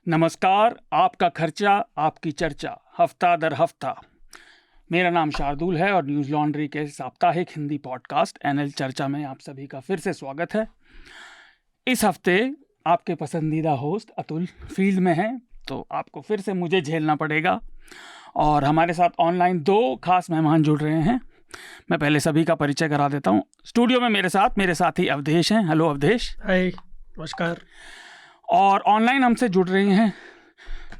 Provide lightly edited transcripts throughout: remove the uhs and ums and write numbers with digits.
नमस्कार, आपका खर्चा आपकी चर्चा हफ्ता दर हफ्ता। मेरा नाम शार्दुल है और न्यूज़ लॉन्ड्री के साप्ताहिक हिंदी पॉडकास्ट एनएल चर्चा में आप सभी का फिर से स्वागत है। इस हफ्ते आपके पसंदीदा होस्ट अतुल फील्ड में हैं, तो आपको फिर से मुझे झेलना पड़ेगा और हमारे साथ ऑनलाइन दो खास मेहमान जुड़ रहे हैं। मैं पहले सभी का परिचय करा देता हूँ। स्टूडियो में मेरे साथी अवधेश हैं। हेलो अवधेश। हाय, नमस्कार। और ऑनलाइन हमसे जुड़ रही हैं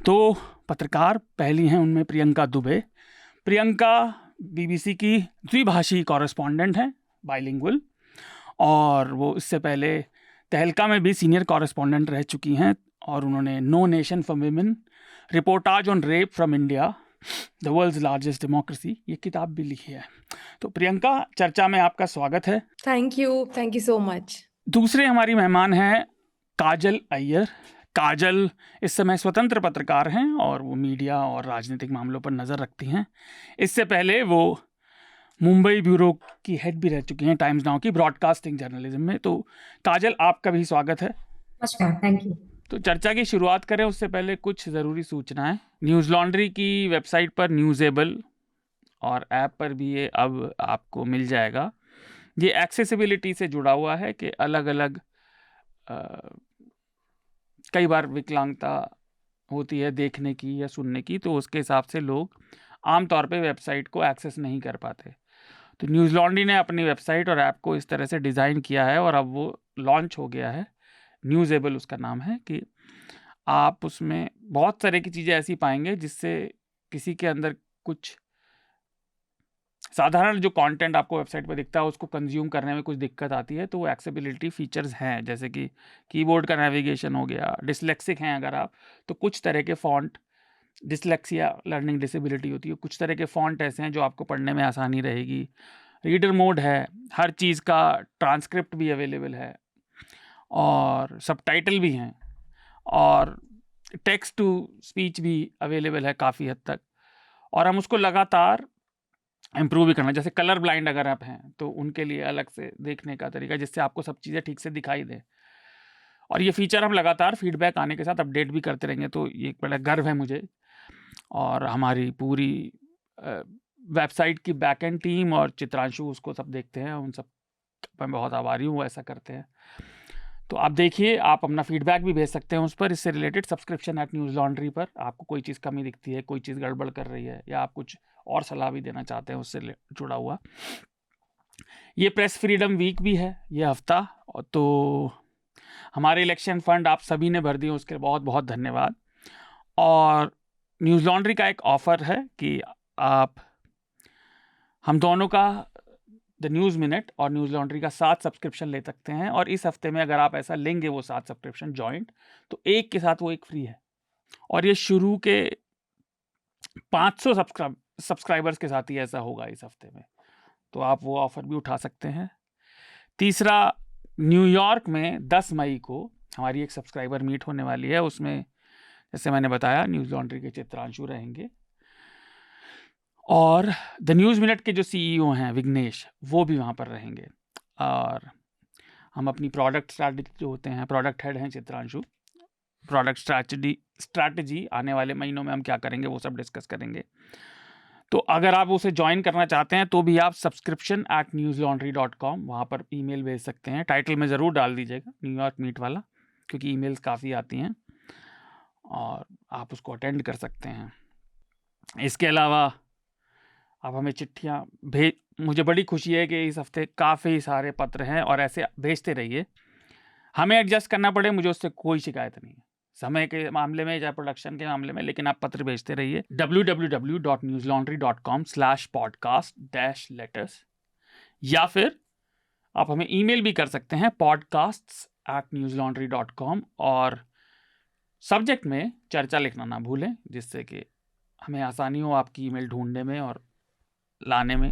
दो पत्रकार। पहली हैं उनमें प्रियंका दुबे। प्रियंका बीबीसी की द्विभाषी कॉरेस्पॉन्डेंट हैं, बाइलिंगुअल, और वो इससे पहले तहलका में भी सीनियर कॉरेस्पॉन्डेंट रह चुकी हैं और उन्होंने no nation for women, reportage on rape from India, the world's largest democracy, ये किताब भी लिखी है। तो प्रियंका, चर्चा में आपका स्वागत है। Thank you so much. दूसरे हमारी मेहमान हैं काजल अय्यर। काजल इस समय स्वतंत्र पत्रकार हैं और वो मीडिया और राजनीतिक मामलों पर नज़र रखती हैं। इससे पहले वो मुंबई ब्यूरो की हेड भी रह चुकी हैं, टाइम्स नाउ की ब्रॉडकास्टिंग जर्नलिज्म में। तो काजल, आपका भी स्वागत है। नमस्कार, थैंक यू। तो चर्चा की शुरुआत करें उससे पहले कुछ ज़रूरी सूचनाएं। न्यूज़ लॉन्ड्री की वेबसाइट पर न्यूज़ेबल और ऐप पर भी ये अब आपको मिल जाएगा। ये एक्सेसिबिलिटी से जुड़ा हुआ है कि अलग अलग कई बार विकलांगता होती है देखने की या सुनने की, तो उसके हिसाब से लोग आमतौर पे वेबसाइट को एक्सेस नहीं कर पाते। तो न्यूज़ लॉन्ड्री ने अपनी वेबसाइट और ऐप को इस तरह से डिज़ाइन किया है और अब वो लॉन्च हो गया है। न्यूज़ेबल उसका नाम है कि आप उसमें बहुत तरह की चीज़ें ऐसी पाएंगे जिससे किसी के अंदर कुछ साधारण जो कंटेंट आपको वेबसाइट पर दिखता है उसको कंज्यूम करने में कुछ दिक्कत आती है, तो वो एक्सेसिबिलिटी फीचर्स हैं, जैसे कि कीबोर्ड का नेविगेशन हो गया। डिसलेक्सिक हैं अगर आप, तो कुछ तरह के फ़ॉन्ट, डिसलेक्सिया लर्निंग डिसेबिलिटी होती है, कुछ तरह के फ़ॉन्ट ऐसे हैं जो आपको पढ़ने में आसानी रहेगी। रीडर मोड है, हर चीज़ का ट्रांसक्रिप्ट भी अवेलेबल है और सबटाइटल भी हैं और टेक्स्ट टू स्पीच भी अवेलेबल है काफ़ी हद तक। और हम उसको लगातार इम्प्रूव भी करना, जैसे कलर ब्लाइंड अगर आप हैं तो उनके लिए अलग से देखने का तरीका, जिससे आपको सब चीज़ें ठीक से दिखाई दें। और ये फीचर हम लगातार फीडबैक आने के साथ अपडेट भी करते रहेंगे, तो ये एक बड़ा गर्व है मुझे। और हमारी पूरी वेबसाइट की बैकएंड टीम और चित्रांशु उसको सब देखते हैं, उन सब मैं बहुत आभारी हूँ, ऐसा करते हैं। तो आप देखिए, आप अपना फीडबैक भी भेज सकते हैं उस पर, इससे related subscription eight news laundry पर। आपको कोई चीज़ कमी दिखती है, कोई चीज़ गड़बड़ कर रही है, या आप कुछ और सलाह भी देना चाहते हैं उससे जुड़ा हुआ। ये प्रेस फ्रीडम वीक भी है ये हफ्ता, तो हमारे इलेक्शन फंड आप सभी ने भर दिए, उसके बहुत बहुत धन्यवाद। और न्यूज़ लॉन्ड्री का एक ऑफ़र है कि आप हम दोनों का, द न्यूज़ मिनट और न्यूज़ लॉन्ड्री का 7 सब्सक्रिप्शन ले सकते हैं। और इस हफ्ते में अगर आप ऐसा लेंगे वो 7 सब्सक्रिप्शन जॉइंट, तो एक के साथ वो एक फ्री है। और ये शुरू के 500 सब्सक्राइबर्स के साथ ही ऐसा होगा इस हफ्ते में, तो आप वो ऑफ़र भी उठा सकते हैं। तीसरा, न्यूयॉर्क में 10 मई को हमारी एक सब्सक्राइबर मीट होने वाली है। उसमें जैसे मैंने बताया न्यूज़ लॉन्ड्री के चित्रांशु रहेंगे और द न्यूज़ मिनट के जो CEO हैं विघ्नेश, वो भी वहाँ पर रहेंगे। और हम अपनी प्रोडक्ट स्ट्रैटेजी जो होते हैं, प्रोडक्ट हेड हैं चित्रांशु, प्रोडक्ट स्ट्रैटेजी आने वाले महीनों में हम क्या करेंगे वो सब डिस्कस करेंगे। तो अगर आप उसे ज्वाइन करना चाहते हैं तो भी आप subscription@newslaundry.com वहाँ पर ईमेल भेज सकते हैं। टाइटल में ज़रूर डाल दीजिएगा न्यूयॉर्क मीट वाला, क्योंकि ईमेल्स काफ़ी आती हैं और आप उसको अटेंड कर सकते हैं। इसके अलावा आप हमें चिट्ठियाँ मुझे बड़ी खुशी है कि इस हफ्ते काफ़ी सारे पत्र हैं और ऐसे भेजते रहिए। हमें एडजस्ट करना पड़े, मुझे उससे कोई शिकायत नहीं है, समय के मामले में या प्रोडक्शन के मामले में, लेकिन आप पत्र भेजते रहिए। www.newslaundry.com/podcast-letters, या फिर आप हमें ईमेल भी कर सकते हैं podcasts@newslaundry.com और सब्जेक्ट में चर्चा लिखना ना भूलें, जिससे कि हमें आसानी हो आपकी ईमेल ढूंढने में और लाने में।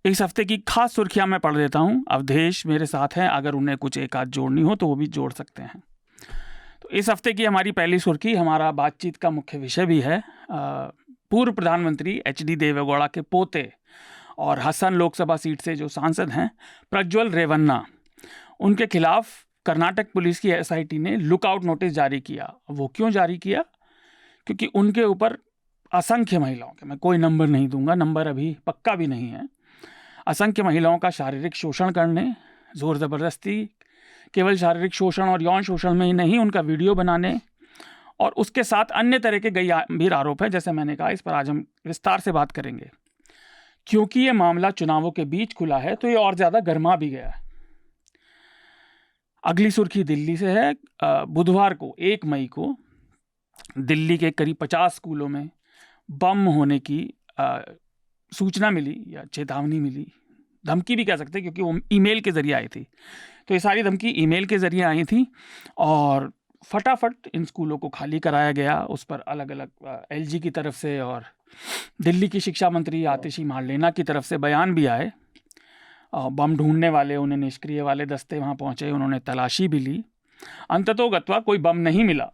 इस हफ्ते की खास सुर्खियां मैं पढ़ देता हूं। अवधेश मेरे साथ हैं, अगर उन्हें कुछ एक आध जोड़नी हो तो वो भी जोड़ सकते हैं। तो इस हफ्ते की हमारी पहली सुर्खी, हमारा बातचीत का मुख्य विषय भी है, पूर्व प्रधानमंत्री HD देवेगौड़ा के पोते और हसन लोकसभा सीट से जो सांसद हैं प्रज्वल रेवन्ना, उनके खिलाफ कर्नाटक पुलिस की एसआईटी ने लुकआउट नोटिस जारी किया। वो क्यों जारी किया? क्योंकि उनके ऊपर असंख्य महिलाओं के, मैं कोई नंबर नहीं दूंगा, नंबर अभी पक्का भी नहीं है, असंख्य महिलाओं का शारीरिक शोषण करने, जोर ज़बरदस्ती, केवल शारीरिक शोषण और यौन शोषण में ही नहीं, उनका वीडियो बनाने और उसके साथ अन्य तरह के गंभीर आरोप है। जैसे मैंने कहा, इस पर आज हम विस्तार से बात करेंगे। क्योंकि ये मामला चुनावों के बीच खुला है तो ये और ज़्यादा गर्मा भी गया है। अगली सुर्खी दिल्ली से है। बुधवार को 1 मई को दिल्ली के करीब 50 स्कूलों में बम होने की सूचना मिली या चेतावनी मिली, धमकी भी कह सकते हैं क्योंकि वो ईमेल के जरिए आई थी। तो ये सारी धमकी ईमेल के जरिए आई थी और फटाफट इन स्कूलों को खाली कराया गया। उस पर अलग अलग एलजी की तरफ से और दिल्ली की शिक्षा मंत्री आतिशी मार्लेना की तरफ से बयान भी आए। बम ढूंढने वाले, उन्हें निष्क्रिय वाले दस्ते वहाँ पहुँचे, उन्होंने तलाशी भी ली। अंततोगत्वा कोई बम नहीं मिला,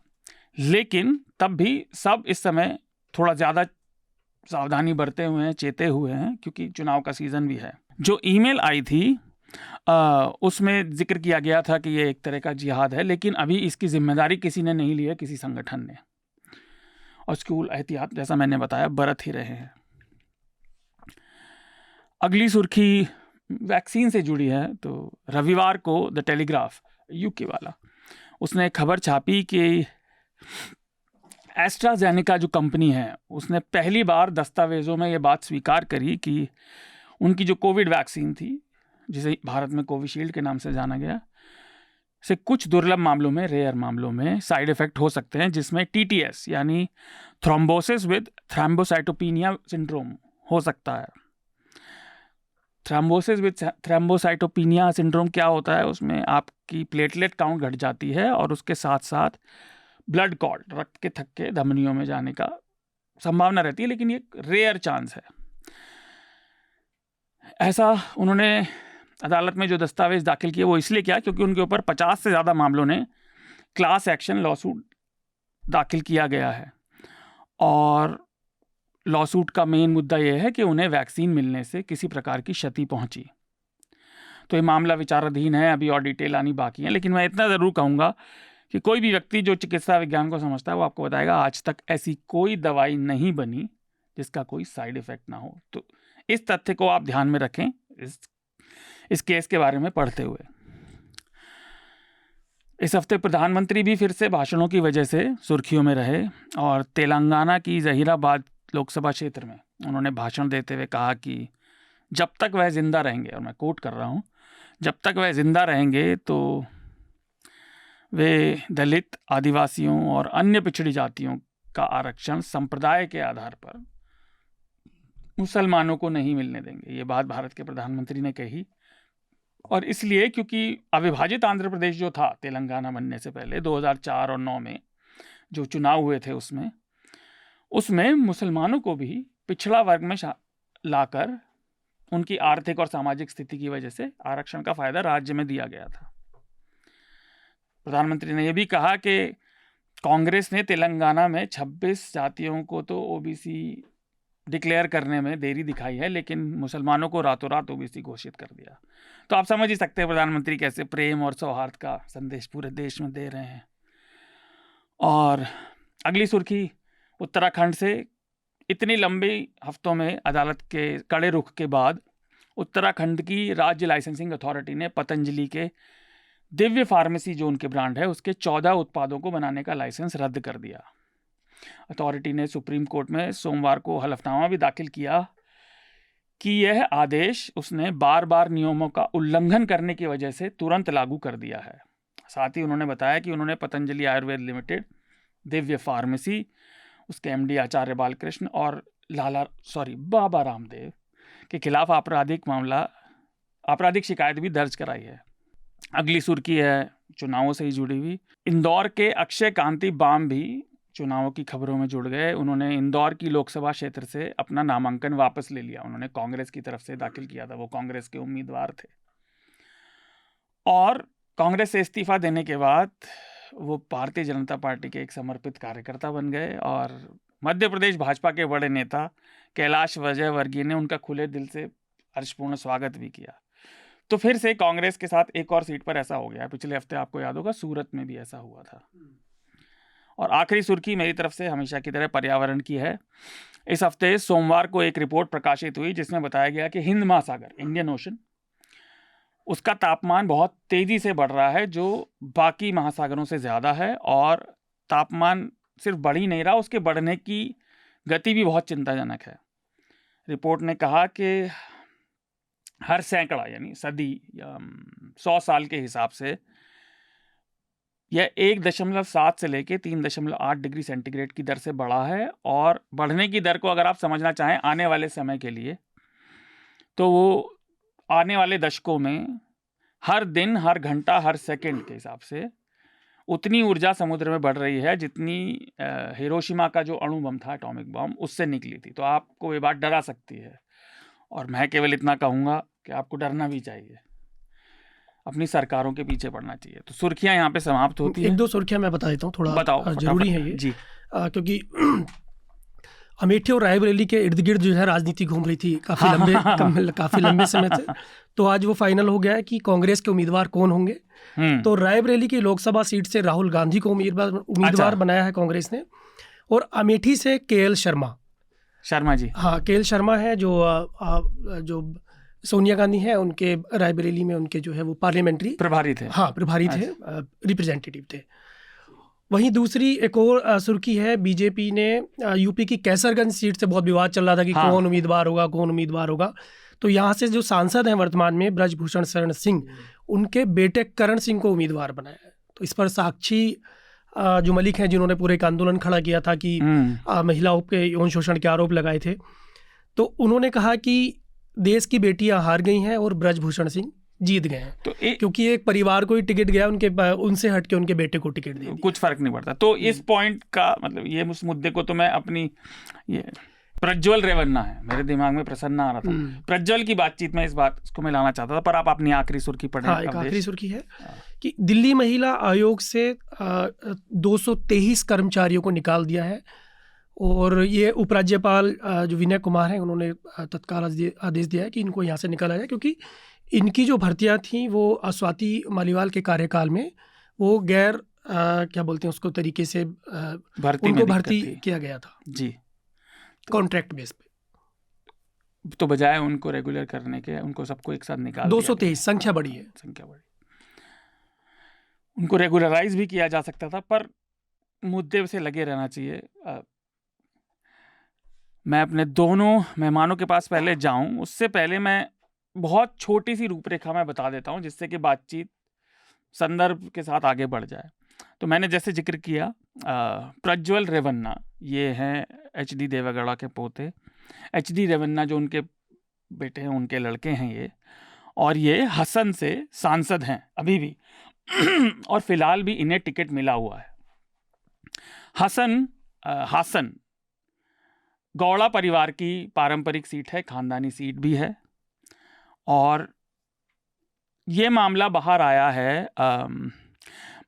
लेकिन तब भी सब इस समय थोड़ा ज़्यादा सावधानी बरते हुए हैं, चेते हुए हैं, क्योंकि चुनाव का सीज़न भी है। जो ईमेल आई थी उसमें जिक्र किया गया था कि ये एक तरह का जिहाद है, लेकिन अभी इसकी जिम्मेदारी किसी ने नहीं ली है, किसी संगठन ने, और स्कूल एहतियात जैसा मैंने बताया बरत ही रहे हैं। अगली सुर्खी वैक्सीन से जुड़ी है। तो रविवार को द टेलीग्राफ, यूके वाला, उसने खबर छापी कि एस्ट्राजेनेका जो कंपनी है, उसने पहली बार दस्तावेज़ों में ये बात स्वीकार करी कि उनकी जो कोविड वैक्सीन थी, जिसे भारत में कोविशील्ड के नाम से जाना गया, से कुछ दुर्लभ मामलों में, रेयर मामलों में साइड इफ़ेक्ट हो सकते हैं, जिसमें टीटीएस यानी थ्रोम्बोसिस विद थ्रोम्बोसाइटोपिनिया सिंड्रोम हो सकता है। थ्रोम्बोसिस विद थ्रोम्बोसाइटोपिनिया सिंड्रोम क्या होता है? उसमें आपकी प्लेटलेट काउंट घट जाती है और उसके साथ साथ ब्लड क्लॉट, रक्त के थक्के धमनियों में जाने का संभावना रहती है, लेकिन ये रेयर चांस है। ऐसा उन्होंने अदालत में जो दस्तावेज दाखिल किए वो इसलिए किया क्योंकि उनके ऊपर 50 से ज़्यादा मामलों ने क्लास एक्शन लॉसूट दाखिल किया गया है और लॉसूट का मेन मुद्दा यह है कि उन्हें वैक्सीन मिलने से किसी प्रकार की क्षति पहुंची। तो ये मामला विचाराधीन है, अभी और डिटेल आनी बाकी है, लेकिन मैं इतना ज़रूर कहूँगा कि कोई भी व्यक्ति जो चिकित्सा विज्ञान को समझता है वो आपको बताएगा आज तक ऐसी कोई दवाई नहीं बनी जिसका कोई साइड इफ़ेक्ट ना हो। तो इस तथ्य को आप ध्यान में रखें इस केस के बारे में पढ़ते हुए। इस हफ्ते प्रधानमंत्री भी फिर से भाषणों की वजह से सुर्खियों में रहे और तेलंगाना की जहीराबाद लोकसभा क्षेत्र में उन्होंने भाषण देते हुए कहा कि जब तक वह जिंदा रहेंगे, और मैं कोट कर रहा हूँ, जब तक वह जिंदा रहेंगे तो वे दलित, आदिवासियों और अन्य पिछड़ी जातियों का आरक्षण संप्रदाय के आधार पर मुसलमानों को नहीं मिलने देंगे। ये बात भारत के प्रधानमंत्री ने कही, और इसलिए क्योंकि अविभाजित आंध्र प्रदेश जो था तेलंगाना बनने से पहले 2004 और 9 में जो चुनाव हुए थे उसमें मुसलमानों को भी पिछड़ा वर्ग में लाकर उनकी आर्थिक और सामाजिक स्थिति की वजह से आरक्षण का फायदा राज्य में दिया गया था। प्रधानमंत्री ने यह भी कहा कि कांग्रेस ने तेलंगाना में 26 जातियों को तो ओबीसी डिक्लेयर करने में देरी दिखाई है, लेकिन मुसलमानों को रातों रात ओबीसी घोषित कर दिया। तो आप समझ ही सकते हैं प्रधानमंत्री कैसे प्रेम और सौहार्द का संदेश पूरे देश में दे रहे हैं। और अगली सुर्खी उत्तराखंड से। इतनी लंबी हफ्तों में अदालत के कड़े रुख के बाद उत्तराखंड की राज्य लाइसेंसिंग अथॉरिटी ने पतंजलि के दिव्य फार्मेसी जो उनके ब्रांड है उसके 14 उत्पादों को बनाने का लाइसेंस रद्द कर दिया। अथॉरिटी ने सुप्रीम कोर्ट में सोमवार को हलफनामा भी दाखिल किया कि यह आदेश उसने बार बार नियमों का उल्लंघन करने की वजह से तुरंत लागू कर दिया है। साथ ही उन्होंने बताया कि उन्होंने पतंजलि आयुर्वेद लिमिटेड, दिव्य फार्मेसी, उसके एमडी आचार्य बालकृष्ण और बाबा रामदेव के खिलाफ आपराधिक शिकायत भी दर्ज कराई है। अगली सुर्खी है चुनावों से ही जुड़ी हुई। इंदौर के अक्षय कांति बाम भी चुनावों की खबरों में जुड़ गए। उन्होंने इंदौर की लोकसभा क्षेत्र से अपना नामांकन वापस ले लिया। उन्होंने कांग्रेस की तरफ से दाखिल किया था, वो कांग्रेस के उम्मीदवार थे, और कांग्रेस से इस्तीफा देने के बाद वो भारतीय जनता पार्टी के एक समर्पित कार्यकर्ता बन गए और मध्य प्रदेश भाजपा के बड़े नेता कैलाश विजयवर्गीय ने उनका खुले दिल से हर्षपूर्ण स्वागत भी किया। तो फिर से कांग्रेस के साथ एक और सीट पर ऐसा हो गया। पिछले हफ्ते आपको याद होगा सूरत में भी ऐसा हुआ था। और आखिरी सुर्खी मेरी तरफ से हमेशा की तरह पर्यावरण की है। इस हफ्ते सोमवार को एक रिपोर्ट प्रकाशित हुई जिसमें बताया गया कि हिंद महासागर, इंडियन ओशन, उसका तापमान बहुत तेजी से बढ़ रहा है, जो बाकी महासागरों से ज्यादा है। और तापमान सिर्फ बढ़ ही नहीं रहा, उसके बढ़ने की गति भी बहुत चिंताजनक है। रिपोर्ट ने कहा कि हर सैकड़ा यानी सदी या 100 साल के हिसाब से यह 1.7 से लेके 3.8 डिग्री सेंटीग्रेड की दर से बढ़ा है। और बढ़ने की दर को अगर आप समझना चाहें आने वाले समय के लिए, तो वो आने वाले दशकों में हर दिन, हर घंटा, हर सेकंड के हिसाब से उतनी ऊर्जा समुद्र में बढ़ रही है जितनी हिरोशिमा का जो अणु बम था, एटॉमिक बम, उससे निकली थी। तो आपको ये बात डरा सकती है। और मैं केवल इतना कहूँगा कि आपको डरना भी चाहिए, अपनी सरकारों के पीछे पड़ना चाहिए। तो सुर्खियां यहाँ पे समाप्त होती है। एक दो सुर्खियां मैं बता देता हूँ, थोड़ा बताओ, जरूरी है ये जी। क्योंकि अमेठी और रायबरेली के इर्द गिर्द जो है राजनीति घूम रही थी काफी लंबे समय से। तो आज वो फाइनल हो गया है कि कांग्रेस के उम्मीदवार कौन होंगे। तो रायबरेली की लोकसभा सीट से राहुल गांधी को उम्मीदवार बनाया है कांग्रेस ने, और अमेठी से केएल शर्मा जी, हाँ केएल शर्मा है जो सोनिया गांधी है उनके रायबरेली में उनके जो है वो पार्लियामेंट्री प्रभारी थे, हाँ प्रभारी थे, रिप्रेजेंटेटिव थे। वहीं दूसरी एक और सुर्खी है, बीजेपी ने यूपी की कैसरगंज सीट से बहुत विवाद चल रहा था कि कौन उम्मीदवार होगा। तो यहाँ से जो सांसद हैं वर्तमान में ब्रजभूषण शरण सिंह, उनके बेटे करण सिंह को उम्मीदवार बनाया है। तो इस पर साक्षी जो मलिक हैं, जिन्होंने पूरे एक आंदोलन खड़ा किया था कि महिलाओं के यौन शोषण के आरोप लगाए थे, तो उन्होंने कहा कि देश की बेटियां हार गई हैं और ब्रजभूषण सिंह जीत गए हैं। तो क्योंकि एक परिवार को ही टिकट गया, उनसे हट के उनके बेटे को टिकट दे दिया, कुछ फर्क नहीं पड़ता। तो इस पॉइंट का मतलब ये उस मुद्दे को तो मैं अपनी ये प्रज्वल रेवन्ना है, मेरे दिमाग में प्रसन्न आ रहा था, प्रज्वल की बातचीत में इस बात को मैं लाना चाहता था। पर आप अपनी आखिरी सुर्खी पढ़ें। हाँ, एक आखिरी सुर्खी है कि दिल्ली महिला आयोग से 223 कर्मचारियों को निकाल दिया है। और ये उपराज्यपाल जो विनय कुमार हैं, उन्होंने तत्काल आदेश दिया है कि इनको यहाँ से निकाला जाए, क्योंकि इनकी जो भर्तियां थी वो स्वाति मालीवाल के कार्यकाल में वो गैर क्या बोलते हैं उसको तरीके से उनको भर्ती किया गया था जी, कॉन्ट्रैक्ट बेस पे। तो बजाय उनको रेगुलर करने के उनको सबको एक साथ निकाल 223 संख्या बढ़ी है, उनको रेगुलराइज भी किया जा सकता था, पर मुद्दे से लगे रहना चाहिए। मैं अपने दोनों मेहमानों के पास पहले जाऊं, उससे पहले मैं बहुत छोटी सी रूपरेखा में बता देता हूं, जिससे कि बातचीत संदर्भ के साथ आगे बढ़ जाए। तो मैंने जैसे जिक्र किया, प्रज्वल रेवन्ना ये हैं एचडी देवेगौड़ा के पोते। एचडी रेवन्ना जो उनके बेटे हैं, उनके लड़के हैं ये, और ये हसन से सांसद हैं अभी भी और फिलहाल भी इन्हें टिकट मिला हुआ है। हासन गौड़ा परिवार की पारंपरिक सीट है, खानदानी सीट भी है। और ये मामला बाहर आया है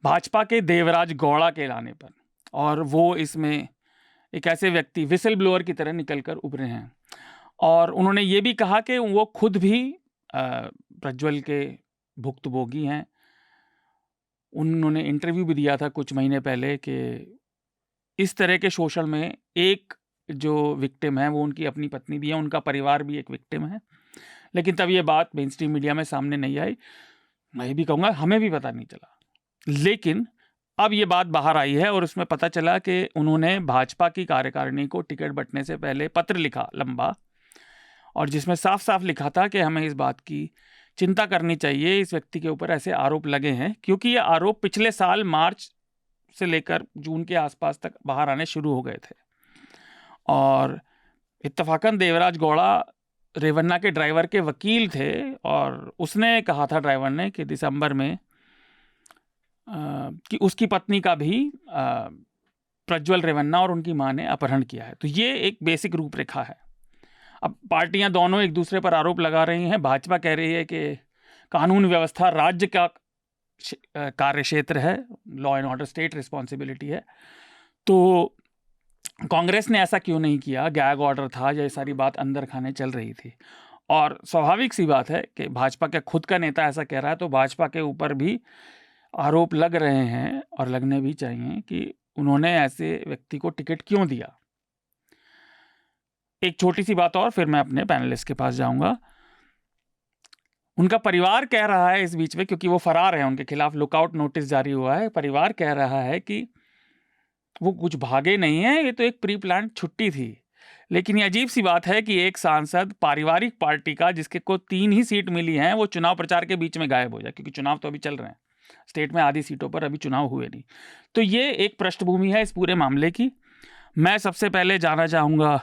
भाजपा के देवराज गौड़ा के लाने पर, और वो इसमें एक ऐसे व्यक्ति विसल ब्लोअर की तरह निकलकर उभरे हैं। और उन्होंने ये भी कहा कि वो खुद भी प्रज्वल के भुक्तभोगी हैं। उन्होंने इंटरव्यू भी दिया था कुछ महीने पहले कि इस तरह के शोषण में एक जो विक्टिम है वो उनकी अपनी पत्नी भी है, उनका परिवार भी एक विक्टिम है। लेकिन तब ये बात मेन स्ट्रीम मीडिया में सामने नहीं आई, मैं भी कहूँगा हमें भी पता नहीं चला। लेकिन अब ये बात बाहर आई है और उसमें पता चला कि उन्होंने भाजपा की कार्यकारिणी को टिकट बंटने से पहले पत्र लिखा लंबा, और जिसमें साफ साफ लिखा था कि हमें इस बात की चिंता करनी चाहिए, इस व्यक्ति के ऊपर ऐसे आरोप लगे हैं, क्योंकि ये आरोप पिछले साल मार्च से लेकर जून के आसपास तक बाहर आने शुरू हो गए थे। और इत्तफाकन देवराज गौड़ा रेवन्ना के ड्राइवर के वकील थे, और उसने कहा था ड्राइवर ने कि दिसंबर में कि उसकी पत्नी का भी प्रज्वल रेवन्ना और उनकी मां ने अपहरण किया है। तो ये एक बेसिक रूपरेखा है। अब पार्टियां दोनों एक दूसरे पर आरोप लगा रही हैं। भाजपा कह रही है कि कानून व्यवस्था राज्य का कार्य क्षेत्र है, law and order state responsibility है। तो कांग्रेस ने ऐसा क्यों नहीं किया, गैग ऑर्डर था, ये सारी बात अंदर खाने चल रही थी। और स्वाभाविक सी बात है कि भाजपा का खुद का नेता ऐसा कह रहा है तो भाजपा के ऊपर भी आरोप लग रहे हैं और लगने भी चाहिए कि उन्होंने ऐसे व्यक्ति को टिकट क्यों दिया। एक छोटी सी बात और फिर मैं अपने पैनलिस्ट के पास जाऊंगा। उनका परिवार कह रहा है इस बीच में, क्योंकि वो फरार है, उनके खिलाफ लुकआउट नोटिस जारी हुआ है, परिवार कह रहा है कि वो कुछ भागे नहीं है, ये तो एक प्री प्लान छुट्टी थी। लेकिन ये अजीब सी बात है कि एक सांसद पारिवारिक पार्टी का, जिसके को 3 ही सीट मिली हैं, वो चुनाव प्रचार के बीच में गायब हो जाए, क्योंकि चुनाव तो अभी चल रहे हैं, स्टेट में आधी सीटों पर अभी चुनाव हुए नहीं। तो ये एक पृष्ठभूमि है इस पूरे मामले की। मैं सबसे पहले जाना चाहूँगा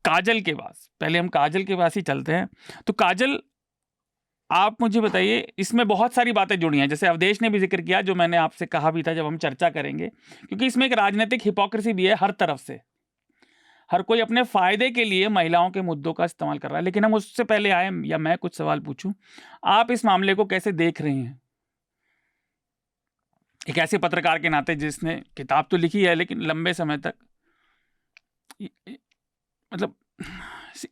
काजल के पास। पहले हम काजल के पास ही चलते हैं। तो काजल, आप मुझे बताइए, इसमें बहुत सारी बातें जुड़ी हैं, जैसे अवधेश ने भी जिक्र किया, जो मैंने आपसे कहा भी था जब हम चर्चा करेंगे, क्योंकि इसमें एक राजनीतिक हिपोक्रेसी भी है हर तरफ से। हर कोई अपने फायदे के लिए महिलाओं के मुद्दों का इस्तेमाल कर रहा है। लेकिन हम उससे पहले आए, या मैं कुछ सवाल पूछूं, आप इस मामले को कैसे देख रहे हैं, एक ऐसे पत्रकार के नाते जिसने किताब तो लिखी है लेकिन लंबे समय तक, मतलब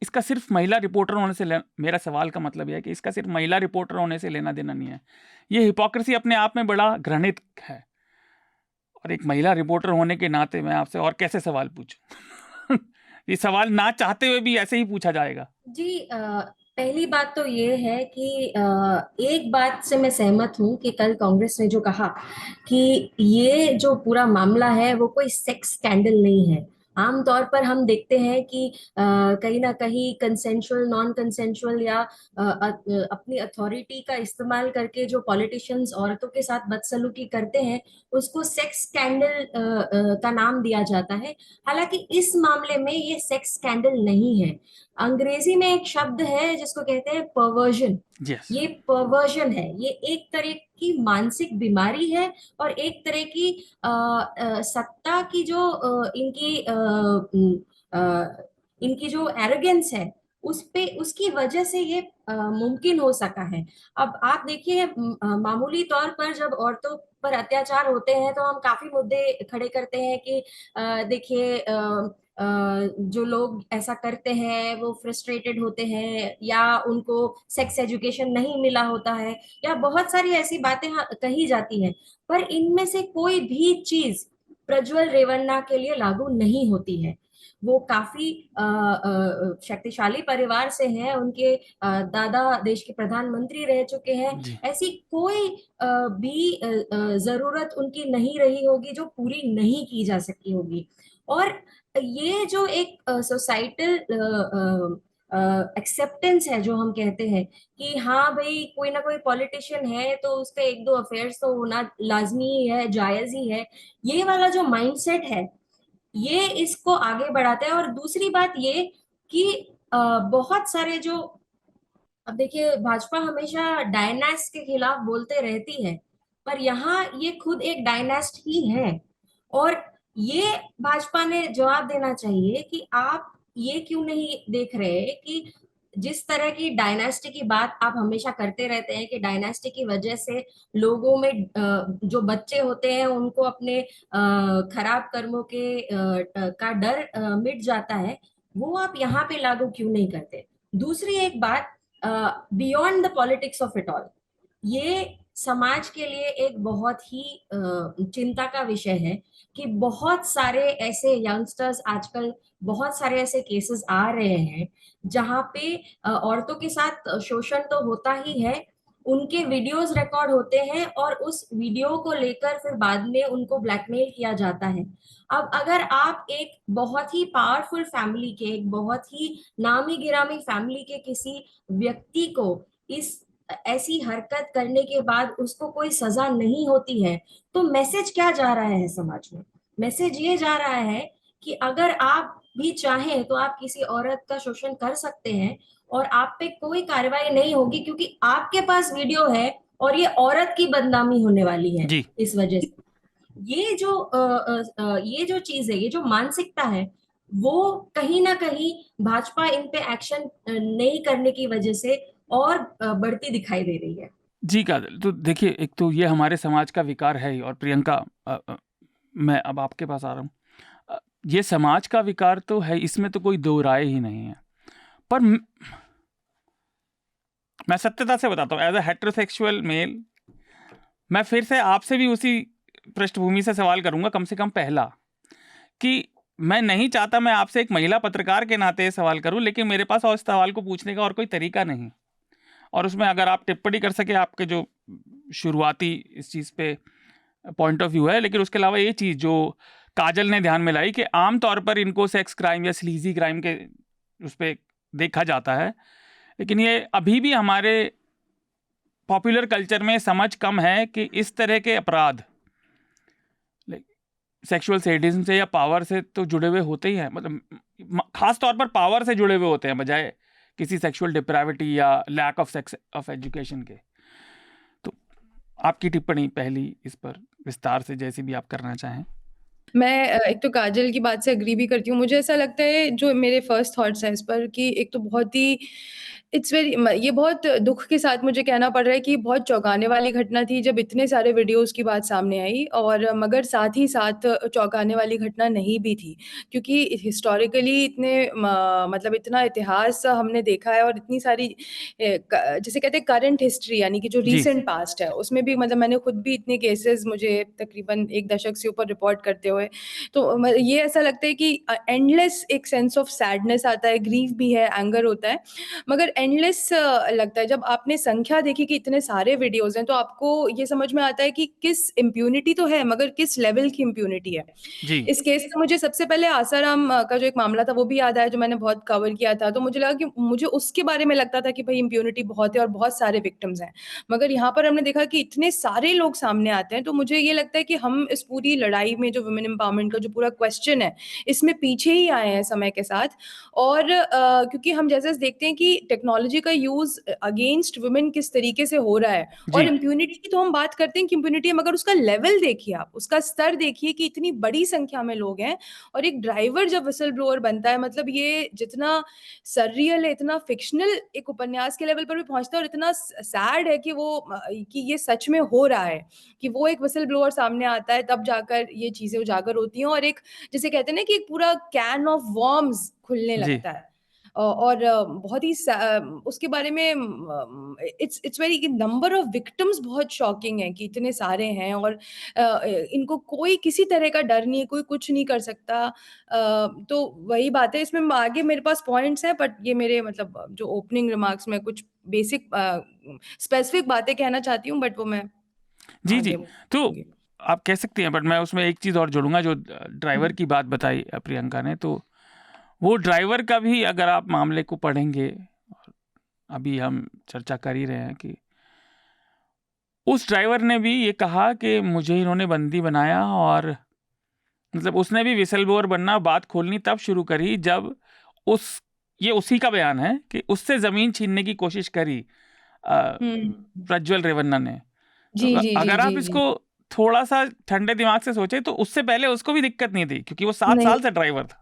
इसका सिर्फ महिला रिपोर्टर होने से मेरा सवाल का मतलब यह है कि इसका सिर्फ महिला रिपोर्टर होने से लेना देना नहीं है। ये हिपोक्रेसी अपने आप में बड़ा घृणित है, और एक महिला रिपोर्टर होने के नाते मैं आपसे और कैसे सवाल पूछूं? ये सवाल ना चाहते हुए भी ऐसे ही पूछा जाएगा। जी, पहली बात तो ये है कि एक बात से मैं सहमत हूँ कि कल कांग्रेस ने जो कहा कि ये जो पूरा मामला है वो कोई सेक्स स्कैंडल नहीं है। आमतौर पर हम देखते हैं कि कहीं ना कहीं कंसेंशुअल, नॉन कंसेंशुअल या अपनी अथॉरिटी का इस्तेमाल करके जो पॉलिटिशियंस औरतों के साथ बदसलूकी करते हैं उसको सेक्स स्कैंडल का नाम दिया जाता है। हालांकि इस मामले में ये सेक्स स्कैंडल नहीं है। अंग्रेजी में एक शब्द है जिसको कहते हैं परवर्जन। Yes. ये परवर्जन है, ये एक तरह की मानसिक बीमारी है और एक तरह की सत्ता की जो इनकी जो एरोगेंस है उस पे, उसकी वजह से ये मुमकिन हो सका है। अब आप देखिए, मामूली तौर पर जब औरतों पर अत्याचार होते हैं तो हम काफी मुद्दे खड़े करते हैं कि देखिए जो लोग ऐसा करते हैं वो फ्रस्ट्रेटेड होते हैं, या उनको सेक्स एजुकेशन नहीं मिला होता है, या बहुत सारी ऐसी बातें कही जाती हैं। पर इनमें से कोई भी चीज प्रज्वल रेवन्ना के लिए लागू नहीं होती है। वो काफी शक्तिशाली परिवार से हैं, उनके दादा देश के प्रधानमंत्री रह चुके हैं। जी। ऐसी कोई भी जरूरत उनकी नहीं रही होगी जो पूरी नहीं की जा सकती होगी। और ये जो एक सोसाइटल एक्सेप्टेंस है जो हम कहते हैं कि हाँ भाई कोई ना कोई पॉलिटिशियन है तो उसका 1-2 अफेयर्स तो होना लाजमी ही है, जायज ही है, ये वाला जो माइंडसेट है ये इसको आगे बढ़ाता है। और दूसरी बात ये कि बहुत सारे जो, अब देखिए भाजपा हमेशा डायनास्ट के खिलाफ बोलते रहती है, पर यहाँ ये खुद एक डायनास्ट ही है। और ये भाजपा ने जवाब देना चाहिए कि आप ये क्यों नहीं देख रहे कि जिस तरह की डायनास्टी की बात आप हमेशा करते रहते हैं कि डायनास्टी की वजह से लोगों में जो बच्चे होते हैं उनको अपने खराब कर्मों के का डर मिट जाता है, वो आप यहाँ पे लागू क्यों नहीं करते। दूसरी एक बात, beyond the politics of it all, ये समाज के लिए एक बहुत ही चिंता का विषय है कि बहुत सारे ऐसे यंगस्टर्स आजकल, बहुत सारे ऐसे केसेस आ रहे हैं जहाँ पे औरतों के साथ शोषण तो होता ही है, उनके वीडियोस रिकॉर्ड होते हैं और उस वीडियो को लेकर फिर बाद में उनको ब्लैकमेल किया जाता है। अब अगर आप एक बहुत ही पावरफुल फैमिली के, एक बहुत ही नामी गिरामी फैमिली के किसी व्यक्ति को इस ऐसी हरकत करने के बाद उसको कोई सजा नहीं होती है, तो मैसेज क्या जा रहा है समाज में? मैसेज ये जा रहा है कि अगर आप भी चाहें तो आप किसी औरत का शोषण कर सकते हैं और आप पे कोई कार्रवाई नहीं होगी, क्योंकि आपके पास वीडियो है और ये औरत की बदनामी होने वाली है जी। इस वजह से। ये जो चीज है, ये जो मानसिकता है, वो कहीं ना कहीं भाजपा इन पे एक्शन नहीं करने की वजह से और बढ़ती दिखाई दे रही है। जी काजल, तो देखिए, एक तो ये हमारे समाज का विकार है ही, और प्रियंका, मैं अब आपके पास आ रहा हूँ। ये समाज का विकार तो है, इसमें तो कोई दो राय ही नहीं है। पर मैं सत्यता से बताता हूँ, एज अ हेटेरोसेक्सुअल मेल मैं फिर से आपसे भी उसी पृष्ठभूमि से सवाल करूंगा, कम से कम पहला, कि मैं नहीं चाहता मैं आपसे एक महिला पत्रकार के नाते सवाल करूं, लेकिन मेरे पास और इस सवाल को पूछने का और कोई तरीका नहीं। और उसमें अगर आप टिप्पणी कर सके, आपके जो शुरुआती इस चीज़ पे पॉइंट ऑफ व्यू है, लेकिन उसके अलावा ये चीज़ जो काजल ने ध्यान में लाई कि आमतौर पर इनको सेक्स क्राइम या स्लीजी क्राइम के उस पर देखा जाता है, लेकिन ये अभी भी हमारे पॉपुलर कल्चर में समझ कम है कि इस तरह के अपराध सेक्सुअल सैडिज्म से या पावर से तो जुड़े हुए होते ही हैं, मतलब खास तौर पर पावर से जुड़े हुए होते हैं बजाय किसी सेक्सुअल डिप्राविटी या lack of sex of education के। तो आपकी टिप्पणी पहली इस पर विस्तार से जैसे भी आप करना चाहें। मैं एक तो काजल की बात से एग्री भी करती हूँ। मुझे ऐसा लगता है, जो मेरे फर्स्ट थॉट्स हैं इस पर, कि एक तो बहुत ही ये बहुत दुख के साथ मुझे कहना पड़ रहा है कि बहुत चौंकाने वाली घटना थी जब इतने सारे वीडियोस की बात सामने आई, और मगर साथ ही साथ चौंकाने वाली घटना नहीं भी थी, क्योंकि हिस्टोरिकली मतलब इतना इतिहास हमने देखा है, और इतनी सारी जैसे कहते हैं करंट हिस्ट्री, यानी कि जो जी। रीसेंट पास्ट है, उसमें भी मतलब मैंने खुद भी इतने केसेस, मुझे तकरीबन 1 दशक से ऊपर रिपोर्ट करते हुए, तो ये ऐसा लगता है कि एंडलेस एक सेंस ऑफ सैडनेस आता है, ग्रीफ भी है, एंगर होता है, मगर एंडलेस लगता है। जब आपने संख्या देखी कि इतने सारे वीडियोस हैं, तो आपको ये समझ में आता है कि किस इम्प्यूनिटी तो है, मगर किस लेवल की इम्प्यूनिटी है। जी। इस केस में मुझे सबसे पहले आसाराम का जो एक मामला था वो भी याद आया, जो मैंने बहुत कवर किया था। तो मुझे लगा कि मुझे उसके बारे में लगता था कि भाई इम्प्यूनिटी बहुत है और बहुत सारे विक्टिम्स हैं, मगर यहाँ पर हमने देखा कि इतने सारे लोग सामने आते हैं। तो मुझे ये लगता है कि हम इस पूरी लड़ाई में, जो वुमेन एम्पावरमेंट का जो पूरा क्वेश्चन है, इसमें पीछे ही आए हैं समय के साथ। और क्योंकि हम जैसे देखते हैं कि टेक्नोलॉजी का यूज अगेंस्ट वुमेन किस तरीके से हो रहा है, और जी। इम्प्यूनिटी की तो हम बात करते हैं कि इम्प्यूनिटी है, मगर उसका लेवल देखिए, आप उसका स्तर देखिए कि इतनी बड़ी संख्या में लोग हैं, और एक ड्राइवर जब विसल ब्लोअर बनता है, मतलब ये जितना सररियल है, इतना फिक्शनल एक उपन्यास के लेवल पर भी पहुंचता है, और इतना सैड है कि ये सच में हो रहा है, कि वो एक विसल ब्लोअर सामने आता है, तब जाकर ये चीजें उजागर होती हैं, और एक जिसे कहते हैं ना कि एक पूरा कैन ऑफ वर्म्स खुलने जी। लगता है। और बहुत ही उसके बारे में it's very, number of victims बहुत शॉकिंग है कि इतने सारे हैं, और इनको कोई किसी तरह का डर नहीं है, कोई कुछ नहीं कर सकता। तो वही बात है, इसमें आगे मेरे पास पॉइंट्स हैं, बट ये मेरे मतलब जो ओपनिंग रिमार्क्स में कुछ बेसिक स्पेसिफिक बातें कहना चाहती हूँ, बट वो मैं जी। आगे जी, तो बोलूंगी। आप कह सकती हैं, बट मैं उसमें एक चीज़ और जोड़ूंगा, जो ड्राइवर की बात बताई प्रियंका ने, तो वो ड्राइवर का भी अगर आप मामले को पढ़ेंगे, अभी हम चर्चा कर ही रहे हैं कि उस ड्राइवर ने भी ये कहा कि मुझे इन्होंने बंदी बनाया, और मतलब उसने भी विसल ब्लोअर बनना, बात खोलनी तब शुरू करी जब ये उसी का बयान है कि उससे जमीन छीनने की कोशिश करी प्रज्वल रेवन्ना ने। जी तो जी जी अगर आप जी जी इसको थोड़ा सा ठंडे दिमाग से सोचे, तो उससे पहले उसको भी दिक्कत नहीं थी, क्योंकि वो 7 नहीं, साल से ड्राइवर था।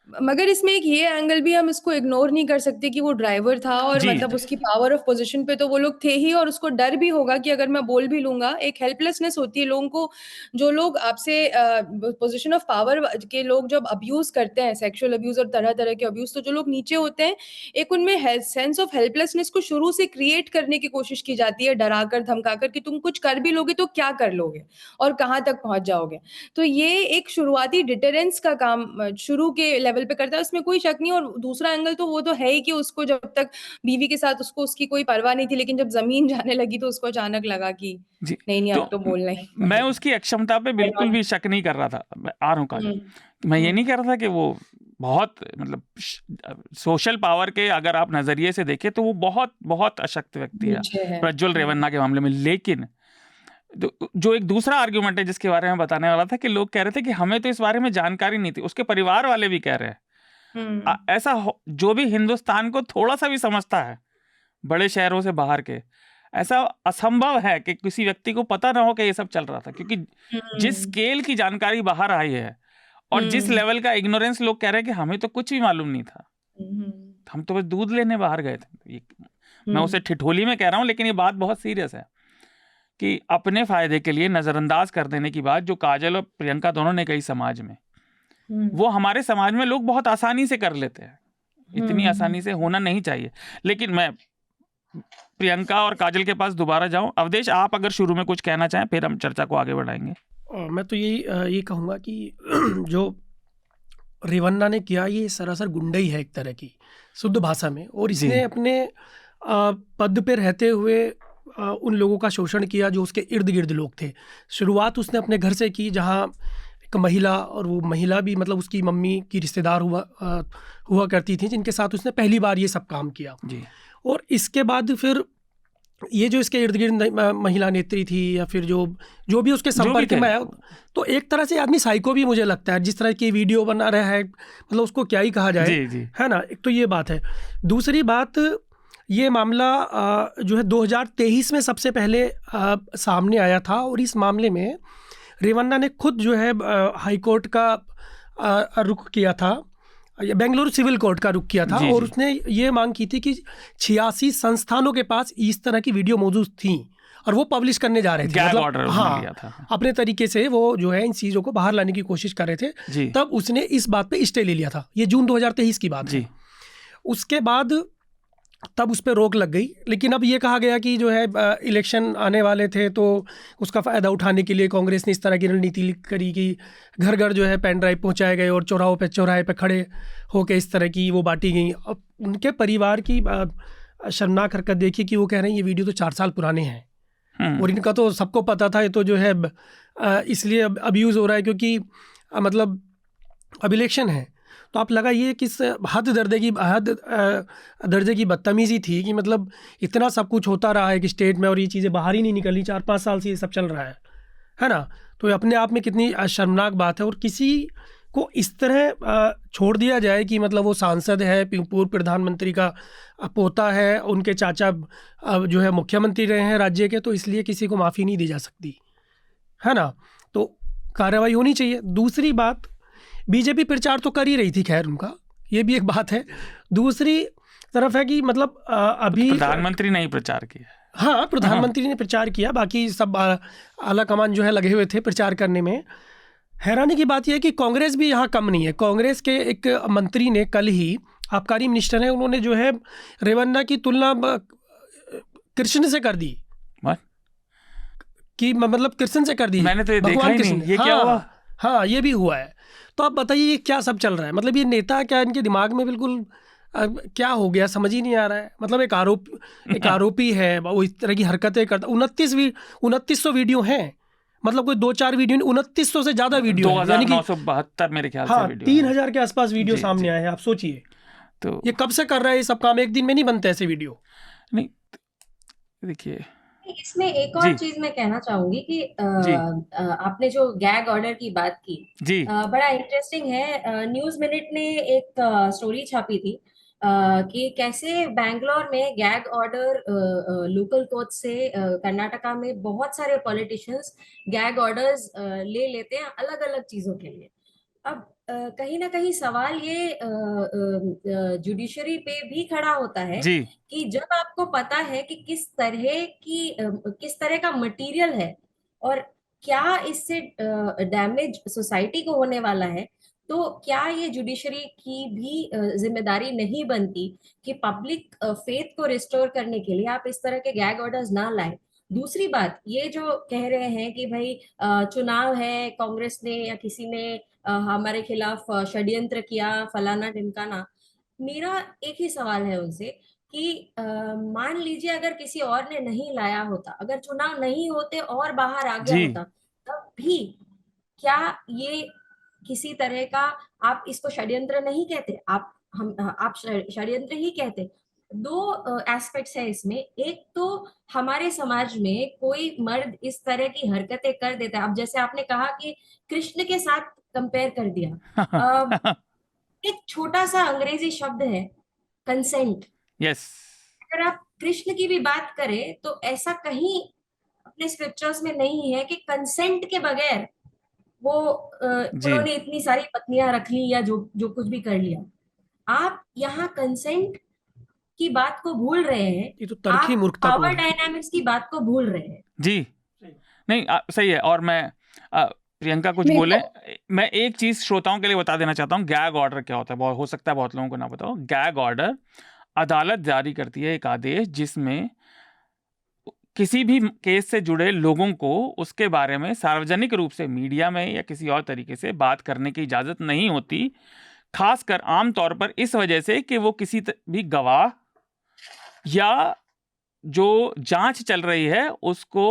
मगर इसमें एक ये एंगल भी हम इसको इग्नोर नहीं कर सकते कि वो ड्राइवर था, और जी। मतलब उसकी पावर ऑफ पोजीशन पे तो वो लोग थे ही, और उसको डर भी होगा कि अगर मैं बोल भी लूंगा, एक हेल्पलेसनेस होती है लोगों को। जो लोग आपसे पोजीशन ऑफ पावर के लोग जब अब्यूज करते हैं, सेक्सुअल अब्यूज और तरह तरह के अब्यूज, तो जो लोग नीचे होते हैं, एक उनमें सेंस ऑफ हेल्पलेसनेस को शुरू से क्रिएट करने की कोशिश की जाती है, डराकर धमकाकर, कि तुम कुछ कर भी लोगे तो क्या कर लोगे और कहाँ तक पहुंच जाओगे। तो ये एक शुरुआती डिटरेंस का काम शुरू के लेवल पे करता है, उसमें कोई शक नहीं। और दूसरा एंगल तो वो तो है ही कि उसको जब तक बीवी के साथ उसको उसकी कोई परवाह नहीं थी, लेकिन जब जमीन जाने लगी तो उसको अचानक लगा कि जी, नहीं तो अब तो बोलना ही मैं उसकी अक्षमता पे बिल्कुल भी शक नहीं कर रहा था। मैं आ रहा हूँ काजल, मैं ये नहीं कह रहा था कि वो बहुत मतलब सोशल पावर के अगर आप नजरिए से देखें तो वो बहुत बहुत अशक्त व्यक्ति है प्रज्वल रेवन्ना के मामले में। लेकिन जो एक दूसरा आर्ग्यूमेंट है जिसके बारे में बताने वाला था, कि लोग कह रहे थे कि हमें तो इस बारे में जानकारी नहीं थी, उसके परिवार वाले भी कह रहे हैं ऐसा जो भी हिंदुस्तान को थोड़ा सा भी समझता है, बड़े शहरों से बाहर के, ऐसा असंभव है कि किसी व्यक्ति को पता ना हो कि ये सब चल रहा था, क्योंकि जिस स्केल की जानकारी बाहर आई है और जिस लेवल का इग्नोरेंस लोग कह रहे हैं कि हमें तो कुछ भी मालूम नहीं था, हम तो बस दूध लेने बाहर गए थे। मैं उसे ठिठोली में कह रहा हूं, लेकिन ये बात बहुत सीरियस है कि अपने फायदे के लिए नजरअंदाज कर देने की बात जो काजल और प्रियंका दोनों ने कही समाज में, वो हमारे समाज में लोग बहुत आसानी से कर लेते हैं। इतनी आसानी से होना नहीं चाहिए। लेकिन मैं प्रियंका और काजल के पास दोबारा जाऊं। अवधेश, आप अगर शुरू में कुछ कहना चाहें, फिर हम चर्चा को आगे बढ़ाएंगे। मैं तो यही कहूँगा कि जो रेवन्ना ने किया ये सरासर गुंडई है एक तरह की, शुद्ध भाषा में। और इसने अपने पद पे रहते हुए उन लोगों का शोषण किया जो उसके इर्द गिर्द लोग थे। शुरुआत उसने अपने घर से की, जहाँ एक महिला, और वो महिला भी मतलब उसकी मम्मी की रिश्तेदार हुआ करती थी, जिनके साथ उसने पहली बार ये सब काम किया जी। और इसके बाद फिर ये जो इसके इर्द गिर्द महिला नेत्री थी या फिर जो भी उसके संपर्क में आया, तो एक तरह से आदमी साइको भी मुझे लगता है। जिस तरह की वीडियो बना रहा है, मतलब उसको क्या ही कहा जाए, जी। है ना। एक तो ये बात है। दूसरी बात, ये मामला जो है 2023 में सबसे पहले सामने आया था और इस मामले में रेवन्ना ने खुद जो है हाई कोर्ट का रुख किया था, बेंगलुरु सिविल कोर्ट का रुख किया था। जी, और जी। उसने ये मांग की थी कि 86 संस्थानों के पास इस तरह की वीडियो मौजूद थी और वो पब्लिश करने जा रहे थे, गैग मतलब ऑर्डर हाँ, लिया था। अपने तरीके से वो जो है इन चीज़ों को बाहर लाने की कोशिश कर रहे थे। जी। तब उसने इस बात पे स्टे ले लिया था। ये जून 2023 की बात है। उसके बाद तब उस पर रोक लग गई। लेकिन अब ये कहा गया कि जो है इलेक्शन आने वाले थे, तो उसका फ़ायदा उठाने के लिए कांग्रेस ने इस तरह की रणनीति करी कि घर घर जो है पेन ड्राइव पहुंचाए गए और चौराहे पे खड़े होकर इस तरह की वो बांटी गई। अब उनके परिवार की शर्मनाक हरकत देखिए कि वो कह रहे हैं ये वीडियो तो 4 साल पुराने हैं और इनका तो सबको पता था। ये तो जो है इसलिए अब्यूज़ हो रहा है क्योंकि मतलब अब इलेक्शन है। तो आप लगाइए किस हद दर्जे की बदतमीज़ी थी कि मतलब इतना सब कुछ होता रहा है कि स्टेट में और ये चीज़ें बाहर ही नहीं निकली। 4-5 साल से ये सब चल रहा है ना। तो ये अपने आप में कितनी शर्मनाक बात है। और किसी को इस तरह छोड़ दिया जाए कि मतलब वो सांसद है, पूर्व प्रधानमंत्री का पोता है, उनके चाचा जो है मुख्यमंत्री रहे हैं राज्य के, तो इसलिए किसी को माफ़ी नहीं दी जा सकती, है ना। तो कार्रवाई होनी चाहिए। दूसरी बात, बीजेपी प्रचार तो कर ही रही थी, खैर उनका ये भी एक बात है। दूसरी तरफ है कि मतलब अभी प्रधानमंत्री ने ही प्रचार किया। हाँ, प्रधानमंत्री ने प्रचार किया, बाकी सब आला कमान जो है लगे हुए थे प्रचार करने में। हैरानी की बात यह है कि कांग्रेस भी यहाँ कम नहीं है। कांग्रेस के एक मंत्री ने कल ही, आबकारी मिनिस्टर हैं, उन्होंने जो है रेवन्ना की तुलना कृष्ण से कर दी कि मतलब कृष्ण से कर दी। मैंने तो ये देखा ही नहीं, ये क्या हुआ? हाँ, ये भी हुआ है। तो आप बताइए ये क्या सब चल रहा है? मतलब ये नेता क्या, इनके दिमाग में बिल्कुल क्या हो गया समझ ही नहीं आ रहा है। मतलब एक आरोपी है, वो इस तरह की हरकतें करता। 2900 वीडियो हैं, मतलब कोई 2-4 वीडियो नहीं, 2900 से ज़्यादा वीडियो है, यानी कि 2972 मेरे ख्याल से हाँ, वीडियो 3000 के आसपास वीडियो सामने आए हैं। आप सोचिए तो ये कब से कर रहा है ये सब काम? एक दिन में नहीं बनते ऐसे वीडियो। नहीं, देखिए इसमें एक और चीज मैं कहना चाहूंगी कि आपने जो गैग ऑर्डर की बात की, बड़ा इंटरेस्टिंग है। न्यूज मिनट ने एक स्टोरी छापी थी कि कैसे बैंगलोर में गैग ऑर्डर लोकल कोर्ट से कर्नाटका में बहुत सारे पॉलिटिशियंस गैग ऑर्डर्स ले लेते हैं अलग अलग चीजों के लिए। अब कहीं ना कहीं सवाल ये जुडिशरी पे भी खड़ा होता है कि जब आपको पता है कि किस तरह का मटेरियल है और क्या इससे डैमेज सोसाइटी को होने वाला है, तो क्या ये जुडिशरी की भी जिम्मेदारी नहीं बनती कि पब्लिक फेथ को रिस्टोर करने के लिए आप इस तरह के गैग ऑर्डर्स ना लाए। दूसरी बात, ये जो कह रहे हैं कि भाई चुनाव है, कांग्रेस ने या किसी ने हमारे खिलाफ षड्यंत्र किया, फलाना ढिमकाना, मेरा एक ही सवाल है उनसे कि मान लीजिए अगर किसी और ने नहीं लाया होता, अगर चुनाव नहीं होते और बाहर आ गया होता, तब भी क्या ये किसी तरह का, आप इसको षड्यंत्र नहीं कहते, आप षड्यंत्र ही कहते। दो एस्पेक्ट्स है इसमें। एक तो हमारे समाज में कोई मर्द इस तरह की हरकतें कर देता है। अब जैसे आपने कहा कि कृष्ण के साथ कंपेयर कर दिया, एक छोटा सा अंग्रेजी शब्द है कंसेंट। अगर आप कृष्ण की भी बात करें तो ऐसा कहीं अपने स्क्रिप्चर्स में नहीं है कि कंसेंट के बगैर वो उन्होंने इतनी सारी पत्नियां रख ली या जो कुछ भी कर लिया। आप यहाँ कंसेंट की बात को भूल रहे हैं, ये तो तरकी मूर्खता पावर डायनामिक्स की बात को भूल रहे हैं। जी नहीं, सही है। और मैं प्रियंका कुछ मेरे बोले। को मैं एक चीज श्रोताओं के लिए बता देना चाहता हूँ, गैग ऑर्डर क्या होता है, बहुत हो सकता है बहुत लोगों को ना पता हो। गैग ऑर्डर अदालत जारी करती है एक आदेश, जिसमें किसी भी केस से जुड़े लोगों को उसके बारे में सार्वजनिक रूप से मीडिया में या किसी और तरीके से बात करने की इजाजत नहीं होती, खासकर आमतौर पर इस वजह से कि वो किसी भी गवाह या जो जांच चल रही है उसको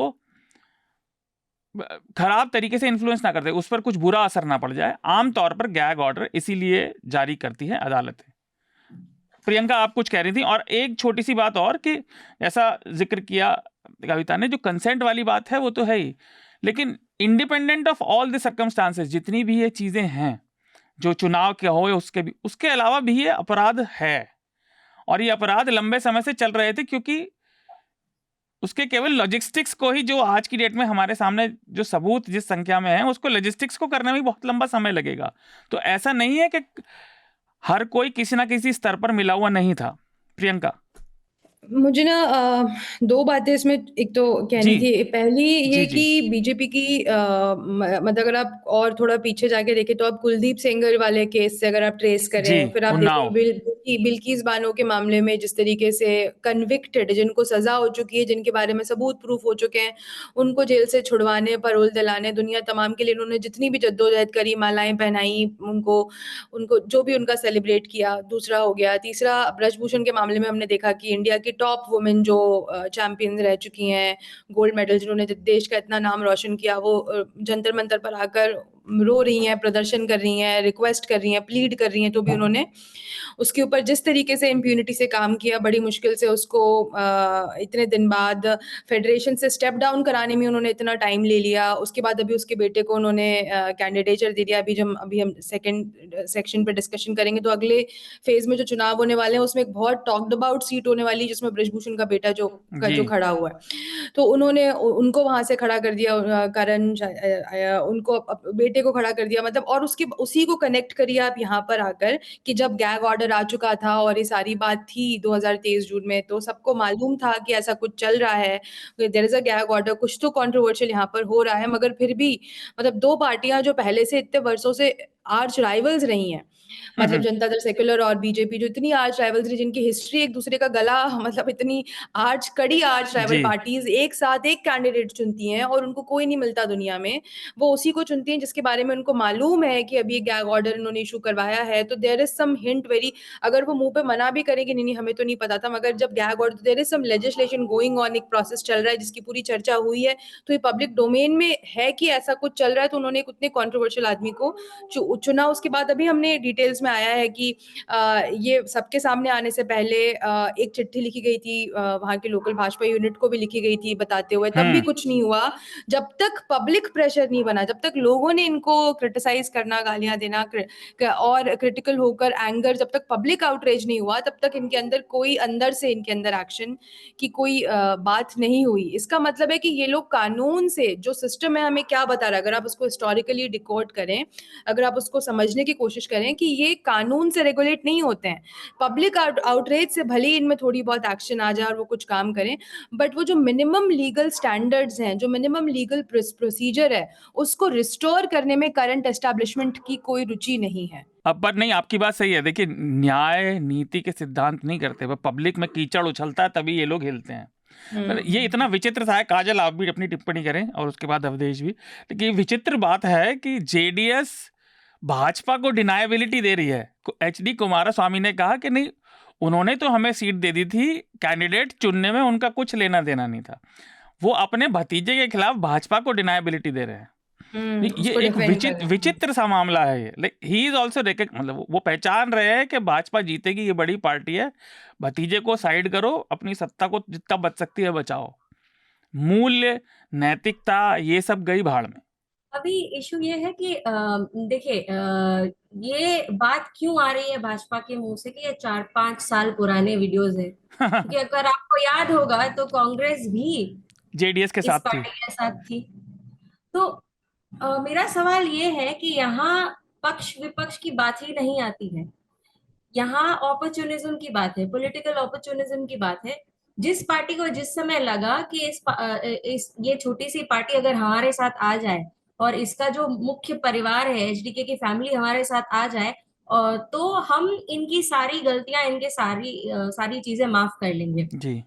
खराब तरीके से इन्फ्लुएंस ना कर दे, उस पर कुछ बुरा असर ना पड़ जाए। आमतौर पर गैग ऑर्डर इसीलिए जारी करती है अदालतें। प्रियंका आप कुछ कह रही थी, और एक छोटी सी बात और कि ऐसा जिक्र किया कविता ने, जो कंसेंट वाली बात है वो तो है ही, लेकिन independent of all the circumstances जितनी भी ये चीजें हैं, जो चुनाव के हो उसके अलावा भी ये अपराध है, और ये अपराध लंबे समय से चल रहे थे, क्योंकि उसके केवल लॉजिस्टिक्स को ही, जो आज की डेट में हमारे सामने जो सबूत जिस संख्या में है, उसको लॉजिस्टिक्स को करने में बहुत लंबा समय लगेगा। तो ऐसा नहीं है कि हर कोई किसी ना किसी स्तर पर मिला हुआ नहीं था। प्रियंका मुझे ना दो बातें इसमें एक तो कहनी जी थी। पहली ये जी जी कि बीजेपी की मतलब अगर आप और थोड़ा पीछे जाके देखें तो आप कुलदीप सेंगर वाले केस से अगर आप ट्रेस जी करें, फिर आप देखें उन्नाव बिल्किस बानो के मामले में जिस तरीके से कन्विक्टेड, जिनको सजा हो चुकी है, जिनके बारे में सबूत प्रूफ हो चुके हैं, उनको जेल से छुड़वाने, पैरोल दिलाने, दुनिया तमाम के लिए उन्होंने जितनी भी जद्दोजहद करी, मालाएं पहनाई, उनको उनको जो भी उनका सेलिब्रेट किया। दूसरा हो गया। तीसरा, ब्रजभूषण के मामले में हमने देखा कि इंडिया की टॉप वुमेन जो चैंपियन रह चुकी हैं, गोल्ड मेडल जिन्होंने देश का इतना नाम रोशन किया, वो जंतर मंतर पर आकर रो रही हैं, प्रदर्शन कर रही हैं, रिक्वेस्ट कर रही हैं, प्लीड कर रही हैं, तो भी उन्होंने उसके ऊपर जिस तरीके से इम्प्यूनिटी से काम किया, बड़ी मुश्किल से उसको इतने दिन बाद फेडरेशन से स्टेप डाउन कराने में उन्होंने इतना टाइम ले लिया। उसके बाद अभी उसके बेटे को उन्होंने कैंडिडेचर दे दिया। अभी हम सेकंड सेक्शन पे डिस्कशन करेंगे, तो अगले फेज में जो चुनाव होने वाले हैं उसमें एक बहुत टॉक्ड अबाउट सीट होने वाली है, जिसमें ब्रजभूषण का बेटा जो जी खड़ा हुआ है। तो उन्होंने उनको वहां से खड़ा कर दिया, करण उनको बेटे को खड़ा कर दिया, मतलब, और उसकी उसी को कनेक्ट करिए आप यहाँ पर आकर कि जब गैग ऑर्डर आ चुका था और ये सारी बात थी 2023 जून में, तो सबको मालूम था कि ऐसा कुछ चल रहा है, there is a gag order, कुछ तो कंट्रोवर्शियल यहाँ पर हो रहा है। मगर फिर भी मतलब दो पार्टियां जो पहले से इतने वर्षों से आर्च राइवल्स रही हैं, मतलब जनता दल सेक्युलर और बीजेपी, जो इतनी आर्च राइवल्स रही, जिनकी हिस्ट्री एक दूसरे का गला, मतलब इतनी कड़ी आर्च राइवल जी पार्टीज एक साथ एक कैंडिडेट चुनती हैं और उनको कोई नहीं मिलता दुनिया में, वो उसी को चुनती हैं जिसके बारे में उनको मालूम है कि अभी गैग ऑर्डर इन्होंने इशू करवाया है। तो there is some hint very, अगर वो मुंह पे मना भी करेंगे नहीं नहीं हमें तो नहीं पता था, मगर जब gag order, there is some legislation going on, एक प्रोसेस चल रहा है जिसकी पूरी चर्चा हुई है, तो ये पब्लिक डोमेन में है कि ऐसा कुछ चल रहा है, तो उन्होंने एक उतने कॉन्ट्रोवर्शियल आदमी को चुना। उसके बाद अभी हमने डिटेल्स में आया है कि ये सबके सामने आने से पहले एक चिट्ठी लिखी गई थी वहां के लोकल भाजपा यूनिट को भी लिखी गई थी बताते हुए, तब भी कुछ नहीं हुआ। जब तक पब्लिक प्रेशर नहीं बना, जब तक लोगों ने इनको क्रिटिसाइज करना, गालियां देना और क्रिटिकल होकर एंगर, जब तक पब्लिक आउटरीच नहीं हुआ, तब तक इनके अंदर कोई, अंदर से इनके अंदर एक्शन की कोई बात नहीं हुई। इसका मतलब है कि ये लोग कानून से, जो सिस्टम है हमें क्या बता रहा है, अगर आप उसको हिस्टोरिकली डिकोड करें, अगर आप उसको समझने की कोशिश करें कि ये कानून से रेगुलेट नहीं होते हैं। पब्लिक आउटरीच से भले ही इनमें थोड़ी बहुत एक्शन आ जाए और वो कुछ काम करें, बट वो जो मिनिमम लीगल स्टैंडर्ड्स हैं, जो मिनिमम लीगल प्रोसीजर है, उसको रिस्टोर करने में करंट एस्टैब्लिशमेंट की कोई रुचि नहीं है। अब पर नहीं, आपकी बात सही है। देखिए, न्याय नीति के सिद्धांत नहीं करते, वह पब्लिक में कीचड़ उछलता है तभी ये लोग हिलते हैं। ये इतना विचित्र सा है। काजल आप भी अपनी टिप्पणी करें और उसके बाद अवधेश भी। लेकिन विचित्र बात है कि जेडीएस भाजपा को डिनायबिलिटी दे रही है। एचडी कुमारस्वामी ने कहा कि नहीं, उन्होंने तो हमें सीट दे दी थी, कैंडिडेट चुनने में उनका कुछ लेना देना नहीं था। वो अपने भतीजे के खिलाफ भाजपा को डिनायबिलिटी दे रहे हैं। ये एक विचित्र सा मामला है। ये ही इज ऑल्सो मतलब वो पहचान रहे हैं कि भाजपा जीतेगी, ये बड़ी पार्टी है, भतीजे को साइड करो, अपनी सत्ता को जितना बच सकती है बचाओ। मूल्य, नैतिकता, ये सब गई भाड़ में। अभी इशू ये है कि देखिए, ये बात क्यों आ रही है भाजपा के मुंह से कि ये 4-5 साल पुराने वीडियोस है, क्योंकि अगर आपको याद होगा तो कांग्रेस भी जेडीएस के इस साथ थी। पार्टी के साथ थी। तो मेरा सवाल ये है कि यहाँ पक्ष विपक्ष की बात ही नहीं आती है, यहाँ अपॉर्चुनिज्म की बात है, पॉलिटिकल अपॉर्चुनिज्म की बात है। जिस पार्टी को जिस समय लगा कि इस ये छोटी सी पार्टी अगर हमारे साथ आ जाए और इसका जो मुख्य परिवार है, एचडीके की फैमिली हमारे साथ आ जाए, तो हम इनकी सारी गलतियां, इनके सारी चीजें माफ कर लेंगे। जी।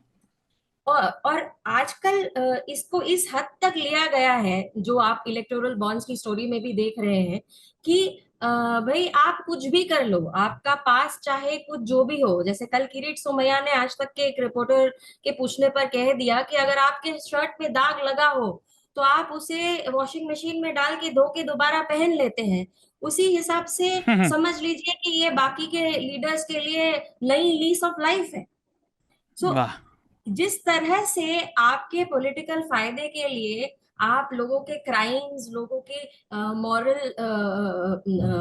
और आजकल इसको इस हद तक लिया गया है, जो आप इलेक्टोरल बॉन्ड्स की स्टोरी में भी देख रहे हैं, कि भाई आप कुछ भी कर लो, आपका पास चाहे कुछ जो भी हो। जैसे कल किरीट सोमैया ने आज तक के एक रिपोर्टर के पूछने पर कह दिया कि अगर आपके शर्ट पे दाग लगा हो तो आप उसे वॉशिंग मशीन में डाल के धो के दोबारा पहन लेते हैं। उसी हिसाब से समझ लीजिए कि ये बाकी के लीडर्स के लिए नई लीज ऑफ लाइफ है। सो वाह। जिस तरह से आपके पॉलिटिकल फायदे के लिए आप लोगों के क्राइम्स, लोगों के मॉरल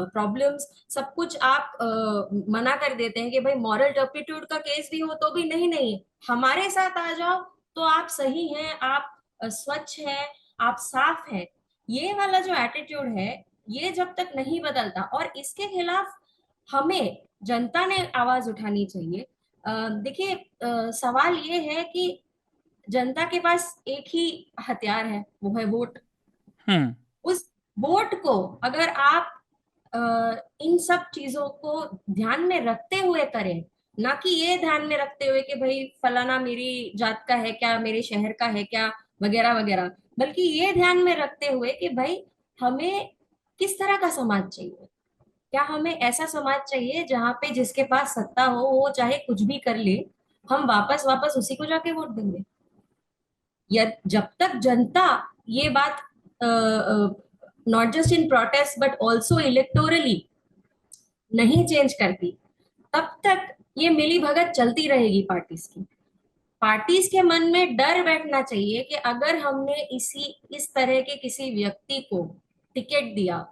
प्रॉब्लम्स, सब कुछ आप मना कर देते हैं कि भाई मॉरल टर्पिट्यूड का केस भी हो तो भी नहीं, नहीं हमारे साथ आ जाओ तो आप सही हैं, आप स्वच्छ हैं, आप साफ हैं। ये वाला जो एटीट्यूड है, ये जब तक नहीं बदलता, और इसके खिलाफ हमें जनता ने आवाज उठानी चाहिए। देखिए, सवाल ये है कि जनता के पास एक ही हथियार है, वो है वोट। उस वोट को अगर आप इन सब चीजों को ध्यान में रखते हुए करें, ना कि ये ध्यान में रखते हुए कि भाई फलाना मेरी जात का है क्या, मेरे शहर का है क्या, वगैरह वगैरह, बल्कि ये ध्यान में रखते हुए कि भाई हमें किस तरह का समाज चाहिए। क्या हमें ऐसा समाज चाहिए जहां पे जिसके पास सत्ता हो वो चाहे कुछ भी कर ले, हम वापस उसी को जाके वोट देंगे? या जब तक जनता ये बात not just in protest but also electorally नहीं चेंज करती, तब तक ये मिली भगत चलती रहेगी पार्टीज की। पार्टीज के मन में डर बैठना चाहिए कि अगर हमने इस तरह के किसी व्यक्ति को टिकट दिया,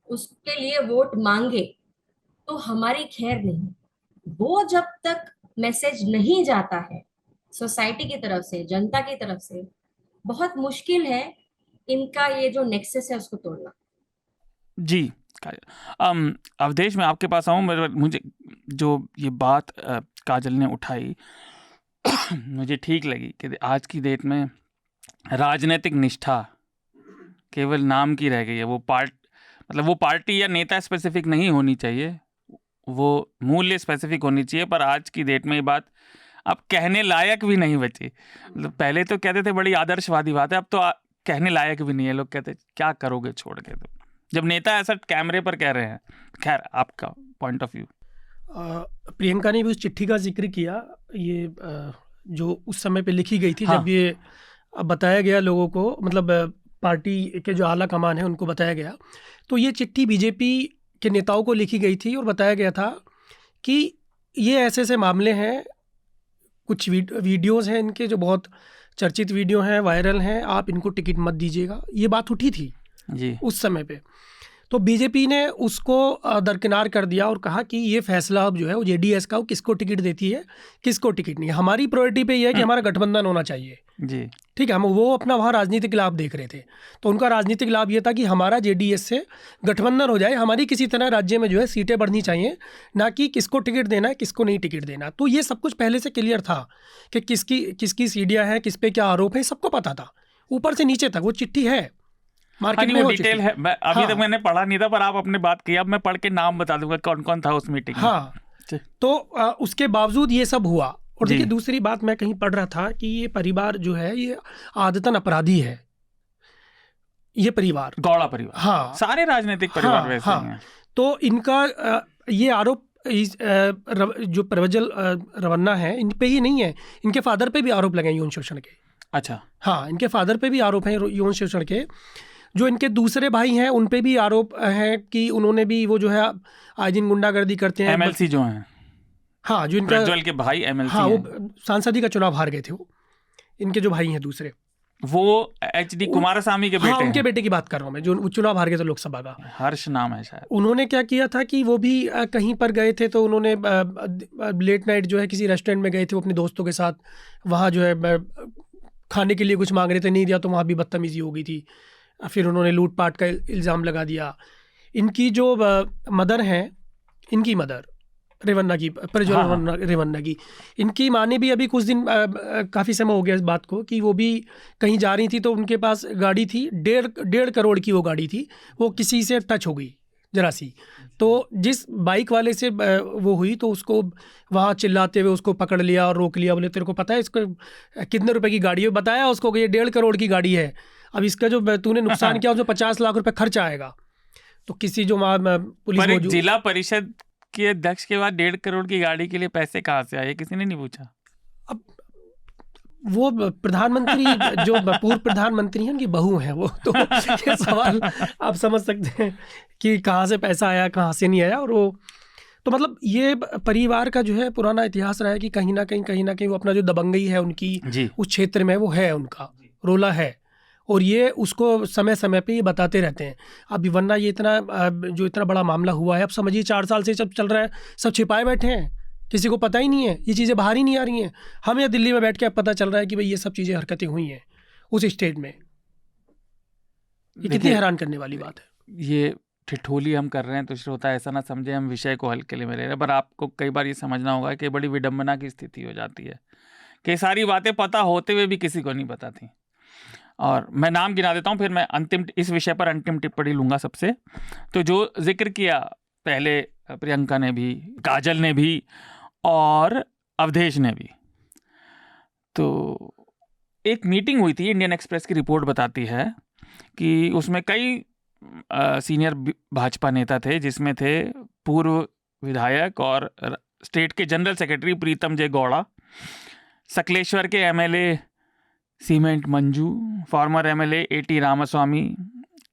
उसके लिए वोट मांगे, तो हमारी खैर नहीं। वो जब तक मैसेज नहीं जाता है सोसाइटी की तरफ से, जनता की तरफ से, बहुत मुश्किल है इनका ये जो नेक्सस है उसको तोड़ना। जी। अवधेश, मैं आपके पास आऊँ। मुझे जो ये बात काजल ने उठाई मुझे ठीक लगी कि आज की डेट में राजनीतिक निष्ठा केवल नाम की रह गई है। वो पार्टी या नेता स्पेसिफिक नहीं होनी चाहिए, वो मूल्य स्पेसिफिक होनी चाहिए। पर आज की डेट में ये बात अब कहने लायक भी नहीं बची। मतलब पहले तो कहते थे बड़ी आदर्शवादी बात है, अब तो कहने लायक भी नहीं है। लोग कहते क्या करोगे छोड़ के, तो जब नेता ऐसा कैमरे पर कह रहे हैं। खैर, आपका पॉइंट ऑफ व्यू। प्रियंका ने भी उस चिट्ठी का जिक्र किया, ये जो उस समय पे लिखी गई थी। हाँ। जब ये बताया गया लोगों को, मतलब पार्टी के जो आला कमान है उनको बताया गया, तो ये चिट्ठी बीजेपी के नेताओं को लिखी गई थी और बताया गया था कि ये ऐसे ऐसे मामले हैं, कुछ वीडियोस हैं इनके जो बहुत चर्चित वीडियो हैं, वायरल हैं, आप इनको टिकट मत दीजिएगा। ये बात उठी थी जी उस समय पे। तो बीजेपी ने उसको दरकिनार कर दिया और कहा कि ये फैसला अब जो है वो जेडीएस का, वो किसको टिकट देती है, किसको टिकट नहीं। हमारी प्रायोरिटी पे ये है कि हमारा गठबंधन होना चाहिए जी, ठीक है। हम वो अपना वहाँ राजनीतिक लाभ देख रहे थे, तो उनका राजनीतिक लाभ ये था कि हमारा जेडीएस से गठबंधन हो जाए, हमारी किसी तरह राज्य में जो है सीटें बढ़नी चाहिए, ना कि किसको टिकट देना है, किसको नहीं टिकट देना। तो ये सब कुछ पहले से क्लियर था कि किसकी सीढ़ियाँ हैं, किस पे क्या आरोप है, सबको पता था ऊपर से नीचे तक। वो चिट्ठी है, मार्केट में वो डिटेल है। मैं अभी तक मैंने पढ़ा नहीं था, पर आप अपने बात की, अब मैं पढ़ के नाम बता दूंगा कौन कौन था उस मीटिंग में। हाँ, तो उसके बावजूद ये सब हुआ। और देखिए, दूसरी बात मैं कहीं पढ़ रहा था कि ये परिवार जो है ये आदतन अपराधी है, ये परिवार, गौड़ा परिवार। हाँ, सारे राजनीतिक परिवार वैसे ही हैं। तो इनका ये आरोप जो प्रज्वल रवन्ना है, इन पे ही नहीं है, इनके फादर पे भी आरोप लगे यौन शोषण के। अच्छा। हाँ, इनके फादर पे भी आरोप हैं यौन शोषण के। जो इनके दूसरे भाई हैं उन पे भी आरोप है कि उन्होंने भी वो जो है आज दिन गुंडागर्दी करते हैं। एमएलसी जो हैं, हाँ, जो इनका प्रज्वल के भाई एमएलसी हाँ, वो सांसदी का चुनाव हार गए थे। वो इनके जो भाई हैं दूसरे, वो एचडी कुमारस्वामी के बेटे। हाँ, उनके बेटे की बात कर रहा हूँ मैं, जो चुनाव हार गए थे लोकसभा का। हर्ष नाम है शायद। उन्होंने क्या किया था कि वो भी कहीं पर गए थे, तो उन्होंने लेट नाइट जो है किसी रेस्टोरेंट में गए थे वो अपने दोस्तों के साथ, वहाँ जो है खाने के लिए कुछ मांग रहे थे, नहीं दिया तो वहाँ भी बदतमीजी हो गई थी। फिर उन्होंने लूटपाट का इल्ज़ाम लगा दिया। इनकी जो मदर हैं, इनकी मदर रेवन्ना की, प्रज्वल हाँ। रेवन्ना की। इनकी माँ ने भी अभी कुछ दिन काफ़ी समय हो गया इस बात को कि वो भी कहीं जा रही थी तो उनके पास गाड़ी थी, 1.5 करोड़ की वो गाड़ी थी, वो किसी से टच हो गई जरा सी, तो जिस बाइक वाले से वो हुई तो उसको वहाँ चिल्लाते हुए उसको पकड़ लिया और रोक लिया, बोले तेरे को पता है इसको कितने रुपए की गाड़ी है, बताया उसको कि ये 1.5 करोड़ की गाड़ी है, अब इसका जो तूने नुकसान किया उसमें 50 लाख रुपए खर्चा आएगा। तो किसी जो पुलिस पर एक मौजूद, जिला परिषद के अध्यक्ष के बाद 1.5 करोड़ की गाड़ी के लिए पैसे कहाँ से आए, किसी ने नहीं पूछा। अब वो प्रधानमंत्री जो पूर्व प्रधानमंत्री हैं उनकी बहू हैं वो, तो ये सवाल आप समझ सकते हैं कि कहाँ से पैसा आया कहाँ से नहीं आया। और वो तो मतलब ये परिवार का जो है पुराना इतिहास रहा है कि कहीं ना कहीं वो अपना जो दबंगई है उनकी जी। उस क्षेत्र में वो है, उनका रोला है, और ये उसको समय समय पे ये बताते रहते हैं। अब वरना ये इतना बड़ा मामला हुआ है, अब समझिए 4 साल से सब चल रहा है, सब छिपाए बैठे हैं, किसी को पता ही नहीं है, ये चीज़ें बाहर ही नहीं आ रही हैं। हम यहाँ दिल्ली में बैठ के अब पता चल रहा है कि भाई ये सब चीज़ें हरकतें हुई हैं उस स्टेट में। ये कितनी हैरान करने वाली बात है। ये ठिठोली हम कर रहे हैं तो श्रोता ऐसा ना समझे हम विषय को हल्के में ले रहे हैं, पर आपको कई बार ये समझना होगा कि बड़ी विडंबना की स्थिति हो जाती है कि सारी बातें पता होते हुए भी किसी को नहीं पता थी। और मैं नाम गिना देता हूँ, फिर मैं इस विषय पर अंतिम टिप्पणी लूंगा सबसे। तो जो जिक्र किया पहले प्रियंका ने भी, काजल ने भी और अवधेश ने भी, तो एक मीटिंग हुई थी, इंडियन एक्सप्रेस की रिपोर्ट बताती है कि उसमें कई सीनियर भाजपा नेता थे, जिसमें थे पूर्व विधायक और स्टेट के general secretary Preetam J Gowda, Sakleshwar के MLA cement Manju, former MLA A T Ramaswamy,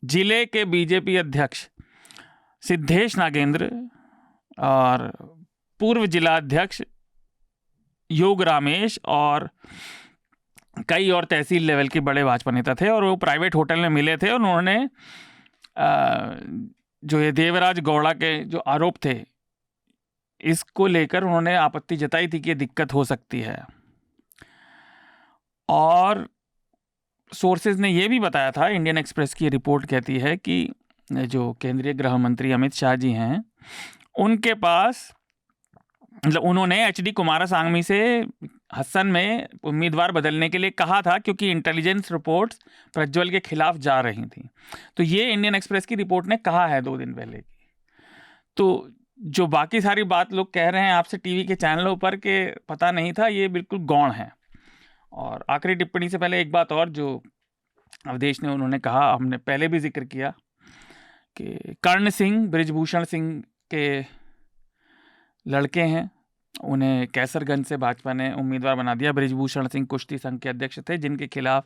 जिले के बीजेपी अध्यक्ष सिद्धेश नागेंद्र और पूर्व जिला अध्यक्ष योग रामेश और कई और तहसील लेवल के बड़े भाजपा नेता थे। और वो प्राइवेट होटल में मिले थे और उन्होंने जो ये देवराज गौड़ा के जो आरोप थे इसको लेकर उन्होंने आपत्ति जताई थी कि ये दिक्कत हो सकती है। और सोर्सेज ने ये भी बताया था, इंडियन एक्सप्रेस की रिपोर्ट कहती है कि जो केंद्रीय गृह मंत्री अमित शाह जी हैं उनके पास, मतलब उन्होंने एचडी कुमारस्वामी से हसन में उम्मीदवार बदलने के लिए कहा था क्योंकि इंटेलिजेंस रिपोर्ट्स प्रज्वल के खिलाफ जा रही थी। तो ये इंडियन एक्सप्रेस की रिपोर्ट ने कहा है 2 दिन पहले की। तो जो बाकी सारी बात लोग कह रहे हैं आपसे टीवी के चैनलों पर के पता नहीं था, ये बिल्कुल गौण है। और आखिरी टिप्पणी से पहले एक बात और जो अवधेश ने उन्होंने कहा, हमने पहले भी जिक्र किया कि कर्ण सिंह बृजभूषण सिंह के लड़के हैं, उन्हें कैसरगंज से भाजपा ने उम्मीदवार बना दिया। बृजभूषण सिंह कुश्ती संघ के अध्यक्ष थे, जिनके खिलाफ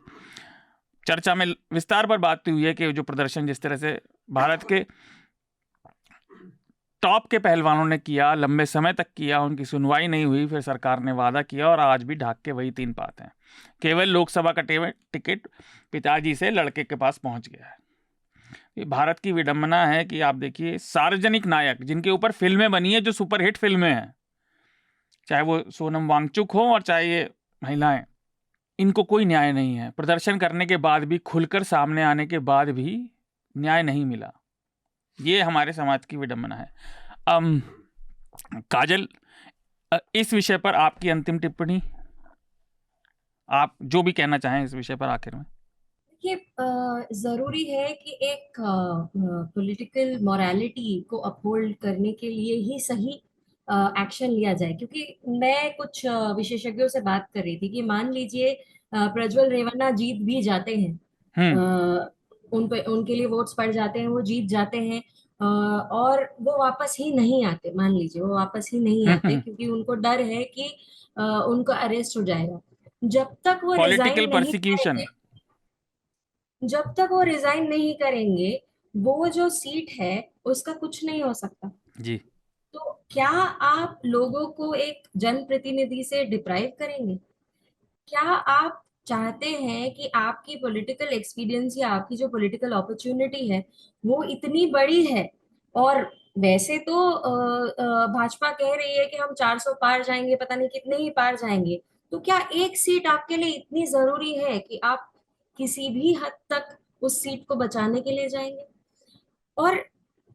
चर्चा में विस्तार पर बात हुई है कि जो प्रदर्शन जिस तरह से भारत के टॉप के पहलवानों ने किया, लंबे समय तक किया, उनकी सुनवाई नहीं हुई, फिर सरकार ने वादा किया और आज भी ढाक के वही 3 बात हैं। केवल लोकसभा का टिकट पिताजी से लड़के के पास पहुंच गया है। ये भारत की विडंबना है कि आप देखिए, सार्वजनिक नायक जिनके ऊपर फिल्में बनी है, जो सुपरहिट फिल्में हैं, चाहे वो सोनम वांगचुक हो और चाहे ये महिलाएं, इनको कोई न्याय नहीं है। प्रदर्शन करने के बाद भी, खुलकर सामने आने के बाद भी न्याय नहीं मिला। ये हमारे समाज की विडंबना है। काजल, इस विषय पर आपकी अंतिम टिप्पणी, आप जो भी कहना चाहें इस विषय पर आखिर में। ये जरूरी है कि एक पॉलिटिकल मोरालिटी को अपहोल्ड करने के लिए ही सही एक्शन लिया जाए, क्योंकि मैं कुछ विशेषज्ञों से बात कर रही थी कि मान लीजिए प्रज्वल रेवन्ना जीत भी जाते हैं, उनके लिए वोट्स पड़ जाते हैं, वो जीत जाते हैं, और वो वापस ही नहीं आते, मान लीजिए वो वापस ही नहीं आते क्योंकि उनको डर है कि उनको अरेस्ट हो जाएगा। जब तक वो पॉलिटिकल परसिक्यूशन, जब तक वो रिजाइन नहीं करेंगे, वो जो सीट है उसका कुछ नहीं हो सकता जी। तो क्या आप लोगों को एक जनप्रतिनिधि से डिप्राइव करेंगे? क्या आप चाहते हैं कि आपकी पॉलिटिकल एक्सपीरियंस या आपकी जो पॉलिटिकल अपॉर्चुनिटी है वो इतनी बड़ी है, और वैसे तो भाजपा कह रही है कि हम 400 पार जाएंगे, पता नहीं कितने ही पार जाएंगे, तो क्या एक सीट आपके लिए इतनी जरूरी है कि आप किसी भी हद तक उस सीट को बचाने के लिए जाएंगे? और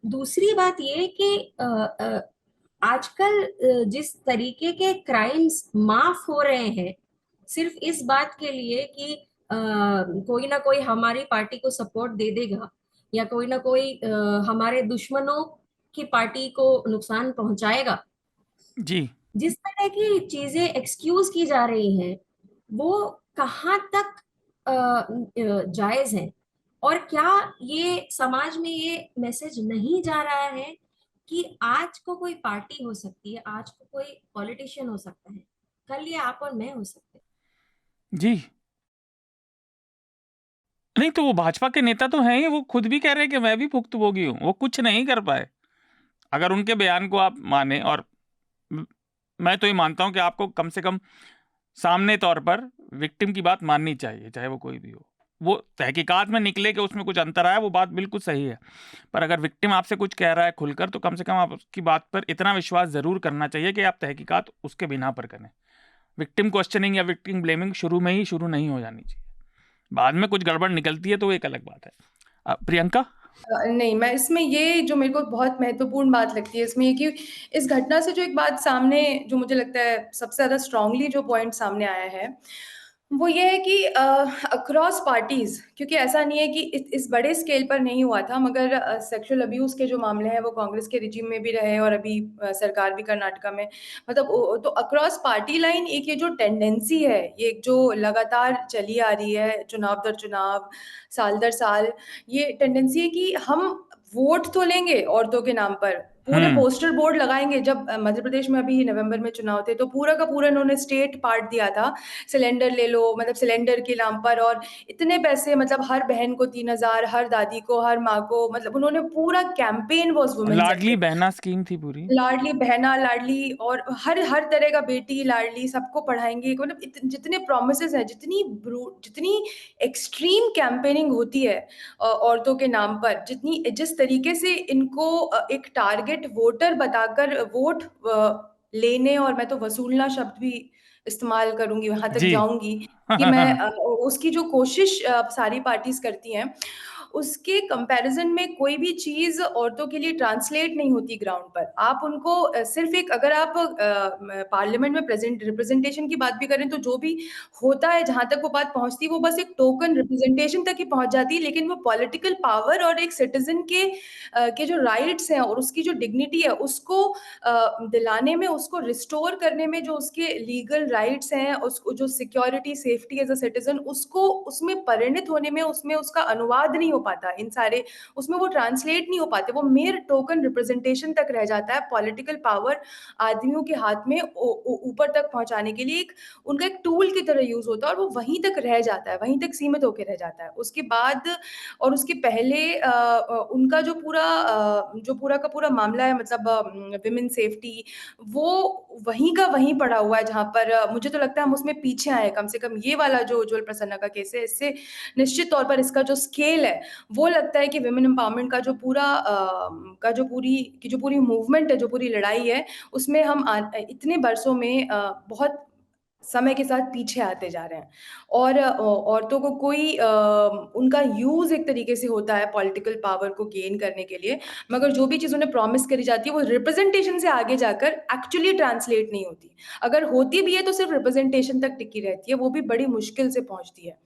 दूसरी बात ये कि आजकल जिस तरीके के क्राइम्स माफ हो रहे हैं सिर्फ इस बात के लिए कि कोई ना कोई हमारी पार्टी को सपोर्ट दे देगा, या कोई ना कोई हमारे दुश्मनों की पार्टी को नुकसान पहुंचाएगा, जी जिस तरह की चीजें एक्सक्यूज की जा रही हैं वो कहाँ तक जायज है? और क्या ये समाज में ये मैसेज नहीं जा रहा है कि आज को कोई पार्टी हो सकती है, आज को कोई पॉलिटिशियन हो सकता है, कल ये आप और मैं हो सकते हैं। जी नहीं, तो वो भाजपा के नेता तो हैं ही, वो खुद भी कह रहे हैं कि मैं भी भुक्तभोगी हूं, वो कुछ नहीं कर पाए। अगर उनके बयान को आप माने, और मैं तो ये मानता हूं कि आपको कम से कम सामने तौर पर विक्टिम की बात माननी चाहिए, चाहे वो कोई भी हो। वो तहकीकात में निकले कि उसमें कुछ अंतर आया, वो बात बिल्कुल सही है, पर अगर विक्टिम आपसे कुछ कह रहा है खुलकर, तो कम से कम आप उसकी बात पर इतना विश्वास जरूर करना चाहिए कि आप तहकीकात उसके बिना पर करें। विक्टिम क्वेश्चनिंग या विक्टिम ब्लेमिंग शुरू में ही शुरू नहीं हो जानी चाहिए। बाद में कुछ गड़बड़ निकलती है तो वो एक अलग बात है। प्रियंका? नहीं, मैं इसमें ये जो मेरे को बहुत महत्वपूर्ण बात लगती है इसमें ये कि इस घटना से जो एक बात सामने, जो मुझे लगता है सबसे ज़्यादा स्ट्रांगली जो पॉइंट सामने आया है, वो ये है कि अक्रॉस पार्टीज़, क्योंकि ऐसा नहीं है कि इस बड़े स्केल पर नहीं हुआ था, मगर सेक्सुअल अब्यूज़ के जो मामले हैं वो कांग्रेस के रिजीम में भी रहे और अभी सरकार भी कर्नाटका में, मतलब तो अक्रॉस पार्टी लाइन एक ये जो टेंडेंसी है, ये जो लगातार चली आ रही है चुनाव दर चुनाव, साल दर साल, ये टेंडेंसी है कि हम वोट तो लेंगे औरतों के नाम पर, पूरे पोस्टर बोर्ड लगाएंगे। जब मध्य प्रदेश में अभी नवंबर में चुनाव थे तो पूरा का पूरा इन्होंने स्टेट पार्ट दिया था, सिलेंडर ले लो, मतलब सिलेंडर के नाम पर, और इतने पैसे, मतलब हर बहन को 3,000, हर दादी को, हर माँ को, मतलब उन्होंने पूरा campaign was women Ladli Behna scheme थी पूरी, लाडली बहना, लाडली, और हर हर तरह का बेटी लाडली, सबको पढ़ाएंगे, मतलब जितने प्रोमिसेस हैं, जितनी एक्सट्रीम कैंपेनिंग होती है औरतों के नाम पर, जिस तरीके से इनको एक टारगेट वोटर बताकर वोट लेने, और मैं तो वसूलना शब्द भी इस्तेमाल करूंगी, वहां तक जी जाऊंगी कि मैं उसकी जो कोशिश सारी पार्टीज करती हैं, उसके कंपैरिजन में कोई भी चीज औरतों के लिए ट्रांसलेट नहीं होती ग्राउंड पर। आप उनको सिर्फ एक, अगर आप पार्लियामेंट में प्रेजेंट रिप्रेजेंटेशन की बात भी करें तो जो भी होता है, जहां तक वो बात पहुंचती है, वो बस एक टोकन रिप्रेजेंटेशन तक ही पहुंच जाती है, लेकिन वो पॉलिटिकल पावर और एक सिटीजन के जो राइट्स हैं और उसकी जो डिग्निटी है उसको दिलाने में, उसको रिस्टोर करने में, जो उसके लीगल राइट्स हैं, उसको जो security safety as a citizen, उसको उसमें परिणत होने में, उसमें उसका अनुवाद नहीं हो पाता, इन सारे उसमें वो ट्रांसलेट नहीं हो पाते, वो मेयर टोकन रिप्रेजेंटेशन तक रह जाता है। पॉलिटिकल पावर आदमियों के हाथ में ऊपर तक पहुंचाने के लिए उनका एक टूल की तरह यूज होता है, और वो वहीं तक रह जाता है, वहीं तक सीमित होकर रह जाता है। उसके बाद और उसके पहले उनका जो पूरा का पूरा मामला है, मतलब विमेन सेफ्टी, वो वहीं का वहीं पड़ा हुआ है, जहां पर मुझे तो लगता है हम उसमें पीछे आए। कम से कम ये वाला जो उज्ज्वल प्रसन्ना का केस है, इससे निश्चित तौर पर इसका जो स्केल है, वो लगता है कि विमेन एम्पावरमेंट का जो पूरी मूवमेंट है, जो पूरी लड़ाई है, उसमें हम इतने बरसों में बहुत समय के साथ पीछे आते जा रहे हैं। और औरतों को उनका यूज एक तरीके से होता है पॉलिटिकल पावर को गेन करने के लिए, मगर जो भी चीज़ उन्हें प्रॉमिस करी जाती है वो रिप्रेजेंटेशन से आगे जाकर एक्चुअली ट्रांसलेट नहीं होती। अगर होती भी है तो सिर्फ रिप्रेजेंटेशन तक टिकी रहती है, वो भी बड़ी मुश्किल से पहुंचती है।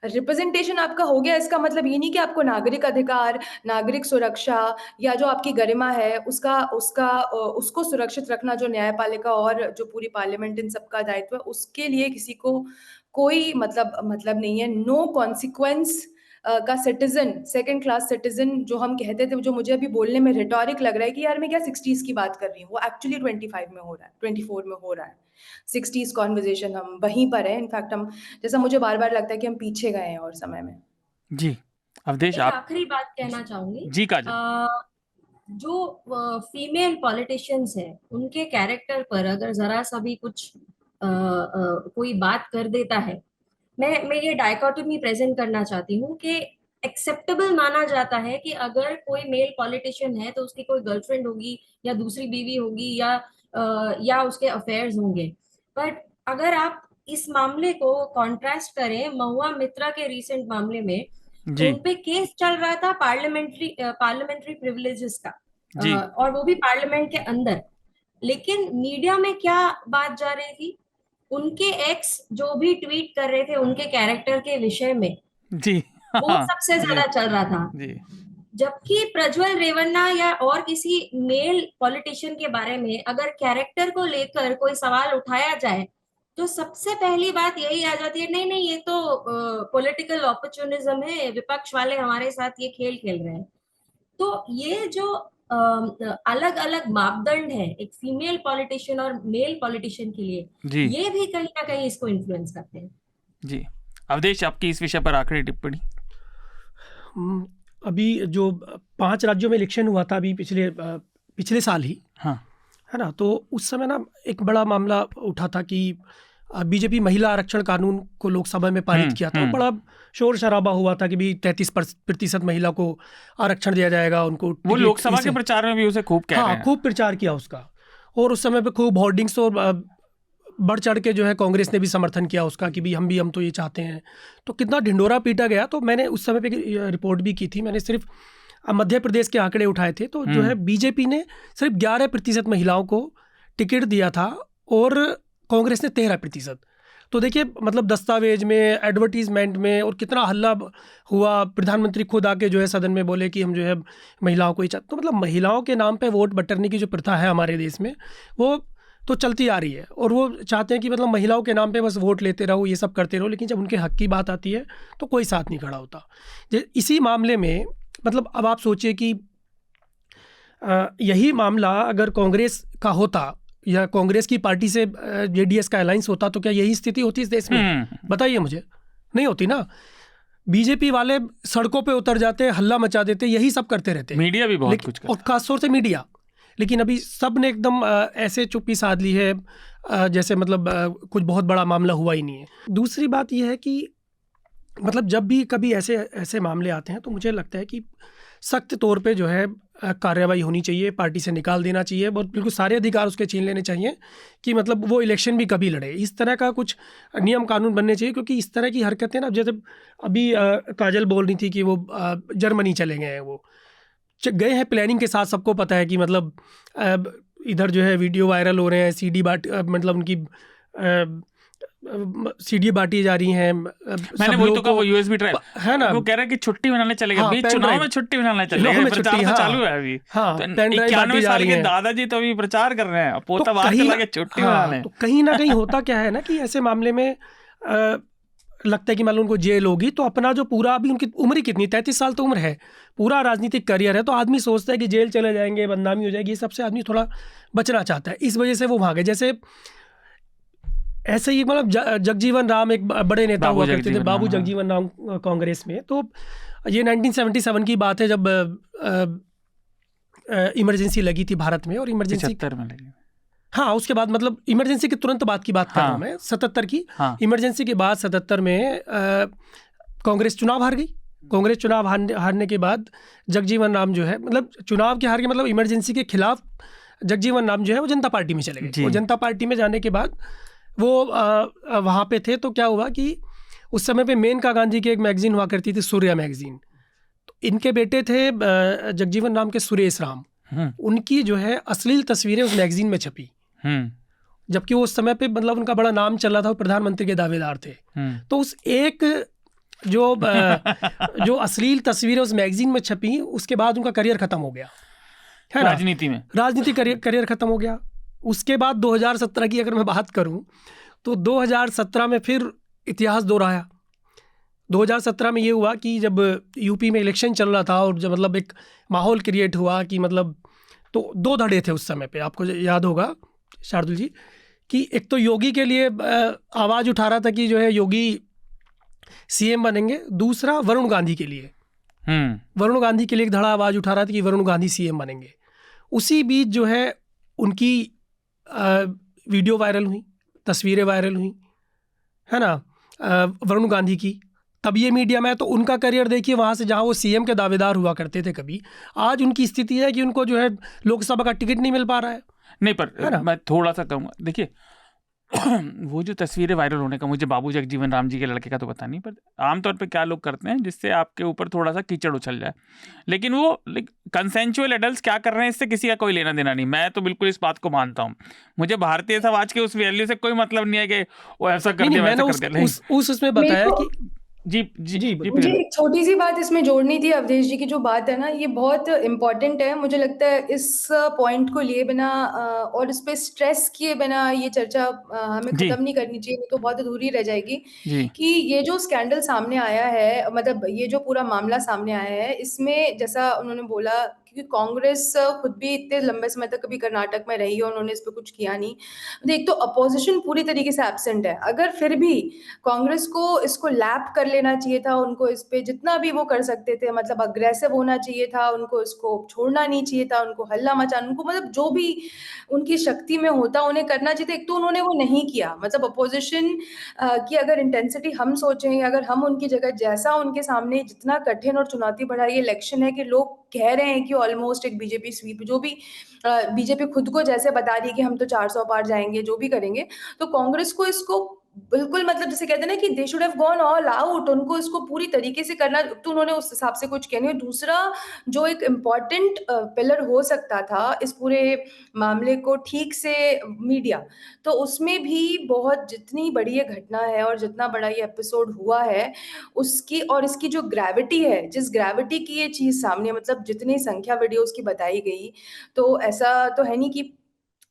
रिप्रेजेंटेशन आपका हो गया, इसका मतलब ये नहीं कि आपको नागरिक अधिकार, नागरिक सुरक्षा, या जो आपकी गरिमा है उसको सुरक्षित रखना, जो न्यायपालिका और जो पूरी पार्लियामेंट इन सबका दायित्व है, उसके लिए किसी को कोई मतलब नहीं है। नो कॉन्सिक्वेंस का सिटीजन, सेकंड क्लास सिटीजन जो हम कहते थे, जो मुझे अभी बोलने में रिटोरिक लग रहा है कि यार मैं क्या 60s की बात कर रही हूँ, वो एक्चुअली 25 में हो रहा है, 24 में हो रहा है। 60s कॉन्वर्जेशन, हम वहीं पर है। इनफैक्ट हम, जैसा मुझे बार बार लगता है कि हम पीछे गए हैं और समय में। जी अवधेश, एक आप? आखिरी बात कहना चाहूंगी। जी काजल। जो फीमेल पॉलिटिशियंस हैं उनके कैरेक्टर पर अगर जरा सा भी कुछ कोई बात कर देता है, मैं ये डायकोटोमी प्रेजेंट करना चाहती हूँ कि एक्सेप्टेबल माना जाता है कि अगर कोई मेल पॉलिटिशियन है तो उसकी कोई गर्लफ्रेंड होगी या दूसरी बीवी होगी या उसके अफेयर्स होंगे। बट अगर आप इस मामले को कॉन्ट्रास्ट करें महुआ मित्रा के रीसेंट मामले में, जी उनपे केस चल रहा था पार्लियामेंट्री प्रिविलेजेस का, जी और वो भी पार्लियामेंट के अंदर। लेकिन मीडिया में क्या बात जा रही थी, उनके एक्स जो भी ट्वीट कर रहे थे उनके कैरेक्टर के विषय में, जी वो सबसे ज्यादा चल रहा था। जी जबकि प्रज्वल रेवन्ना या और किसी मेल पॉलिटिशियन के बारे में अगर कैरेक्टर को लेकर कोई सवाल उठाया जाए तो सबसे पहली बात यही आ जाती है, नहीं नहीं ये तो पॉलिटिकल अपॉर्चुनिज्म है, विपक्ष वाले हमारे साथ ये खेल खेल रहे हैं। तो ये जो अलग अलग मापदंड है एक फीमेल पॉलिटिशियन और मेल पॉलिटिशियन के लिए, जी ये भी कहीं ना कहीं इसको इन्फ्लुएंस करते हैं। जी। अवधेश, आपकी इस विषय पर आखिरी टिप्पणी। अभी जो 5 राज्यों में इलेक्शन हुआ था अभी पिछले साल ही, हाँ है ना, तो उस समय ना एक बड़ा मामला उठा था कि बीजेपी महिला आरक्षण कानून को लोकसभा में पारित किया था। बड़ा शोर शराबा हुआ था कि भी 33% महिला को आरक्षण दिया जाएगा, उनको वो लोकसभा के प्रचार में भी उसे खूब कह रहे हैं। खूब प्रचार किया उसका, और उस समय पे खूब होर्डिंग्स और बढ़ चढ़ के जो है कांग्रेस ने भी समर्थन किया उसका कि भी हम तो ये चाहते हैं। तो कितना ढिंडोरा पीटा गया। तो मैंने उस समय पे रिपोर्ट भी की थी, मैंने सिर्फ मध्य प्रदेश के आंकड़े उठाए थे। तो जो है बीजेपी ने सिर्फ 11% महिलाओं को टिकट दिया था और कांग्रेस ने 13%। तो देखिए मतलब दस्तावेज में, एडवर्टीजमेंट में, और कितना हल्ला हुआ। प्रधानमंत्री खुद आके जो है सदन में बोले कि हम जो है महिलाओं को ही चाहते। तो मतलब महिलाओं के नाम पे वोट बटरने की जो प्रथा है हमारे देश में, वो तो चलती आ रही है, और वो चाहते हैं कि मतलब महिलाओं के नाम पे बस वोट लेते रहो, ये सब करते रहो, लेकिन जब उनके हक की बात आती है तो कोई साथ नहीं खड़ा होता। इसी मामले में मतलब अब आप सोचिए कि यही मामला अगर कांग्रेस का होता या कांग्रेस की पार्टी से जेडीएस का अलायंस होता तो क्या यही स्थिति होती इस देश में? बताइए मुझे। नहीं होती ना। बीजेपी वाले सड़कों पे उतर जाते, हल्ला मचा देते, यही सब करते रहते। मीडिया भी बहुत कुछ करता, और खासतौर से मीडिया। लेकिन अभी सब ने एकदम ऐसे चुप्पी साध ली है जैसे मतलब कुछ बहुत बड़ा मामला हुआ ही नहीं है। दूसरी बात यह है कि मतलब जब भी कभी ऐसे मामले आते हैं तो मुझे लगता है कि सख्त तौर पे जो है कार्रवाई होनी चाहिए, पार्टी से निकाल देना चाहिए, बहुत बिल्कुल सारे अधिकार उसके छीन लेने चाहिए कि मतलब वो इलेक्शन भी कभी लड़े। इस तरह का कुछ नियम कानून बनने चाहिए, क्योंकि इस तरह की हरकतें ना, जैसे अभी काजल बोल रही थी कि वो जर्मनी चले गए हैं, वो गए हैं प्लानिंग के साथ। सबको पता है कि मतलब इधर जो है वीडियो वायरल हो रहे हैं, सीडी मतलब उनकी सीडी बांटी जा रही हैं। मैंने वही तो कहा, वो यूएसबी ड्राइव है ना, वो कह रहा है कि छुट्टी मनाने चलेगा। बीच चुनाव में छुट्टी मनाने चलेगा, प्रचार तो चालू है अभी। 91 साल के दादाजी तो अभी प्रचार कर रहे हैं, पोता बाहर चला के छुट्टी मनाने। तो कहीं ना कहीं होता क्या है ना कि ऐसे मामले में लगता है कि मान लो उनको जेल होगी तो अपना जो पूरा, अभी उनकी उम्र ही कितनी, 33 साल तो उम्र है, पूरा राजनीतिक करियर है, तो आदमी सोचता है कि जेल चले जाएंगे, बदनामी हो जाएगी, ये सबसे आदमी थोड़ा बचना चाहता है। इस वजह से वो भागे। जैसे ऐसे ही मतलब जगजीवन राम एक बड़े नेता हुआ करते थे, बाबू जगजीवन राम कांग्रेस में। तो ये 1977 की बात है जब इमरजेंसी लगी थी भारत में, और इमरजेंसी में लगी। हाँ, उसके बाद मतलब इमरजेंसी के तुरंत बाद की बात कर रहा हूँ मैं, 77 की। इमरजेंसी के बाद 77 में कांग्रेस चुनाव हार गई। कांग्रेस चुनाव हारने के बाद जगजीवन राम जो है, मतलब चुनाव के हार के मतलब इमरजेंसी के खिलाफ जगजीवन राम जो है वो जनता पार्टी में चले गए। वो जनता पार्टी में जाने के बाद वो वहाँ पे थे। तो क्या हुआ कि उस समय पे मेनका गांधी की एक मैगजीन हुआ करती थी, सूर्या मैगजीन। तो इनके बेटे थे जगजीवन राम के सुरेश राम, उनकी जो है अश्लील तस्वीरें उस मैगजीन में छपी। जबकि वो उस समय पे मतलब उनका बड़ा नाम चल रहा था, वो प्रधानमंत्री के दावेदार थे। तो उस एक जो अश्लील तस्वीरें उस मैगजीन में छपी, उसके बाद उनका करियर खत्म हो गया है, राजनीति करियर खत्म हो गया। उसके बाद 2017 की अगर मैं बात करूं तो 2017 में फिर इतिहास दोहराया। 2017 में ये हुआ कि जब यूपी में इलेक्शन चल रहा था और जब मतलब एक माहौल क्रिएट हुआ कि मतलब, तो 2 धड़े थे उस समय पे, आपको याद होगा शार्दुल जी, कि एक तो योगी के लिए आवाज़ उठा रहा था कि जो है योगी सीएम बनेंगे, दूसरा वरुण गांधी के लिए, वरुण गांधी के लिए एक धड़ा आवाज़ उठा रहा था कि वरुण गांधी सीएम बनेंगे। उसी बीच जो है उनकी वीडियो वायरल हुई, तस्वीरें वायरल हुई, है ना, वरुण गांधी की। तब ये मीडिया में, तो उनका करियर देखिए, वहाँ से जहाँ वो सीएम के दावेदार हुआ करते थे कभी, आज उनकी स्थिति है कि उनको जो है लोकसभा का टिकट नहीं मिल पा रहा है। नहीं, पर मैं थोड़ा सा कहूँगा, देखिए वो जो तस्वीरें वायरल होने का, मुझे बाबू जगजीवन राम जी के लड़के का तो पता नहीं, पर आमतौर पे क्या लोग करते हैं जिससे आपके ऊपर थोड़ा सा कीचड़ उछल जाए। लेकिन वो कंसेंचुअल एडल्ट्स क्या कर रहे हैं इससे किसी का कोई लेना देना नहीं। मैं तो बिल्कुल इस बात को मानता हूँ। मुझे भारतीय समाज के उस वैल्यू से कोई मतलब नहीं है कि वो ऐसा कर दिया वैसा कर दिया। नहीं, उसमें बताया कि जी जी जी मुझे एक छोटी सी बात इसमें जोड़नी थी। अवधेश जी की जो बात है ना, ये बहुत इम्पोर्टेंट है। मुझे लगता है इस पॉइंट को लिए बिना और इस पे स्ट्रेस किए बिना ये चर्चा हमें जी खत्म नहीं करनी चाहिए, नहीं तो बहुत अधूरी रह जाएगी। जी कि ये जो स्कैंडल सामने आया है, मतलब ये जो पूरा मामला सामने आया है, इसमें जैसा उन्होंने बोला, क्योंकि कांग्रेस खुद भी इतने लंबे समय तक कभी कर्नाटक में रही है, उन्होंने इस पे कुछ किया नहीं। एक तो अपोजिशन पूरी तरीके से एब्सेंट है। अगर फिर भी कांग्रेस को इसको लैप कर लेना चाहिए था, उनको इस पे जितना भी वो कर सकते थे, मतलब अग्रेसिव होना चाहिए था, उनको इसको छोड़ना नहीं चाहिए था, उनको हल्ला मचाना, उनको मतलब जो भी उनकी शक्ति में होता उन्हें करना चाहिए था। एक तो उन्होंने वो नहीं किया। मतलब अपोजिशन की अगर इंटेंसिटी हम सोचें, अगर हम उनकी जगह, जैसा उनके सामने जितना कठिन और चुनौती भरा ये इलेक्शन है कि लोग कह रहे हैं कि ऑलमोस्ट एक बीजेपी स्वीप, जो भी बीजेपी खुद को जैसे बता रही है कि हम तो 400 पार जाएंगे, जो भी करेंगे, तो कांग्रेस को इसको बिल्कुल, मतलब जैसे कहते हैं ना कि they should have gone all out, उनको इसको पूरी तरीके से करना, तो उन्होंने उस हिसाब से कुछ किया नहीं। दूसरा जो एक इम्पॉर्टेंट पिलर हो सकता था इस पूरे मामले को ठीक से, मीडिया, तो उसमें भी बहुत, जितनी बड़ी ये घटना है और जितना बड़ा ये एपिसोड हुआ है उसकी और इसकी जो ग्रेविटी है, जिस ग्रेविटी की ये चीज़ सामने, मतलब जितनी संख्या वीडियोस की बताई गई, तो ऐसा तो है नहीं कि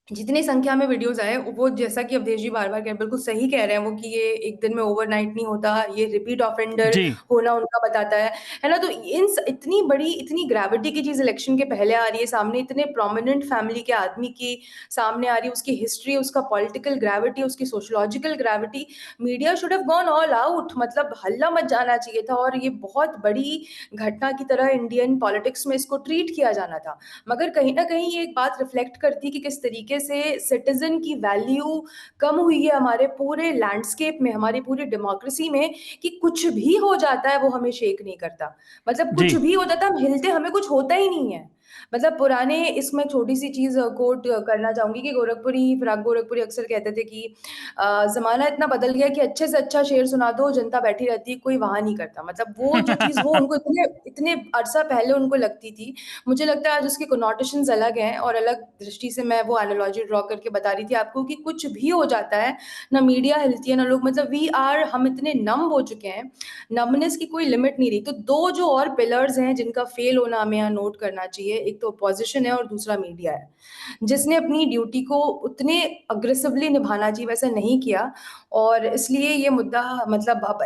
जितनी संख्या में वीडियोस आए, वो जैसा कि अवधेश जी बार-बार बिल्कुल सही कह रहे हैं वो, कि ये एक दिन में ओवरनाइट नहीं होता, ये रिपीट ऑफेंडर जी होना उनका बताता है ना? तो इतनी बड़ी, इतनी ग्रेविटी की चीज़ इलेक्शन के पहले आ रही है सामने, इतने प्रोमिनेंट फैमिली के आदमी की सामने आ रही है, उसकी हिस्ट्री, उसका पॉलिटिकल ग्रेविटी, उसकी sociological gravity. Media should have gone all out, मतलब हल्ला मच जाना चाहिए था और ये बहुत बड़ी घटना की तरह इंडियन पॉलिटिक्स में इसको ट्रीट किया जाना था। मगर कहीं न कहीं ये एक बात रिफ्लेक्ट करती है कि किस तरीके से सिटीज़न की वैल्यू कम हुई है हमारे पूरे लैंडस्केप में, हमारी पूरी डेमोक्रेसी में, कि कुछ भी हो जाता है वो हमें शेक नहीं करता। मतलब जी कुछ भी हो जाता है, हम हिलते, हमें कुछ होता ही नहीं है। मतलब पुराने, इसमें छोटी-सी चीज़ कोट करना चाहूँगी कि फिराक गोरखपुरी अक्सर कहते थे कि ज़माना इतना बदल गया कि अच्छे से अच्छा शेर सुना दो, जनता बैठी रहती है, कोई वहाँ नहीं करता। मतलब वो जो चीज़, वो उनको इतने इतने अरसा पहले उनको लगती थी, मुझे लगता है आज उसके कोनोटेशंस अलग हैं और अलग दृष्टि से मैं वो एनालॉजी ड्रॉ करके बता रही थी आपको कि कुछ भी हो जाता है, ना मीडिया हिलती है, ना लोग, मतलब हम इतने नम हो चुके हैं, नमनेस की कोई लिमिट नहीं रही। तो 2 जो और पिलर्स हैं जिनका फेल होना हमें यहाँ नोट करना चाहिए, एक तो अपोज़िशन है और दूसरा मीडिया है, जिसने अपनी ड्यूटी को उतने अग्रेसिवली निभाना चाहिए वैसा नहीं किया। और इसलिए ये मुद्दा, मतलब अब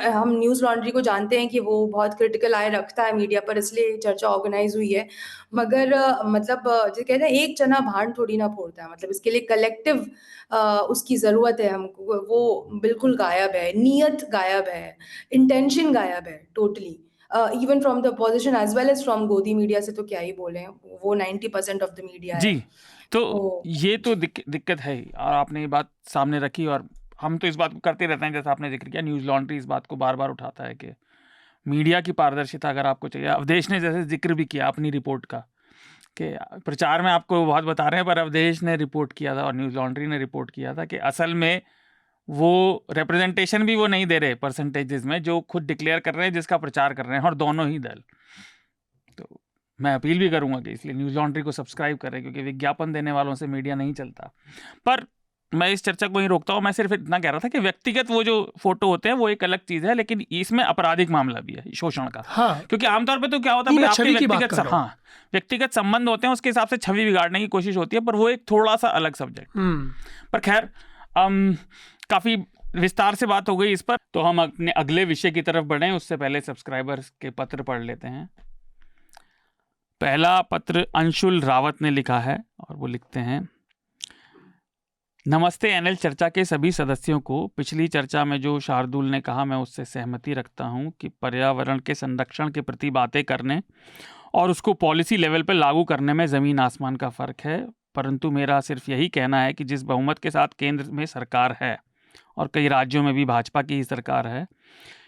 हम न्यूज़ लॉन्ड्री को जानते हैं कि वो बहुत क्रिटिकल आई रखता है मीडिया पर, इसलिए चर्चा ऑर्गेनाइज़ हुई है। मगर जो कहते हैं, एक जना भांड थोड़ी ना फोड़ता है, मतलब इसके लिए कलेक्टिव उसकी ज़रूरत है हमको। वो बिल्कुल गायब है, नीयत गायब है, इंटेंशन गायब है totally. Even from the opposition as well as from गोदी मीडिया से तो क्या ही बोलें, वो 90% ऑफ द मीडिया जी। है। तो तो ये तो दिक्कत है ही, और आपने ये बात सामने रखी, और हम तो इस बात को करते रहते हैं। जैसा आपने जिक्र किया, न्यूज़ लॉन्ड्री इस बात को बार बार उठाता है कि मीडिया की पारदर्शिता अगर आपको चाहिए। अवधेश ने जैसे जिक्र भी किया अपनी रिपोर्ट का, कि प्रचार में आपको बहुत बता रहे हैं, पर अवधेश ने रिपोर्ट किया था और न्यूज़ लॉन्ड्री ने रिपोर्ट किया था कि असल में वो रिप्रेजेंटेशन भी वो नहीं दे रहे परसेंटेजेस में, जो खुद डिक्लेयर कर रहे हैं, जिसका प्रचार कर रहे हैं, और दोनों ही दल। तो मैं अपील भी करूंगा कि इसलिए न्यूज़ लॉन्ड्री को सब्सक्राइब करें, क्योंकि विज्ञापन देने वालों से मीडिया नहीं चलता। पर मैं इस चर्चा को ही रोकता हूँ। मैं सिर्फ इतना कह रहा था कि व्यक्तिगत वो जो फोटो होते हैं वो एक अलग चीज़ है, लेकिन इसमें आपराधिक मामला भी है, शोषण का। हाँ, क्योंकि आमतौर पे तो क्या होता है, नहीं, मैं आपके छवि की बात व्यक्तिगत कर रहा हूँ। हाँ, व्यक्तिगत संबंध होते हैं, उसके हिसाब से छवि बिगाड़ने की कोशिश होती है, पर वो एक थोड़ा सा अलग सब्जेक्ट। पर खैर, काफ़ी विस्तार से बात हो गई इस पर, तो हम अपने अगले विषय की तरफ बढ़ें उससे पहले सब्सक्राइबर्स के पत्र पढ़ लेते हैं। पहला पत्र अंशुल रावत ने लिखा है और वो लिखते हैं, नमस्ते एनएल चर्चा के सभी सदस्यों को। पिछली चर्चा में जो शार्दुल ने कहा, मैं उससे सहमति रखता हूं कि पर्यावरण के संरक्षण के प्रति बातें करने और उसको पॉलिसी लेवल पर लागू करने में ज़मीन आसमान का फ़र्क है। परंतु मेरा सिर्फ यही कहना है कि जिस बहुमत के साथ केंद्र में सरकार है और कई राज्यों में भी भाजपा की ही सरकार है,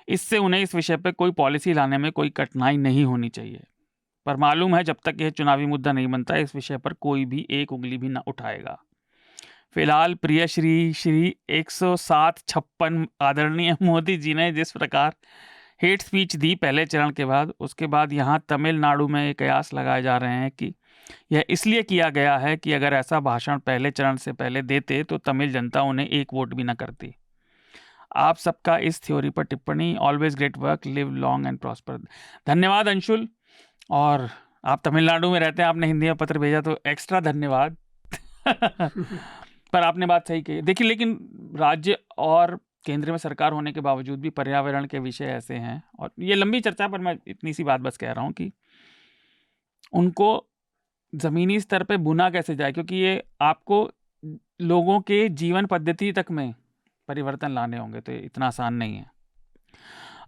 इससे उन्हें इस विषय पर कोई पॉलिसी लाने में कोई कठिनाई नहीं होनी चाहिए। पर मालूम है जब तक यह चुनावी मुद्दा नहीं बनता, इस विषय पर कोई भी एक उंगली भी न उठाएगा। फिलहाल प्रिय श्री 107-56 आदरणीय मोदी जी ने जिस प्रकार हेट स्पीच दी पहले चरण के बाद। उसके बाद यहाँ तमिलनाडु में ये कयास लगाए जा रहे हैं कि यह इसलिए किया गया है कि अगर ऐसा भाषण पहले चरण से पहले देते तो तमिल जनता उन्हें एक वोट भी न करती। आप सबका इस थ्योरी पर टिप्पणी। Always great work, live long and prosper. धन्यवाद अंशुल। और आप तमिलनाडु में रहते हैं, आपने हिंदी में पत्र भेजा तो एक्स्ट्रा धन्यवाद। पर आपने बात सही कही। देखिए, लेकिन राज्य और केंद्र में सरकार होने के बावजूद भी पर्यावरण के विषय ऐसे हैं, और ये लंबी चर्चा, पर मैं इतनी सी बात बस कह रहा हूँ कि उनको ज़मीनी स्तर पे बुना कैसे जाए, क्योंकि ये आपको लोगों के जीवन पद्धति तक में परिवर्तन लाने होंगे, तो इतना आसान नहीं है।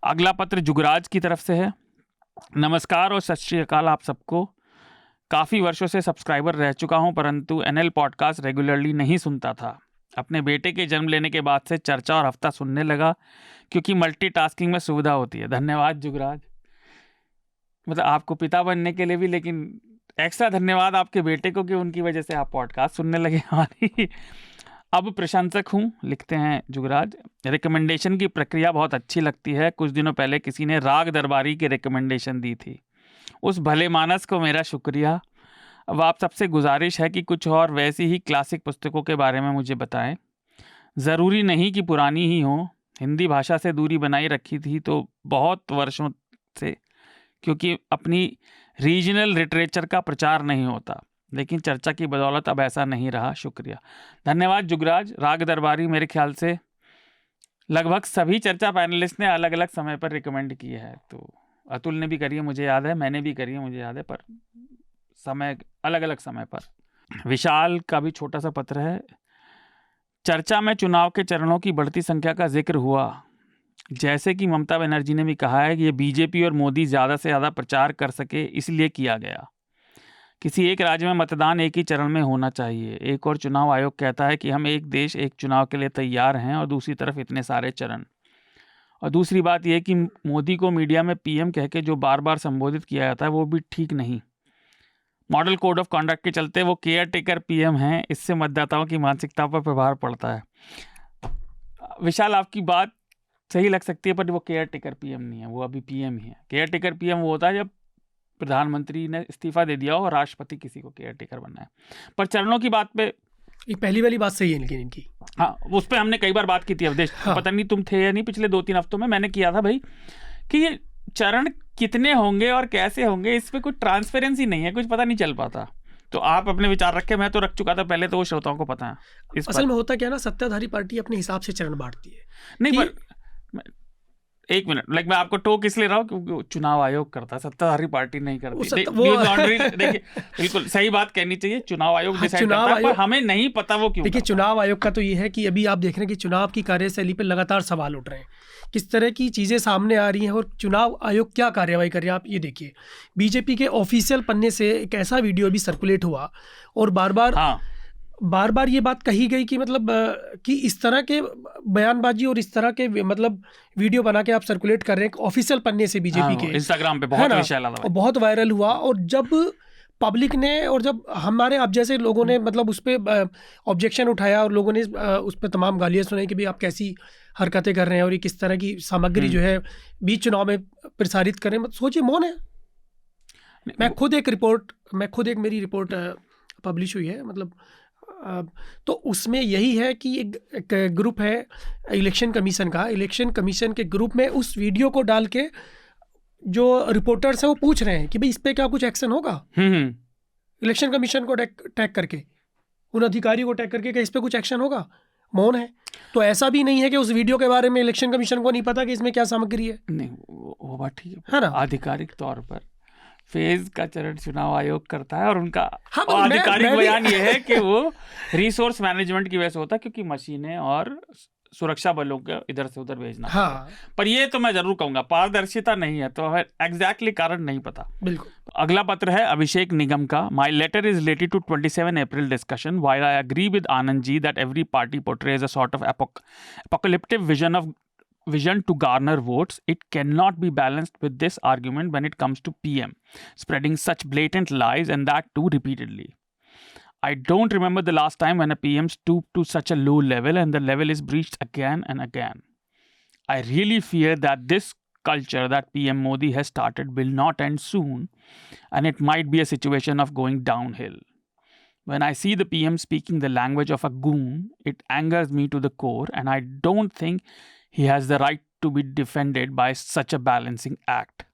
अगला पत्र जुगराज की तरफ से है। नमस्कार और सत श्री अकाल आप सबको। काफ़ी वर्षों से सब्सक्राइबर रह चुका हूं, परंतु एनएल पॉडकास्ट रेगुलरली नहीं सुनता था। अपने बेटे के जन्म लेने के बाद से चर्चा और हफ्ता सुनने लगा, क्योंकि मल्टीटास्किंग में सुविधा होती है। धन्यवाद जुगराज, मतलब आपको पिता बनने के लिए भी, लेकिन एक्स्ट्रा धन्यवाद आपके बेटे को कि उनकी वजह से आप पॉडकास्ट सुनने लगे हमारी। अब प्रशंसक हूँ, लिखते हैं जुगराज। रिकमेंडेशन की प्रक्रिया बहुत अच्छी लगती है। कुछ दिनों पहले किसी ने राग दरबारी की रिकमेंडेशन दी थी, उस भले मानस को मेरा शुक्रिया। अब आप सबसे गुजारिश है कि कुछ और वैसी ही क्लासिक पुस्तकों के बारे में मुझे बताएं। ज़रूरी नहीं कि पुरानी ही हो। हिंदी भाषा से दूरी बनाई रखी थी तो बहुत वर्षों से, क्योंकि अपनी रीजनल लिटरेचर का प्रचार नहीं होता, लेकिन चर्चा की बदौलत अब ऐसा नहीं रहा। शुक्रिया। धन्यवाद जुगराज। राग दरबारी मेरे ख्याल से लगभग सभी चर्चा पैनलिस्ट ने अलग अलग समय पर रिकमेंड किए है। तो अतुल ने भी करी है मुझे याद है, मैंने भी करी है मुझे याद है, पर समय अलग अलग समय पर। विशाल का भी छोटा सा पत्र है। चर्चा में चुनाव के चरणों की बढ़ती संख्या का जिक्र हुआ। जैसे कि ममता बनर्जी ने भी कहा है कि ये बीजेपी और मोदी ज़्यादा से ज़्यादा प्रचार कर सके इसलिए किया गया। किसी एक राज्य में मतदान एक ही चरण में होना चाहिए। एक और चुनाव आयोग कहता है कि हम एक देश एक चुनाव के लिए तैयार हैं, और दूसरी तरफ इतने सारे चरण। और दूसरी बात यह कि मोदी को मीडिया में पीएम कह के जो बार बार संबोधित किया जाता है वो भी ठीक नहीं। मॉडल कोड ऑफ कंडक्ट के चलते वो केयर टेकर पीएम हैं। इससे मतदाताओं की मानसिकता पर प्रभाव पड़ता है। विशाल, आपकी बात सही लग सकती है, पर वो केयर टेकर पीएम नहीं है, वो अभी पीएम ही है। केयर टेकर पीएम वो होता है जब प्रधानमंत्री ने इस्तीफा दे दिया हो और राष्ट्रपति किसी को केयर टेकर बनना है। पर चरणों की बात पे ये पहली वाली बात सही है, लेकिन इनकी हाँ, उस पर हमने कई बार बात की थी अवधेश। हाँ। पता नहीं तुम थे या नहीं, पिछले 2-3 हफ्तों में मैंने किया था भाई कि ये चरण कितने होंगे और कैसे होंगे, इस पे कुछ ट्रांसपेरेंसी नहीं है, कुछ पता नहीं चल पाता। तो आप अपने विचार रखे, मैं तो रख चुका था पहले, तो वो श्रोताओं को पता है। असल में होता क्या ना, सत्ताधारी पार्टी अपने हिसाब से चरण बांटती है। नहीं, पर एक मिनट, मैं आपको टोक इसलिए रहा हूँ क्योंकि चुनाव आयोग करता है, सत्ताधारी पार्टी नहीं करती। देखिए, बिल्कुल सही बात कहनी चाहिए, चुनाव आयोग डिसाइड करता है, पर हमें नहीं पता वो क्यों। देखिए, चुनाव आयोग का तो ये है कि अभी आप देख रहे हैं कि चुनाव की कार्यशैली पर लगातार सवाल उठ रहे हैं, किस तरह की चीज़ें सामने आ रही हैं और चुनाव आयोग क्या कार्रवाई कर रही है। आप ये देखिए, बीजेपी के ऑफिशियल पन्ने से एक ऐसा वीडियो अभी सर्कुलेट हुआ और बार बार ये बात कही गई कि मतलब कि इस तरह के बयानबाजी और इस तरह के मतलब वीडियो बना के आप सर्कुलेट कर रहे हैं ऑफिशियल पन्ने से बीजेपी के इंस्टाग्राम पे बहुत वायरल हुआ। और जब पब्लिक ने और जब हमारे आप जैसे लोगों ने मतलब उस पर ऑब्जेक्शन उठाया और लोगों ने उस पर तमाम गालियाँ सुनाई कि भाई आप कैसी हरकतें कर रहे हैं और ये किस तरह की सामग्री जो है बीच चुनाव में प्रसारित करें, मतलब सोचिए मौन है। मैं खुद एक मेरी रिपोर्ट पब्लिश हुई है, मतलब तो उसमें यही है कि एक ग्रुप है इलेक्शन कमीशन का, इलेक्शन कमीशन के ग्रुप में उस वीडियो को डाल के जो रिपोर्टर्स हैं वो पूछ रहे हैं कि भाई इस पे क्या कुछ एक्शन होगा। इलेक्शन कमीशन को टैग करके, उन अधिकारी को टैग करके, क्या इस पे कुछ एक्शन होगा। मौन है। तो ऐसा भी नहीं है कि उस वीडियो के बारे में इलेक्शन कमीशन को नहीं पता कि इसमें क्या सामग्री है। नहीं, वो बात ठीक है ना। आधिकारिक तौर पर फेज का चरण चुनाव आयोग करता है और उनका आधिकारिक बयान ये है कि वो रिसोर्स मैनेजमेंट की वजह से होता है, क्योंकि मशीनें और सुरक्षा बलों को इधर से उधर भेजना। हाँ। पर ये तो मैं जरूर कहूंगा पारदर्शिता नहीं है, तो एग्जैक्टली कारण नहीं पता। बिल्कुल। अगला पत्र है अभिषेक निगम का। My letter is related to 27 April discussion. While I agree with Anand ji that every party portrays a sort of apocalyptic vision to garner votes, it cannot be balanced with this argument when it comes to PM spreading such blatant lies, and that too repeatedly. I don't remember the last time when a PM stooped to such a low level and the level is breached again and again. I really fear that this culture that PM Modi has started will not end soon, and it might be a situation of going downhill. When I see the PM speaking the language of a goon, it angers me to the core, and I don't think he has the right to be defended by such a balancing act.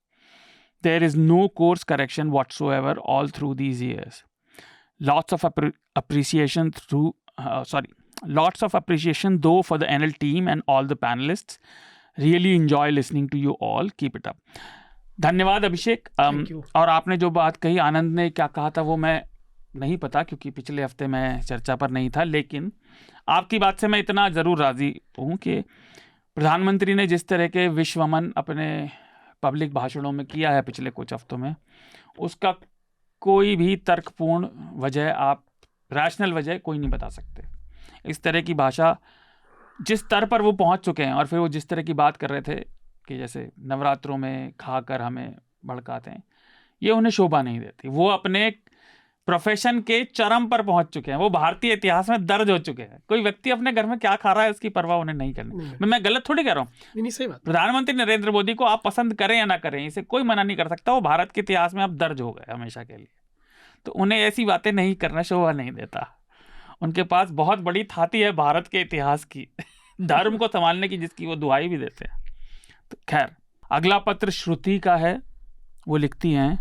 There is no course correction whatsoever all through these years. Lots of appreciation though for the NL team and all the panelists. Really enjoy listening to you all. Keep it up. धन्यवाद अभिषेक। और आपने जो बात कही, आनंद ने क्या कहा था वो मैं नहीं पता, क्योंकि पिछले हफ्ते मैं चर्चा पर नहीं था, लेकिन आपकी बात से मैं इतना ज़रूर राज़ी हूँ कि प्रधानमंत्री ने जिस तरह के विश्वमन अपने पब्लिक भाषणों में किया है पिछले कुछ हफ्तों में, उसका कोई भी तर्कपूर्ण वजह, आप रैशनल वजह कोई नहीं बता सकते। इस तरह की भाषा जिस स्तर पर वो पहुंच चुके हैं, और फिर वो जिस तरह की बात कर रहे थे कि जैसे नवरात्रों में खाकर हमें भड़काते हैं, ये उन्हें शोभा नहीं देती। वो अपने प्रोफेशन के चरम पर पहुंच चुके हैं, वो भारतीय इतिहास में दर्ज हो चुके हैं। कोई व्यक्ति अपने घर में क्या खा रहा है उसकी परवाह उन्हें नहीं करनी। मैं गलत थोड़ी कह रहा हूँ। नहीं, सही बात। प्रधानमंत्री नरेंद्र मोदी को आप पसंद करें या ना करें, इसे कोई मना नहीं कर सकता। वो भारत के इतिहास में अब दर्ज हो गए हमेशा के लिए। तो उन्हें ऐसी बातें नहीं करना शोभा नहीं देता। उनके पास बहुत बड़ी थाती है भारत के इतिहास की, धर्म को संभालने की, जिसकी वो दुहाई भी देते हैं। तो खैर, अगला पत्र श्रुति का है। वो लिखती हैं,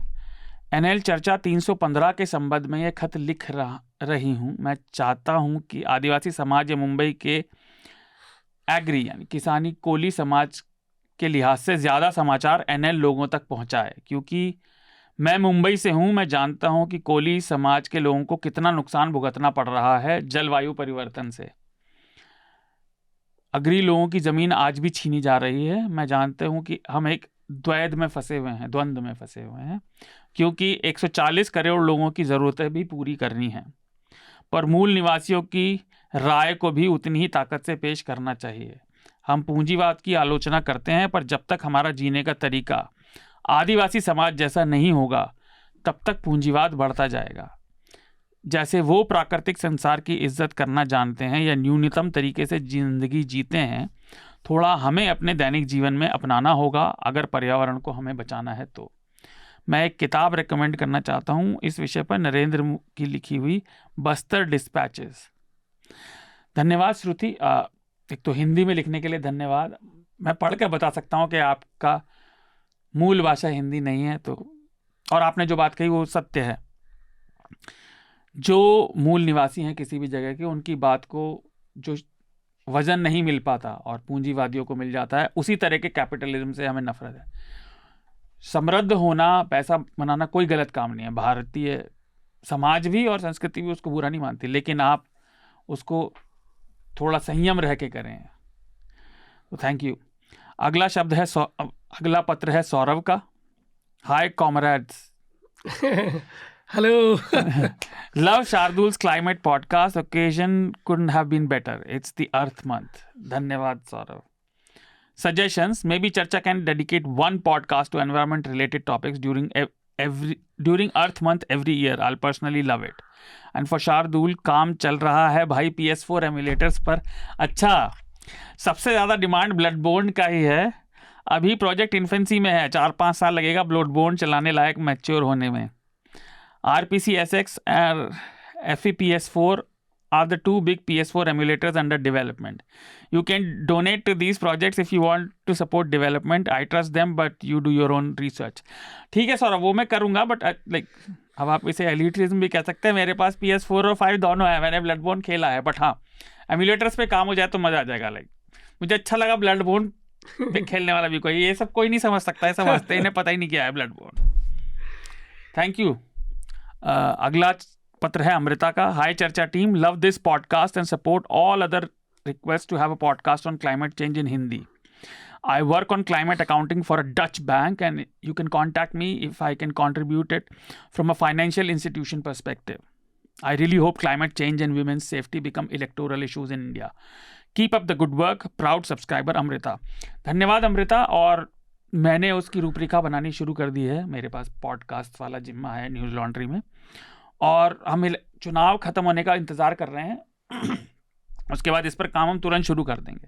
एनएल चर्चा 315 के संबंध में ये खत लिख रही हूँ। मैं चाहता हूँ कि आदिवासी समाज या मुंबई के एग्री यानी किसानी कोली समाज के लिहाज से ज़्यादा समाचार एनएल लोगों तक पहुँचाए, क्योंकि मैं मुंबई से हूँ। मैं जानता हूँ कि कोली समाज के लोगों को कितना नुकसान भुगतना पड़ रहा है जलवायु परिवर्तन से। अग्री लोगों की ज़मीन आज भी छीनी जा रही है। मैं जानता हूँ कि हम एक द्वंद्व में फंसे हुए हैं, क्योंकि 140 करोड़ लोगों की ज़रूरतें भी पूरी करनी हैं, पर मूल निवासियों की राय को भी उतनी ही ताकत से पेश करना चाहिए। हम पूंजीवाद की आलोचना करते हैं, पर जब तक हमारा जीने का तरीका आदिवासी समाज जैसा नहीं होगा, तब तक पूंजीवाद बढ़ता जाएगा। जैसे वो प्राकृतिक संसार की इज्जत करना जानते हैं या न्यूनतम तरीके से जिंदगी जीते हैं, थोड़ा हमें अपने दैनिक जीवन में अपनाना होगा अगर पर्यावरण को हमें बचाना है तो। मैं एक किताब रेकमेंड करना चाहता हूँ इस विषय पर, नरेंद्र की लिखी हुई बस्तर डिस्पैचेस। धन्यवाद श्रुति, एक तो हिंदी में लिखने के लिए धन्यवाद। मैं पढ़ कर बता सकता हूँ कि आपका मूल भाषा हिंदी नहीं है, तो और आपने जो बात कही वो सत्य है। जो मूल निवासी हैं किसी भी जगह के, उनकी बात को जो वजन नहीं मिल पाता और पूंजीवादियों को मिल जाता है, उसी तरह के कैपिटलिज्म से हमें नफरत है। समृद्ध होना, पैसा बनाना कोई गलत काम नहीं है। भारतीय समाज भी और संस्कृति भी उसको बुरा नहीं मानती, लेकिन आप उसको थोड़ा संयम रह के करें। तो थैंक यू। अगला शब्द है अगला पत्र है सौरभ का। Hi comrades, hello. Love Shardul's climate podcast. Occasion couldn't have been better. It's the Earth Month. धन्यवाद Saurabh. Suggestions: maybe Charcha can dedicate one podcast to environment-related topics during Earth Month every year. I'll personally love it. And for Shardul, काम चल रहा है भाई PS4 emulators पर। अच्छा, सबसे ज़्यादा डिमांड ब्लडबोर्न का ही है। अभी प्रोजेक्ट इन्फेंसी में है, 4-5 साल लगेगा ब्लडबोर्न चलाने लायक मैच्योर होने में। RPC SX and FEPS4 are the two big PS4 emulators under development. You can donate to these projects if you want to support development. I trust them, but you do your own research. ठीक है सौरभ, वो मैं करूँगा, but like अब आप इसे elitism भी कह सकते हैं। मेरे पास PS4 और 5 दोनों है, मैंने ब्लडबोर्न खेला है, बट हाँ एमुलेटर्स पे काम हो जाए तो मज़ा आ जाएगा। लाइक मुझे अच्छा लगा ब्लडबोर्न पे खेलने वाला भी कोई, ये सब कोई नहीं समझ सकता है, समझते इन्हें पता ही नहीं क्या है ब्लडबोर्न। Thank you. अगला पत्र है अमृता का। Hi Charcha team, love this podcast and support all other request to have a podcast on climate change in Hindi. I work on climate accounting for a Dutch bank, and you can contact me if I can contribute it from a financial institution perspective. I really hope climate change and women's safety become electoral issues in India. Keep up the good work. Proud subscriber Amrita. धन्यवाद अमृता। और मैंने उसकी रूपरेखा बनानी शुरू कर दी है। मेरे पास पॉडकास्ट वाला जिम्मा है न्यूज़ लॉन्ड्री में, और हम चुनाव ख़त्म होने का इंतज़ार कर रहे हैं। उसके बाद इस पर काम हम तुरंत शुरू कर देंगे।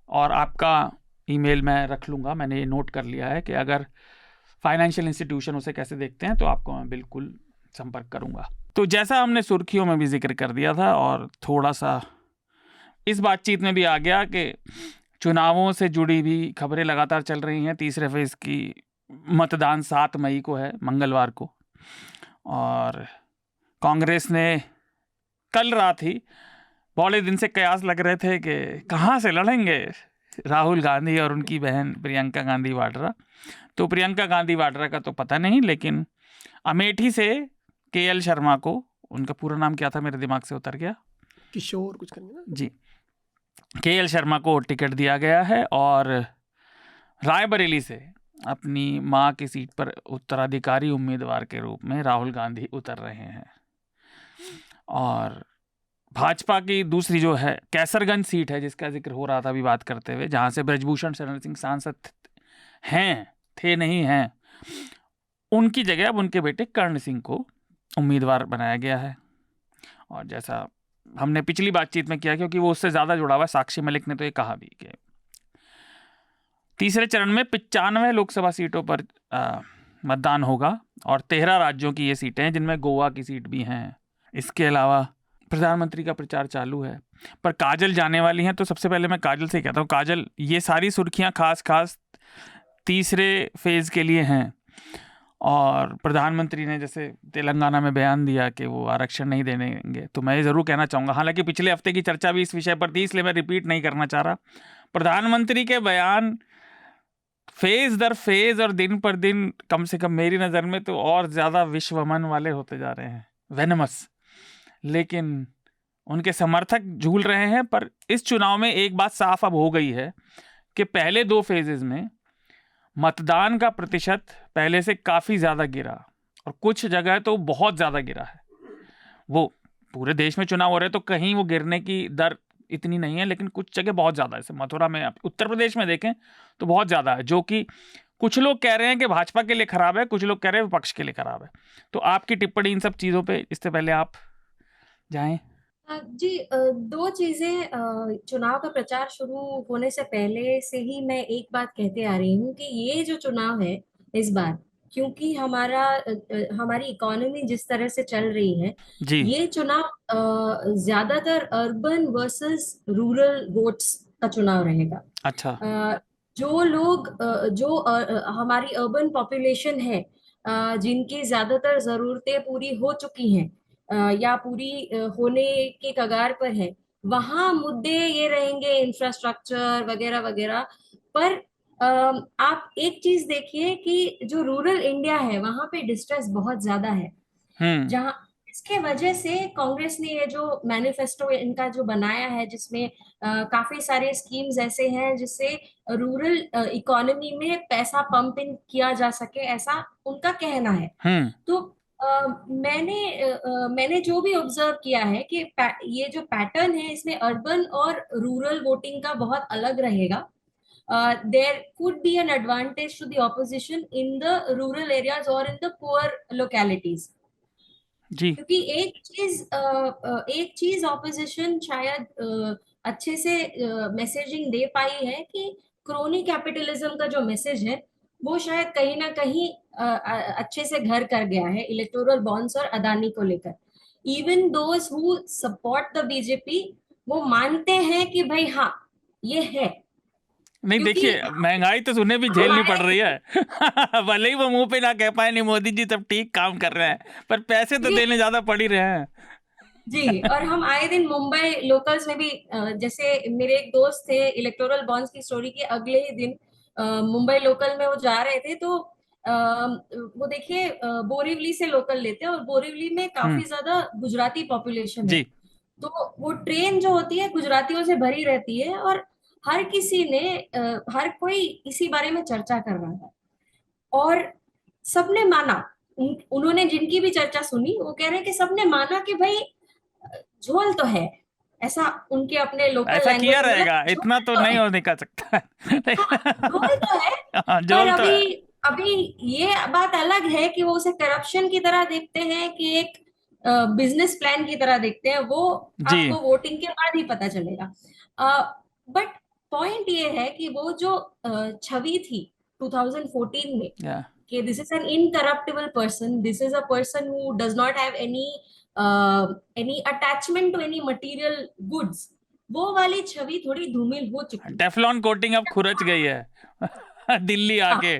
और आपका ईमेल मैं रख लूँगा, मैंने ये नोट कर लिया है कि अगर फाइनेंशियल इंस्टीट्यूशन उसे कैसे देखते हैं तो आपको मैं बिल्कुल संपर्क करूँगा। तो जैसा हमने सुर्खियों में भी जिक्र कर दिया था और थोड़ा सा इस बातचीत में भी आ गया कि चुनावों से जुड़ी भी खबरें लगातार चल रही हैं। तीसरे फेज़ की मतदान 7 मई को है, मंगलवार को, और कांग्रेस ने कल रात ही बड़े दिन से कयास लग रहे थे कि कहाँ से लड़ेंगे राहुल गांधी और उनकी बहन प्रियंका गांधी वाड्रा। तो प्रियंका गांधी वाड्रा का तो पता नहीं, लेकिन अमेठी से केएल शर्मा को, उनका पूरा नाम क्या था मेरे दिमाग से उतर गया, किशोर कुछ करना जी, केएल शर्मा को टिकट दिया गया है और रायबरेली से अपनी मां की सीट पर उत्तराधिकारी उम्मीदवार के रूप में राहुल गांधी उतर रहे हैं। और भाजपा की दूसरी जो है कैसरगंज सीट है, जिसका जिक्र हो रहा था अभी बात करते हुए, जहां से ब्रजभूषण शरण सिंह सांसद थे नहीं हैं, उनकी जगह अब उनके बेटे कर्ण सिंह को उम्मीदवार बनाया गया है। और जैसा हमने पिछली बातचीत में किया, क्योंकि वो उससे ज़्यादा जुड़ा हुआ है, साक्षी मलिक ने तो ये कहा भी कि तीसरे चरण में 95 लोकसभा सीटों पर मतदान होगा और 13 राज्यों की ये सीटें हैं, जिनमें गोवा की सीट भी हैं। इसके अलावा प्रधानमंत्री का प्रचार चालू है, पर काजल जाने वाली हैं। तो सबसे पहले मैं काजल से कहता हूँ, काजल, ये सारी सुर्खियाँ खास तीसरे फेज़ के लिए हैं और प्रधानमंत्री ने जैसे तेलंगाना में बयान दिया कि वो आरक्षण नहीं देंगे, तो मैं ये ज़रूर कहना चाहूँगा, हालांकि पिछले हफ्ते की चर्चा भी इस विषय पर थी, इसलिए मैं रिपीट नहीं करना चाह रहा। प्रधानमंत्री के बयान फेज़ दर फेज़ और दिन पर दिन, कम से कम मेरी नज़र में तो और ज़्यादा विश्वमन वाले होते जा रहे हैं, वेनमस। लेकिन उनके समर्थक झूल रहे हैं। पर इस चुनाव में एक बात साफ अब हो गई है कि पहले 2 फेजेस में मतदान का प्रतिशत पहले से काफ़ी ज़्यादा गिरा और कुछ जगह तो बहुत ज़्यादा गिरा है। वो पूरे देश में चुनाव हो रहे हैं तो कहीं वो गिरने की दर इतनी नहीं है, लेकिन कुछ जगह बहुत ज़्यादा है। जैसे मथुरा में, उत्तर प्रदेश में देखें तो बहुत ज़्यादा है, जो कि कुछ लोग कह रहे हैं कि भाजपा के लिए खराब है, कुछ लोग कह रहे हैं विपक्ष के लिए खराब है। तो आपकी टिप्पणी इन सब चीज़ों पे, इससे पहले आप जाएं। जी, 2 चीजें। चुनाव का प्रचार शुरू होने से पहले से ही मैं एक बात कहते आ रही हूँ कि ये जो चुनाव है इस बार, क्योंकि हमारी इकोनॉमी जिस तरह से चल रही है, जी, ये चुनाव ज्यादातर अर्बन वर्सेस रूरल वोट्स का चुनाव रहेगा। अच्छा, जो लोग हमारी अर्बन पॉपुलेशन है, जिनकी ज्यादातर जरूरतें पूरी हो चुकी हैं या पूरी होने के कगार पर है, वहां मुद्दे ये रहेंगे इंफ्रास्ट्रक्चर वगैरह वगैरह। पर आप एक चीज देखिए कि जो रूरल इंडिया है वहां पे डिस्ट्रेस बहुत ज्यादा है, जहां इसके वजह से कांग्रेस ने ये जो मैनिफेस्टो इनका जो बनाया है, जिसमें काफी सारे स्कीम्स ऐसे हैं जिससे रूरल इकोनॉमी में पैसा पंप इन किया जा सके, ऐसा उनका कहना है। तो मैंने जो भी ऑब्जर्व किया है कि ये जो पैटर्न है इसमें अर्बन और रूरल वोटिंग का बहुत अलग रहेगा। There could be an advantage to the opposition in the rural areas और इन द पुअर लोकेलिटीज। जी, क्योंकि एक चीज ऑपोजिशन शायद अच्छे से मैसेजिंग दे पाई है कि क्रोनी कैपिटलिज्म का जो मैसेज है वो शायद कहीं ना कहीं अच्छे से घर कर गया है इलेक्टोरल बॉन्ड्स और अदानी को लेकर। Even those who support the BJP, वो मानते हैं कि भाई हाँ ये है। नहीं देखिए, महंगाई तो उन्हें भी झेलनी पड़ रही है भले ही वो मुंह पे ना कह पाए नहीं मोदी जी सब ठीक काम कर रहे हैं, पर पैसे तो देने ज्यादा पड़ ही रहे हैं। जी, और हम आए दिन मुंबई लोकल्स में भी, जैसे मेरे एक दोस्त थे, इलेक्टोरल बॉन्ड्स की स्टोरी के अगले ही दिन मुंबई लोकल में वो जा रहे थे, तो वो देखिए बोरीवली से लोकल लेते हैं और बोरीवली में काफी ज्यादा गुजराती पॉपुलेशन है। तो वो ट्रेन जो होती है गुजरातियों से भरी रहती है और हर किसी ने हर कोई इसी बारे में चर्चा कर रहा था और सबने माना। उन्होंने जिनकी भी चर्चा सुनी वो कह रहे हैं कि सबने माना कि भाई झोल तो है, ऐसा उनके अपने लोकल ऐसा लैंग्वेज किया रहेगा, इतना तो नहीं हो निकल सकता झोल तो है। पर अभी ये बात अलग है कि वो उसे करप्शन की तरह देखते हैं कि एक बिजनेस प्लान की तरह देखते हैं, वो आपको वोटिंग के बाद ही पता चलेगा। बट पॉइंट ये है कि वो जो छवि थी 2014 में या कि this is an incorruptible person, this is a person who does not have any attachment to any material goods, वो वाली छवि थोड़ी धूमिल हो चुकी है। टेफलॉन कोटिंग अब खुरच गई है दिल्ली आके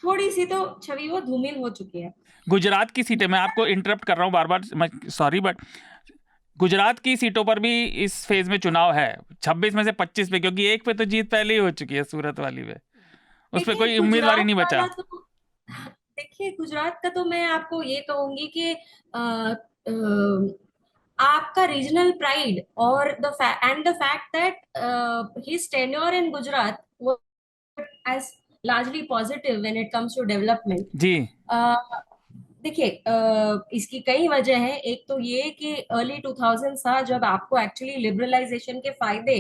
थोड़ी सी तो छवि वो धूमिल हो चुकी है। गुजरात की सीटें, मैं आपको इंटरप्ट कर रहा हूँ बार बार, सॉरी, बट गुजरात की सीटों पर भी इस फेज में चुनाव है, 26 में से 25 पे, क्योंकि एक पे तो जीत पहले ही हो चुकी है सूरत वाली पे, उस पे कोई उम्मीदवार ही नहीं बचा। देखिए गुजरात का तो मैं आपको ये कहूंगी कि आपका रीजनल प्राइड और the fact that his tenure in Gujarat as largely positive when it comes to development। जी देखिए इसकी कई वजह हैं। एक तो ये कि अर्ली 2000 था जब आपको एक्चुअली लिबरलाइजेशन के फायदे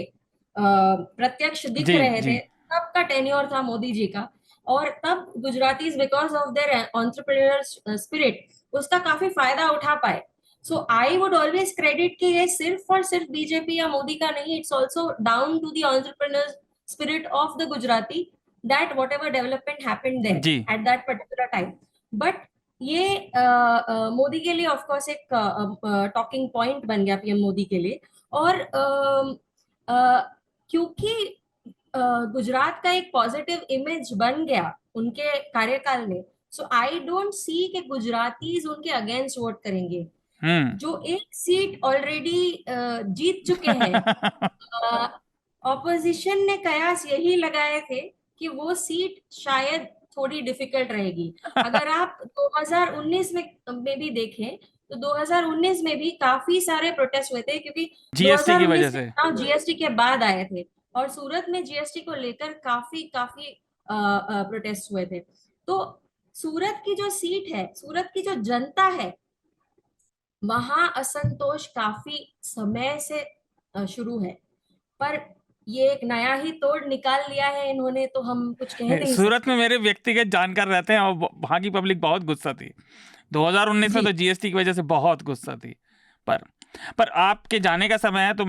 प्रत्यक्ष दिख रहे थे, तब का टेन्योर था मोदी जी का, और तब Gujaratis because of their entrepreneur spirit उसका काफी फायदा उठा पाए। सो आई वुड ऑलवेज क्रेडिट कि ये सिर्फ और सिर्फ बीजेपी या मोदी का नहीं, it's also down to the entrepreneur spirit of the Gujarati that whatever development happened there at that particular time। But ये मोदी के लिए ऑफ कोर्स एक टॉकिंग पॉइंट बन गया पीएम मोदी के लिए, और क्योंकि गुजरात का एक पॉजिटिव इमेज बन गया उनके कार्यकाल में, सो आई डोंट सी कि गुजरातीज उनके अगेंस्ट वोट करेंगे। जो एक सीट ऑलरेडी जीत चुके हैं, ऑपोजिशन ने कयास यही लगाए थे कि वो सीट शायद थोड़ी डिफिकल्ट रहेगी। अगर आप 2019 में भी देखें तो 2019 में भी काफी सारे प्रोटेस्ट हुए थे, क्योंकि जीएसटी की वजह से जीएसटी के बाद आए थे, और सूरत में जीएसटी को लेकर काफी प्रोटेस्ट हुए थे। तो सूरत की जो सीट है, सूरत की जो जनता है, वहां असंतोष काफी समय से शुरू है, पर ये एक नया ही तोड़ निकाल लिया है इन्होंने, तो हम कुछ कह नहीं। सूरत में मेरे व्यक्तिगत जानकार रहते हैं और वहां की पब्लिक बहुत गुस्सा थी 2019 में, तो जीएसटी की वजह से बहुत गुस्सा थी। पर आपके जाने का समय है, तो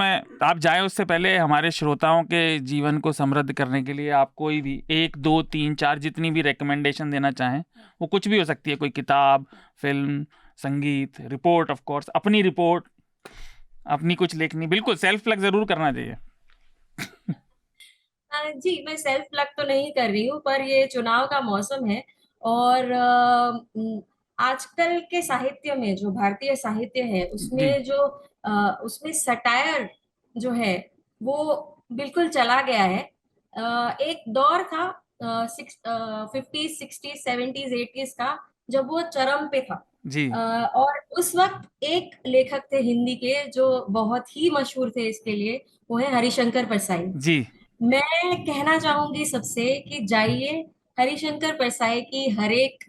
आप जाएं उससे पहले हमारे श्रोताओं के जीवन को समृद्ध करने के लिए आप कोई भी 1, 2, 3, 4 जितनी भी रिकमेंडेशन देना चाहें, वो कुछ भी हो सकती है, कोई किताब, फिल्म, संगीत, रिपोर्ट, ऑफ कोर्स अपनी रिपोर्ट, अपनी कुछ लेखनी, बिल्कुल सेल्फ प्लग जरूर करना चाहिए। जी, मैं सेल्फ प्लग तो नहीं कर रही हूँ, पर ये चुनाव का मौसम है, और आजकल के साहित्य में जो भारतीय साहित्य है उसमें जो उसमें सटायर जो है वो बिल्कुल चला गया है। एक दौर था 50s, 60s, 70s, 80s का, जब वो चरम पे था जी। और उस वक्त एक लेखक थे हिंदी के जो बहुत ही मशहूर थे इसके लिए, वो है हरिशंकर परसाई जी। मैं कहना चाहूंगी सबसे कि जाइए हरिशंकर परसाई की हर एक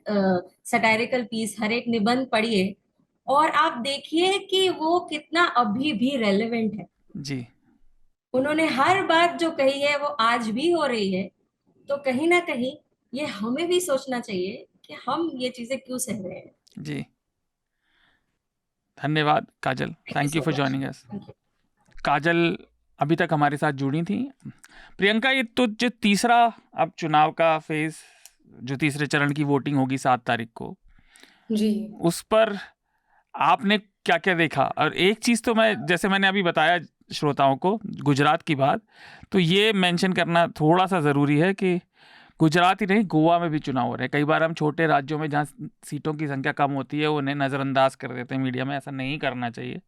सटायरिकल पीस, हर एक निबंध पढ़िए, और आप देखिए कि वो कितना अभी भी रेलेवेंट है। जी। उन्होंने हर बात जो कही है वो आज भी हो रही है, तो कहीं ना कहीं ये हमें भी सोचना चाहिए कि हम ये चीजें क्यों सह रहे हैं। जी, धन्यवाद Kajal, thank you for joining us. Kajal अभी तक हमारे साथ जुड़ी थी। प्रियंका, ये तो जो तीसरा अब चुनाव का फेज, जो तीसरे चरण की वोटिंग होगी 7 तारीख को जी, उस पर आपने क्या क्या देखा? और एक चीज़ तो मैं, जैसे मैंने अभी बताया श्रोताओं को गुजरात की बात, तो ये मेंशन करना थोड़ा सा ज़रूरी है कि गुजरात ही नहीं, गोवा में भी चुनाव हो रहे हैं। कई बार हम छोटे राज्यों में जहाँ सीटों की संख्या कम होती है उन्हें नज़रअंदाज कर देते हैं मीडिया में, ऐसा नहीं करना चाहिए।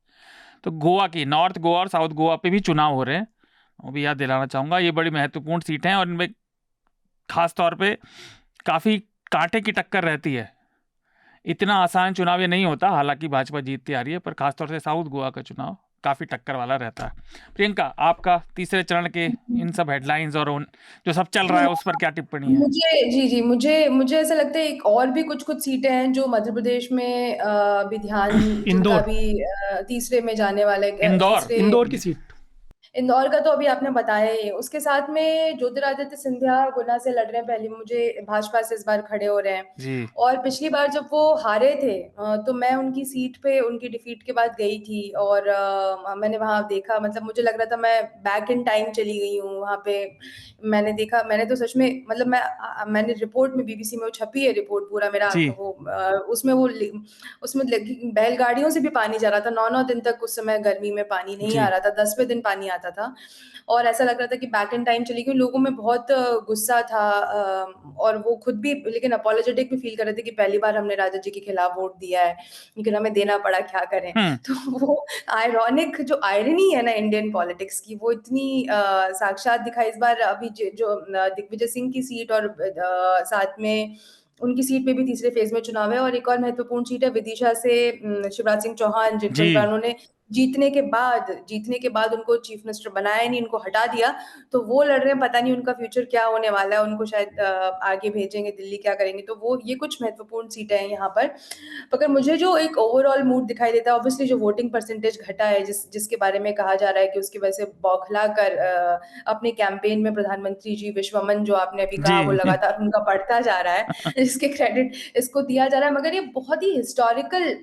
तो गोवा की, नॉर्थ गोवा और साउथ गोवा पे भी चुनाव हो रहे हैं, वो भी याद दिलाना चाहूँगा। ये बड़ी महत्वपूर्ण सीटें हैं और इनमें खास तौर पे काफ़ी कांटे की टक्कर रहती है। इतना आसान चुनाव ये नहीं होता, हालांकि भाजपा जीतती आ रही है, पर खासतौर से साउथ गोवा का चुनाव काफ़ी टक्कर वाला रहता है। प्रियंका, आपका तीसरे चरण के इन सब हेडलाइंस और जो सब चल रहा है उस पर क्या टिप्पणी है? मुझे ऐसा लगता है एक और भी कुछ सीटें हैं जो मध्य प्रदेश में भी ध्यान, जिनका भी तीसरे में जाने वाले, इंदौर की सीट इंदौर का तो अभी आपने बताया ही। उसके साथ में ज्योतिरादित्य सिंधिया गुना से लड़ रहे हैं, पहले मुझे भाजपा से इस बार खड़े हो रहे हैं। जी और पिछली बार जब वो हारे थे तो मैं उनकी सीट पे उनकी डिफीट के बाद गई थी, और मैंने वहां देखा, मतलब मुझे लग रहा था मैं बैक इन टाइम चली गई हूँ वहां पे। मैंने देखा, मैंने तो सच में, मतलब मैंने रिपोर्ट में, बीबीसी में वो छपी है रिपोर्ट, पूरा मेरा जी वो उसमें बैलगाड़ियों से भी पानी जा रहा था। 9-9 दिन तक उस समय गर्मी में पानी नहीं जी आ रहा था, 10वें दिन पानी आता था। और ऐसा लग रहा था कि बैक इन टाइम चली गई। लोगों में बहुत गुस्सा था, और वो खुद भी लेकिन अपोलोजेटिक भी फील कर रहे थे कि पहली बार हमने राजा जी के खिलाफ वोट दिया है, लेकिन हमें देना पड़ा, क्या करें। तो वो आयरॉनिक जो आयरनी है ना इंडियन पॉलिटिक्स की, वो इतनी साक्षात दिखाई इस बार। अभी जो दिग्विजय सिंह की सीट, और साथ में उनकी सीट पे भी तीसरे फेज में चुनाव है, और एक और महत्वपूर्ण सीट है विदिशा से शिवराज सिंह चौहान, जिनको जी इस बार उन्होंने जीतने के बाद उनको चीफ मिनिस्टर बनाया नहीं, उनको हटा दिया। तो वो लड़ रहे हैं, पता नहीं उनका फ्यूचर क्या होने वाला है, उनको शायद आगे भेजेंगे दिल्ली, क्या करेंगे। तो वो ये कुछ महत्वपूर्ण सीटें हैं यहाँ पर। मगर मुझे जो एक ओवरऑल मूड दिखाई देता है, ऑब्वियसली जो वोटिंग परसेंटेज घटा है, जिसके बारे में कहा जा रहा है कि उसकी वजह से बौखला कर अपने कैंपेन में प्रधानमंत्री जी विश्वमन, जो आपने अभी कहा, वो जी लगातार उनका बढ़ता जा रहा है, इसके क्रेडिट इसको दिया जा रहा है। मगर ये बहुत ही हिस्टोरिकल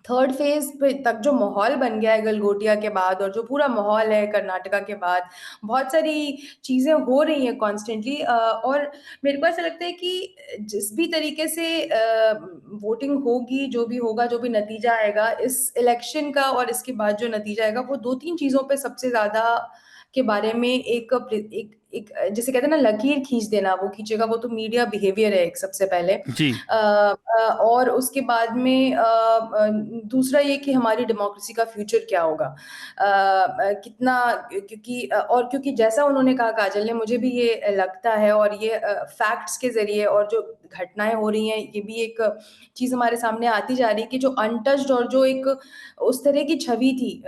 थर्ड फेज पे तक जो माहौल बन गया है गलगोटिया के बाद, और जो पूरा माहौल है कर्नाटका के बाद, बहुत सारी चीजें हो रही हैं कॉन्स्टेंटली। और मेरे को ऐसा लगता है कि जिस भी तरीके से वोटिंग होगी, जो भी होगा, जो भी नतीजा आएगा इस इलेक्शन का, और इसके बाद जो नतीजा आएगा, वो 2-3 चीजों पे सबसे ज्यादा के बारे में एक जिसे कहते हैं ना लकीर खींच देना, वो खींचेगा। वो तो मीडिया बिहेवियर है एक, सबसे पहले। जी और उसके बाद में दूसरा ये कि हमारी डेमोक्रेसी का फ्यूचर क्या होगा, कितना, क्योंकि जैसा उन्होंने कहा काजल ने, मुझे भी ये लगता है, और ये फैक्ट्स के जरिए और जो घटनाएं हो रही हैं, ये भी एक चीज हमारे सामने आती जा रही है कि जो अनटच्ड और जो एक उस तरह की छवि थी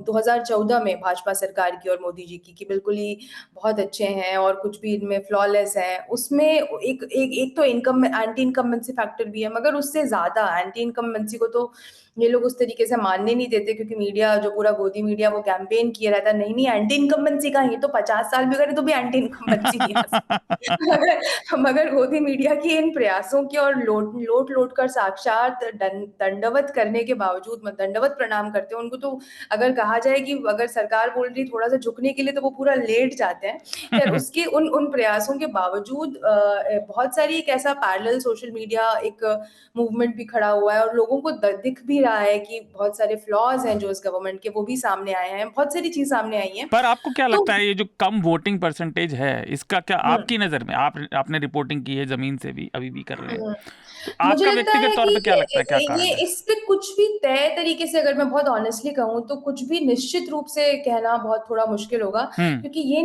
2014 में भाजपा सरकार की और मोदी जी की, कि बिल्कुल ही बहुत अच्छे हैं और कुछ भी इनमें फ्लॉलेस है, उसमें एक तो एंटी इनकम्बेंसी फैक्टर भी है, मगर उससे ज्यादा एंटी इनकम्बेंसी को तो ये लोग उस तरीके से मानने नहीं देते, क्योंकि मीडिया, जो पूरा गोदी मीडिया, वो कैंपेन किया रहता है, नहीं एंटी इनकम्बेंसी का, ये तो 50 साल भी करे तो भी एंटी इनकम्बेंसी नहीं आ सकती। मगर गोदी मीडिया की इन प्रयासों की, और लोट कर साक्षात दंडवत करने के बावजूद, दंडवत प्रणाम करते हैं उनको, तो अगर कहा जाए कि अगर सरकार बोल रही थोड़ा सा झुकने के लिए, तो वो पूरा लेट जाते हैं। खैर, उसके उन प्रयासों के बावजूद बहुत सारी एक ऐसा पैरेलल सोशल मीडिया एक मूवमेंट भी खड़ा हुआ है, और लोगों को दिख भी रहा है कि बहुत सारे फ्लॉज हैं जो इस गवर्नमेंट के, वो भी सामने आए हैं, बहुत सारी चीज सामने आई हैं। पर आपको क्या तो लगता है ये जो कम वोटिंग परसेंटेज है, इसका क्या आपकी नजर में, आपने रिपोर्टिंग की है जमीन से भी, अभी भी कर रहे हैं, तो मुझे आपका लगता व्यक्तिगत है तौर कि पे क्या लगता है, क्या ये कारण है? इस पे कुछ भी तय तरीके से, अगर मैं बहुत ऑनेस्टली कहूँ, तो कुछ भी निश्चित रूप से कहना बहुत थोड़ा मुश्किल होगा, क्योंकि ये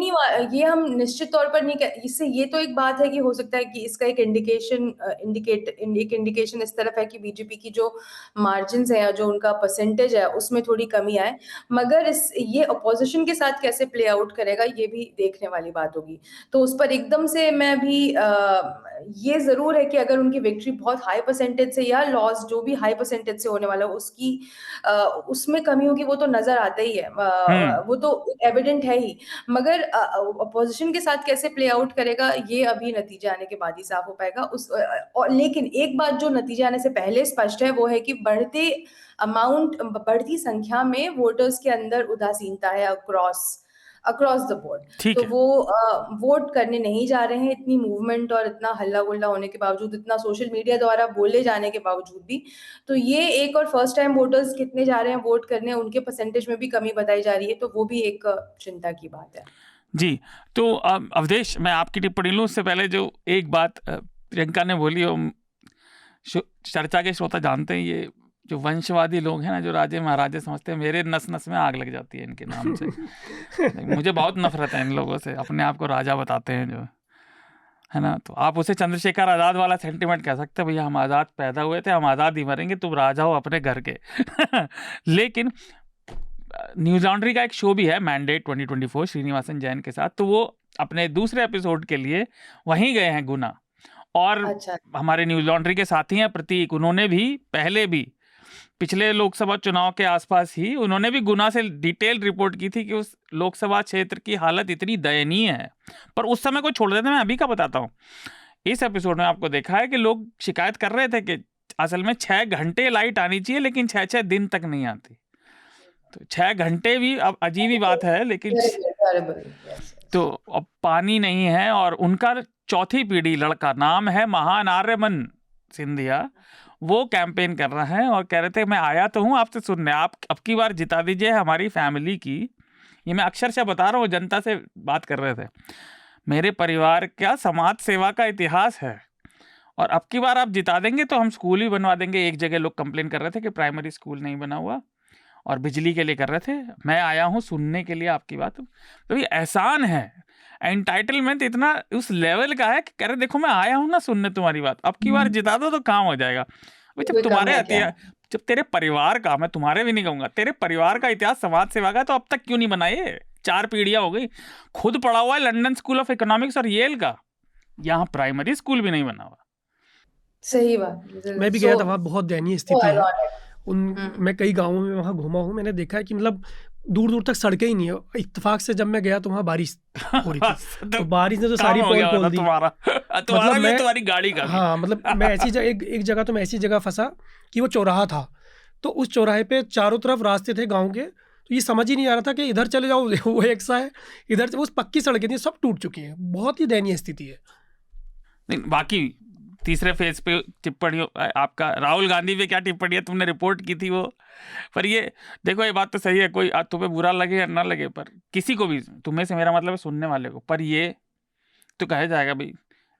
हम निश्चित तौर पर नहीं इससे ये तो एक बात है कि हो सकता है कि इसका एक इंडिकेशन इस तरफ है कि बीजेपी की जो मार्जिन है या जो उनका परसेंटेज है, उसमें थोड़ी कमी आए। मगर ये अपोजिशन के साथ कैसे प्ले आउट करेगा, ये भी देखने वाली बात होगी। तो उस पर एकदम से मैं भी ये जरूर है कि अगर उनकी विक्ट्री बहुत हाई परसेंटेज से, या लॉस जो भी हाई परसेंटेज से होने वाला है उसकी उसमें कमी होगी, वो तो नजर आता ही है, वो तो एविडेंट है ही। मगर अपोजिशन के साथ कैसे प्ले आउट करेगा, ये अभी नतीजा आने के बाद ही साफ हो पाएगा। और लेकिन एक बात जो नतीजे आने से पहले स्पष्ट है, वो है कि बढ़ती संख्या में वोटर्स के अंदर उदासीनता है अक्रॉस द बोर्ड। ठीक तो है। वो वोट करने नहीं जा रहे हैं, इतनी मूवमेंट और इतना हल्ला गुल्ला होने के बावजूद, इतना सोशल मीडिया द्वारा बोले जाने के बावजूद भी। तो ये एक, और फर्स्ट टाइम वोटर्स कितने जा रहे हैं वोट करने, उनके परसेंटेज में भी कमी बताई जा रही है, तो वो भी एक चिंता की बात है। जी, तो अवधेश, मैं आपकी टिप्पणी लूँ उससे पहले जो एक बात प्रियंका ने बोली, चर्चा के श्रोता जानते हैं, ये जो वंशवादी लोग हैं ना, जो राजे महाराजे समझते हैं, मेरे नस नस में आग लग जाती है इनके नाम से। मुझे बहुत नफरत है इन लोगों से, अपने आप को राजा बताते हैं जो, है ना। तो आप उसे चंद्रशेखर आज़ाद वाला सेंटिमेंट कह सकते हैं, भैया हम आज़ाद पैदा हुए थे, हम आज़ाद ही मरेंगे, तुम राजा हो अपने घर के। लेकिन न्यूज लॉन्ड्री का एक शो भी है, मैंडेट 2024, श्रीनिवासन जैन के साथ, तो वो अपने दूसरे एपिसोड के लिए वहीं गए हैं गुना। और अच्छा। हमारे न्यूज लॉन्ड्री के साथी हैं प्रतीक, उन्होंने भी पहले भी पिछले लोकसभा चुनाव के आसपास ही उन्होंने भी गुना से डिटेल रिपोर्ट की थी कि उस लोकसभा क्षेत्र की हालत इतनी दयनीय है, पर उस समय को छोड़ देते। मैं अभी का बताता हूँ। इस एपिसोड में आपको देखा है कि लोग शिकायत कर रहे थे कि असल में 6 घंटे लाइट आनी चाहिए, लेकिन 6-6 दिन तक नहीं आती। तो 6 घंटे भी अब अजीब ही बात है, लेकिन तो अब पानी नहीं है। और उनका चौथी पीढ़ी लड़का, नाम है महानार्यमन सिंधिया, वो कैंपेन कर रहा है और कह रहे थे मैं आया तो हूँ आपसे सुनने, आप अब की बार जिता दीजिए हमारी फैमिली की। ये मैं अक्षरशः बता रहा हूँ, जनता से बात कर रहे थे। मेरे परिवार का समाज सेवा का इतिहास है और अब की बार आप जिता देंगे तो हम स्कूल भी बनवा देंगे। एक जगह लोग कंप्लेन कर रहे थे कि प्राइमरी स्कूल नहीं बना हुआ और बिजली के लिए कर रहे थे। मैं आया हूँ सुनने के लिए आपकी बात। तो ये एहसान है, एंटाइटलमेंट इतना उस लेवल का है कि कह रहे देखो मैं आया हूँ ना सुनने तुम्हारी बात, अब की बार जिता दो तो काम हो जाएगा। जब तुम्हारे इतिहास, जब तेरे परिवार का, मैं तुम्हारे भी नहीं कहूंगा, तेरे परिवार का इतिहास समाज सेवा का, तो अब तक क्यों नहीं बनाए? 4 पीढ़ियां हो गई। खुद पढ़ा हुआ है लंदन स्कूल ऑफ इकोनॉमिक्स और येल का, यहाँ प्राइमरी स्कूल भी नहीं बना हुआ। सही बात। मैं भी गया था, वहाँ बहुत दयनीय स्थिति है। मैं कई गाँवों में वहाँ घूमा हूँ, मैंने देखा है कि मतलब दूर दूर तक सड़कें ही नहीं है। इत्तेफाक से जब मैं गया तो वहाँ बारिश हो रही थी तो बारिश ने तो सारी पोल खोल दी। मतलब मैं तुम्हारी गाड़ी का, हाँ मतलब मैं ऐसी एक जगह तो मैं ऐसी जगह फंसा कि वो चौराहा था, तो उस चौराहे पे चारों तरफ रास्ते थे गाँव के, तो ये समझ ही नहीं आ रहा था कि इधर चले जाओ वो एक सा है, इधर से वो पक्की सड़कें थी, सब टूट चुकी हैं। बहुत ही दयनीय स्थिति है। नहीं, बाकी तीसरे फेज पे टिप्पणी आपका राहुल गांधी पे क्या टिप्पणी है, तुमने रिपोर्ट की थी वो। पर ये देखो, ये बात तो सही है, कोई तुम्हें बुरा लगे या ना लगे, पर किसी को भी, तुम्हें से मेरा मतलब है सुनने वाले को, पर ये तो कहा जाएगा भाई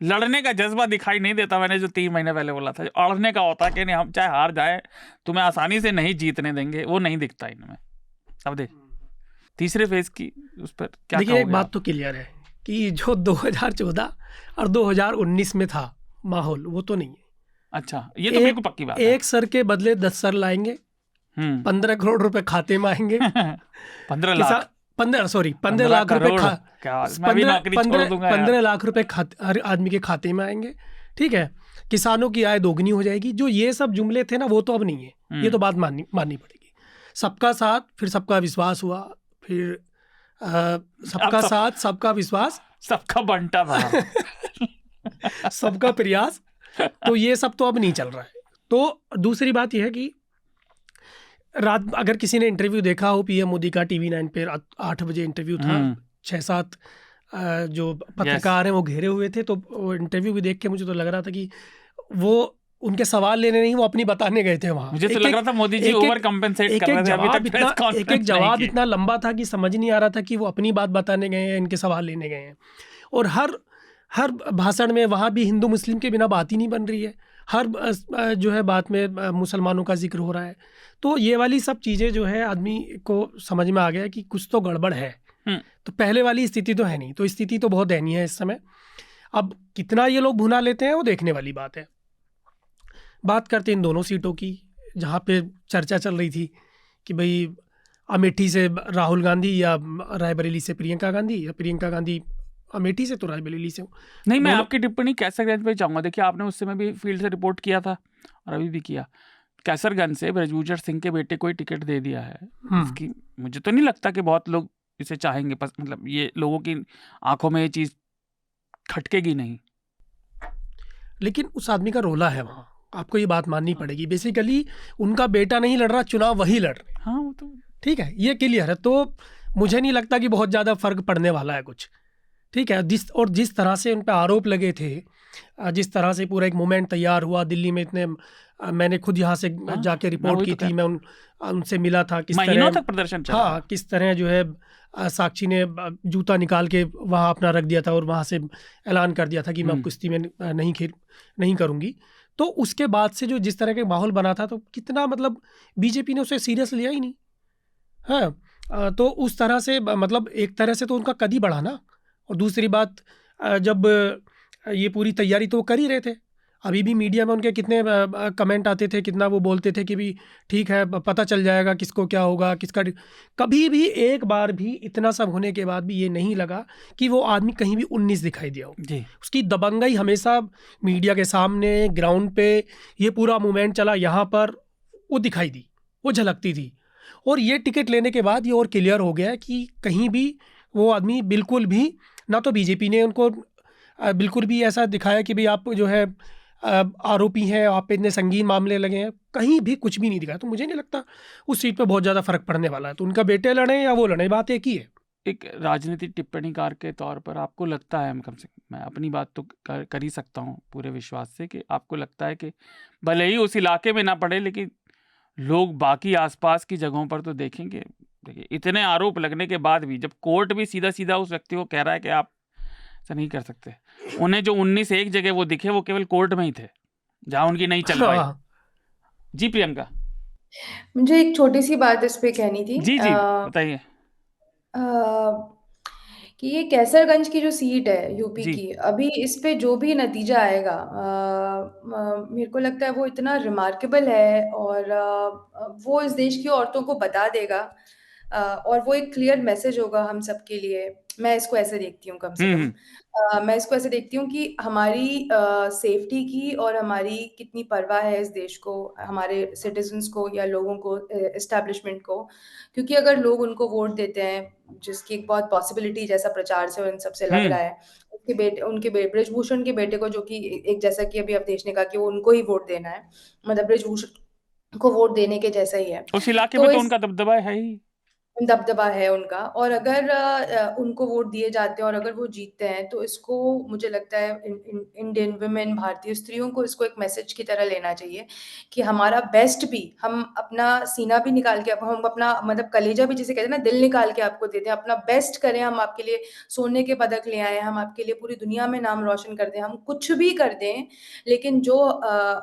लड़ने का जज्बा दिखाई नहीं देता। मैंने जो 3 महीने पहले बोला था, जो अड़ने का होता है कि नहीं हम चाहे हार जाए तुम्हें आसानी से नहीं जीतने देंगे, वो नहीं दिखता इनमें। अब देख तीसरे फेज की उस पर क्या देखिए, एक बात तो क्लियर है कि जो 2014 और 2019 में था माहौल, वो तो नहीं है। अच्छा, ये तो बिल्कुल पक्की बात है। एक सर के बदले 10 सर लाएंगे, 15 करोड़ रुपए खाते में आएंगे। 15 लाख 15 लाख रुपए 15 लाख रुपए हर आदमी के खाते में आएंगे। ठीक है, किसानों की आय दोगुनी हो जाएगी। जो ये सब जुमले थे ना, वो तो अब नहीं है। ये तो बात माननी पड़ेगी। सबका साथ, फिर सबका विश्वास हुआ, फिर सबका साथ, सबका विश्वास, सबका बंटा था सबका प्रयास, तो ये सब तो अब नहीं चल रहा है। तो दूसरी बात यह है कि रात, अगर किसी ने इंटरव्यू देखा हो पीएम मोदी का, टीवी 9 पे 8 बजे इंटरव्यू था, 6-7 जो पत्रकार हैं वो घेरे हुए थे, तो वो इंटरव्यू भी देख के मुझे तो लग रहा था कि वो उनके सवाल लेने नहीं, वो अपनी बताने गए थे वहाँ। मुझे तो लग रहा था मोदी जी ओवर कंपेंसेट कर रहे थे अभी तक प्रेस कॉन्फ्रेंस। एक जवाब इतना लंबा था कि समझ नहीं आ रहा था कि वो अपनी बात बताने गए हैं, इनके सवाल लेने गए हैं। और हर भाषण में वहाँ भी हिंदू मुस्लिम के बिना बात ही नहीं बन रही है। हर जो है बात में मुसलमानों का जिक्र हो रहा है। तो ये वाली सब चीज़ें जो है आदमी को समझ में आ गया कि कुछ तो गड़बड़ है। तो पहले वाली स्थिति तो है नहीं, तो स्थिति तो बहुत दयनीय है इस समय। अब कितना ये लोग भुना लेते हैं वो देखने वाली बात है। बात करते इन दोनों सीटों की, जहाँ पे चर्चा चल रही थी कि भाई अमेठी से राहुल गांधी या रायबरेली से प्रियंका गांधी, या प्रियंका गांधी अमेठी से तो रायबरेली से हो। नहीं, मैं आपकी टिप्पणी कैसरगंज पे चाहूँगा। देखिए, आपने उस समय भी फील्ड से रिपोर्ट किया था और अभी भी किया। कैसरगंज से ब्रजभूषण सिंह के बेटे को ही टिकट दे दिया है। इसकी मुझे तो नहीं लगता कि बहुत लोग इसे चाहेंगे, मतलब ये लोगों की आंखों में ये चीज़ खटकेगी नहीं। लेकिन उस आदमी का रोला है वहाँ, आपको ये बात माननी पड़ेगी। बेसिकली उनका बेटा नहीं लड़ रहा चुनाव, वही लड़ रहे। हाँ, वो तो ठीक है, ये क्लियर है। तो मुझे नहीं लगता कि बहुत ज़्यादा फर्क पड़ने वाला है कुछ। ठीक है, जिस तरह से उन पर आरोप लगे थे, जिस तरह से पूरा एक मूवमेंट तैयार हुआ दिल्ली में, इतने मैंने खुद यहाँ से जाके रिपोर्ट की थी, मैं उनसे मिला था, किस तरह तक प्रदर्शन चला। हाँ, किस तरह जो है साक्षी ने जूता निकाल के वहाँ अपना रख दिया था और वहाँ से ऐलान कर दिया था कि मैं अब कुश्ती में नहीं करूँगी। तो उसके बाद से जो जिस तरह के माहौल बना था, तो कितना मतलब बीजेपी ने उसे सीरियस लिया ही नहीं। हाँ, तो उस तरह से मतलब एक तरह से तो उनका कद ही बढ़ा ना। और दूसरी बात, जब ये पूरी तैयारी तो वो कर ही रहे थे, अभी भी मीडिया में उनके कितने कमेंट आते थे, कितना वो बोलते थे कि भी ठीक है, पता चल जाएगा किसको क्या होगा, किसका। कभी भी एक बार भी इतना सब होने के बाद भी ये नहीं लगा कि वो आदमी कहीं भी 19 दिखाई दिया हो जी। उसकी दबंगई हमेशा मीडिया के सामने, ग्राउंड पे ये पूरा मूवमेंट चला। यहाँ पर वो दिखाई दी, वो झलकती थी। और ये टिकट लेने के बाद ये और क्लियर हो गया कि कहीं भी वो आदमी बिल्कुल भी, ना तो बीजेपी ने उनको बिल्कुल भी ऐसा दिखाया कि भाई आप जो है आरोपी हैं, आप पे इतने संगीन मामले लगे हैं, कहीं भी कुछ भी नहीं दिखाया। तो मुझे नहीं लगता उस सीट पे बहुत ज़्यादा फर्क पड़ने वाला है। तो उनका बेटे लड़े या वो लड़े, बात एक ही है। एक राजनीतिक टिप्पणीकार के तौर पर आपको लगता है, कम से कम मैं अपनी बात तो कर ही सकता हूँ पूरे विश्वास से, कि आपको लगता है कि भले ही उस इलाके में ना पड़े, लेकिन लोग बाकी आसपास की जगहों पर तो देखेंगे। देखिए, इतने आरोप लगने के बाद भी जब कोर्ट भी सीधा सीधा उस व्यक्ति को कह रहा है कि आप ऐसा नहीं कर सकते, उन्हें जो 19 एक जगह वो दिखे, वो केवल कोर्ट में ही थे जहां उनकी नहीं चल पाई। हाँ, जी प्रियंका। मुझे एक छोटी सी बात इस पे कहनी थी। जी जी बताइए। अ, कि ये कैसरगंज की जो सीट है यूपी जी। की, अभी इस पे जो भी नतीजा आएगा, मेरे को लगता है वो इतना रिमार्केबल है, और वो इस देश की औरतों को बता देगा, और वो एक क्लियर मैसेज होगा हम सबके लिए। मैं इसको ऐसे देखती हूँ, कम से कम। हम्म। मैं इसको ऐसे देखती हूँ कि हमारी सेफ्टी की और हमारी कितनी परवाह है इस देश को, हमारे सिटीजन्स को या लोगों को, एस्टैब्लिशमेंट को। क्योंकि अगर लोग उनको वोट देते हैं, जिसकी एक बहुत पॉसिबिलिटी जैसा प्रचार से और इन सबसे लग रहा है, ब्रिजभूषण के बेटे को, जो कि एक, जैसा कि अभी अवधेश ने कहा कि वो उनको ही वोट देना है, मतलब ब्रिजभूषण को वोट देने के जैसा ही है। उस इलाके में तो तो इस उनका दबदबा है ही। दबदबा है उनका, और अगर उनको वोट दिए जाते हैं और अगर वो जीतते हैं, तो इसको मुझे लगता है इंडियन वुमेन, भारतीय स्त्रियों को इसको एक मैसेज की तरह लेना चाहिए कि हमारा बेस्ट भी, हम अपना सीना भी निकाल के, हम अपना मतलब कलेजा भी, जिसे कहते हैं ना, दिल निकाल के आपको देते हैं, अपना बेस्ट करें, हम आपके लिए सोने के पदक ले आए, हम आपके लिए पूरी दुनिया में नाम रोशन कर दें, हम कुछ भी कर दें। लेकिन जो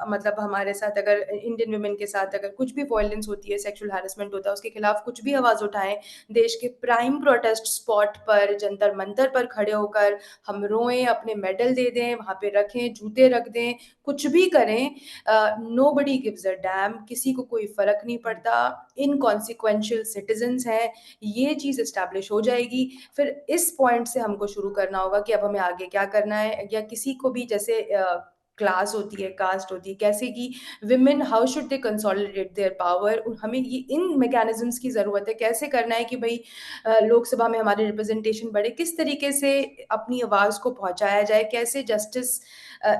मतलब हमारे साथ अगर इंडियन वुमेन के साथ अगर कुछ भी वायलेंस होती है, सेक्सुअल हैरेसमेंट होता है, उसके खिलाफ कुछ भी आवाज उठाएं, देश के प्राइम प्रोटेस्ट स्पॉट पर, जंतर मंतर पर खड़े होकर हम रोएं, अपने मेडल दे दें, वहां पे रखें, जूते रख दें, कुछ भी करें, नोबडी गिव्स अ डैम, किसी को कोई फर्क नहीं पड़ता, इनकॉन्सिक्वेंशियल सिटीजन्स हैं, ये चीज एस्टैब्लिश हो जाएगी। फिर इस पॉइंट से हमको शुरू करना होगा कि अब हमें आगे क्या करना है, या किसी को भी, जैसे क्लास होती है, कास्ट होती है, कैसे कि women, how should they consolidate their power, हमें ये इन मैकेनिज्म्स की ज़रूरत है। कैसे करना है कि भाई लोकसभा में हमारी रिप्रेजेंटेशन बढ़े, किस तरीके से अपनी आवाज़ को पहुंचाया जाए, कैसे जस्टिस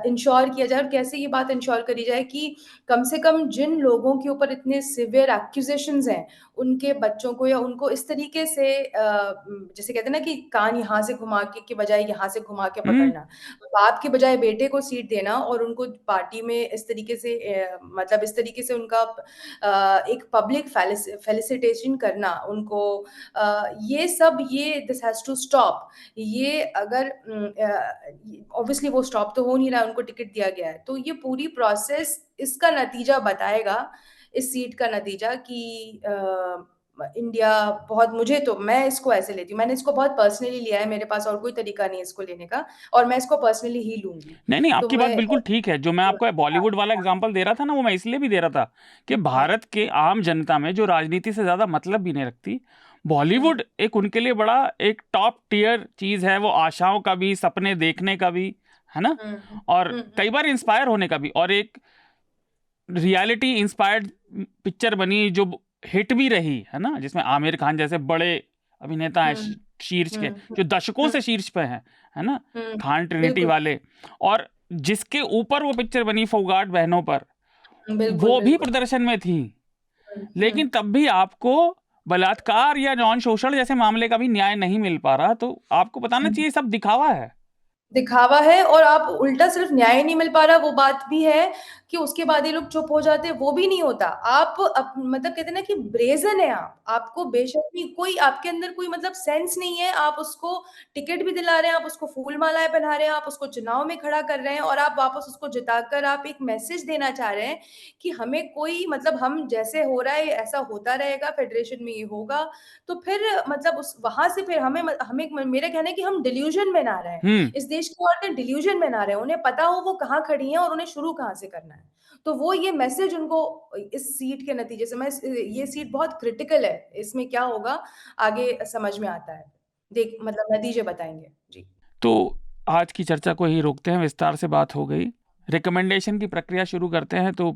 इंश्योर किया जाए, और कैसे ये बात इंश्योर करी जाए कि कम से कम जिन लोगों के ऊपर इतने सिवियर एक्यूजेशंस हैं, उनके बच्चों को, या उनको इस तरीके से जैसे कहते हैं ना कि कान यहाँ से घुमा के बजाय यहाँ से घुमा के पकड़ना, बाप की बजाय बेटे को सीट देना, और उनको पार्टी में इस तरीके से मतलब इस तरीके से उनका एक पब्लिक फेलिसिटेशन करना उनको, ये सब, ये दिस हैज टू स्टॉप। ये अगर ऑब्वियसली वो स्टॉप तो हो नहीं रहा है, उनको टिकट दिया गया है, तो ये पूरी प्रोसेस इसका नतीजा बताएगा, इस सीट का नतीजा, कि इंडिया बहुत, मुझे तो, मैं इसको ऐसे लेती हूँ, मैंने इसको बहुत पर्सनली लिया है, मेरे पास और कोई तरीका नहीं है इसको लेने का, और मैं इसको पर्सनली ही लूंगी। नहीं, तो आपकी बात मैं बिल्कुल ठीक है। जो मैं आपको बॉलीवुड वाला एग्जांपल दे रहा था ना, वो मैं इसलिए भी दे रहा था कि भारत के आम जनता में जो राजनीति से ज़्यादा मतलब भी नहीं रखती, बॉलीवुड एक उनके लिए बड़ा एक टॉप टियर चीज़ है। वो आशाओं का भी, सपने देखने का भी, है ना, और कई बार इंस्पायर होने का भी। और एक रियलिटी इंस्पायर्ड पिक्चर बनी जो हिट भी रही, है ना, जिसमें आमिर खान जैसे बड़े अभिनेता हैं शीर्ष के, जो दशकों से शीर्ष पे हैं, है ना, खान ट्रिनिटी बिल्कुल वाले। और जिसके ऊपर वो पिक्चर बनी, फोगाट बहनों पर, बिल्कुल वो भी बिल्कुल प्रदर्शन में थी। लेकिन तब भी आपको बलात्कार या यौन शोषण जैसे मामले का भी न्याय नहीं मिल पा रहा। तो आपको बताना चाहिए सब दिखावा है। दिखावा है, और आप उल्टा सिर्फ न्याय नहीं मिल पा रहा, वो बात भी है कि उसके बाद ये लोग चुप हो जाते हैं, वो भी नहीं होता। आप मतलब कहते हैं ना कि ब्रेजन है आप, आपको बेशर्मी, कोई आपके अंदर कोई मतलब सेंस नहीं है, आप उसको टिकट भी दिला रहे हैं, आप उसको फूल मालाएं पहना रहे हैं, आप उसको चुनाव में खड़ा कर रहे हैं, और आप वापस उसको जिताकर आप एक मैसेज देना चाह रहे हैं कि हमें कोई मतलब, हम जैसे हो रहा है ऐसा होता रहेगा, फेडरेशन में ये होगा, तो फिर मतलब उस वहां से फिर हमें हमें मेरा कहना है कि हम डिल्यूजन में ना रहे, इस देश की औरतें डिल्यूजन में ना रहे, उन्हें पता हो वो कहाँ खड़ी हैं और उन्हें शुरू कहाँ से करना है। तो वो ये मैसेज उनको इस सीट के नतीजे से, मैं ये सीट बहुत क्रिटिकल है, इसमें क्या होगा आगे समझ में आता है, देख मतलब नतीजे बताएंगे जी। तो आज की चर्चा को ही रोकते हैं, विस्तार से बात हो गई। रिकमेंडेशन की प्रक्रिया शुरू करते हैं। तो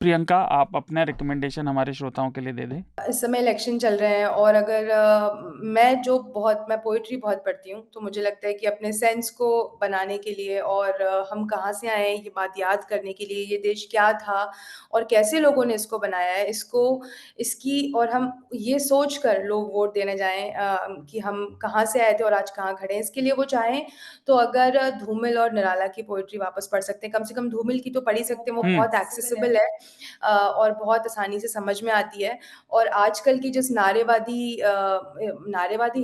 प्रियंका, आप अपना रिकमेंडेशन हमारे श्रोताओं के लिए दे दें। इस समय इलेक्शन चल रहे हैं और अगर मैं पोइट्री बहुत पढ़ती हूँ, तो मुझे लगता है कि अपने सेंस को बनाने के लिए और हम कहाँ से आए हैं ये बात याद करने के लिए, ये देश क्या था और कैसे लोगों ने इसको बनाया है, और हम ये सोच कर लोग वोट देने जाएं कि हम कहाँ से आए थे और आज कहाँ खड़े हैं। इसके लिए वो चाहें तो अगर धूमिल और निराला की पोइट्री वापस पढ़ सकते हैं, कम से कम धूमिल की तो पढ़ ही सकते हैं, वो बहुत एक्सेसिबल है और बहुत आसानी से समझ में आती है। और आजकल की जिस नारेवादी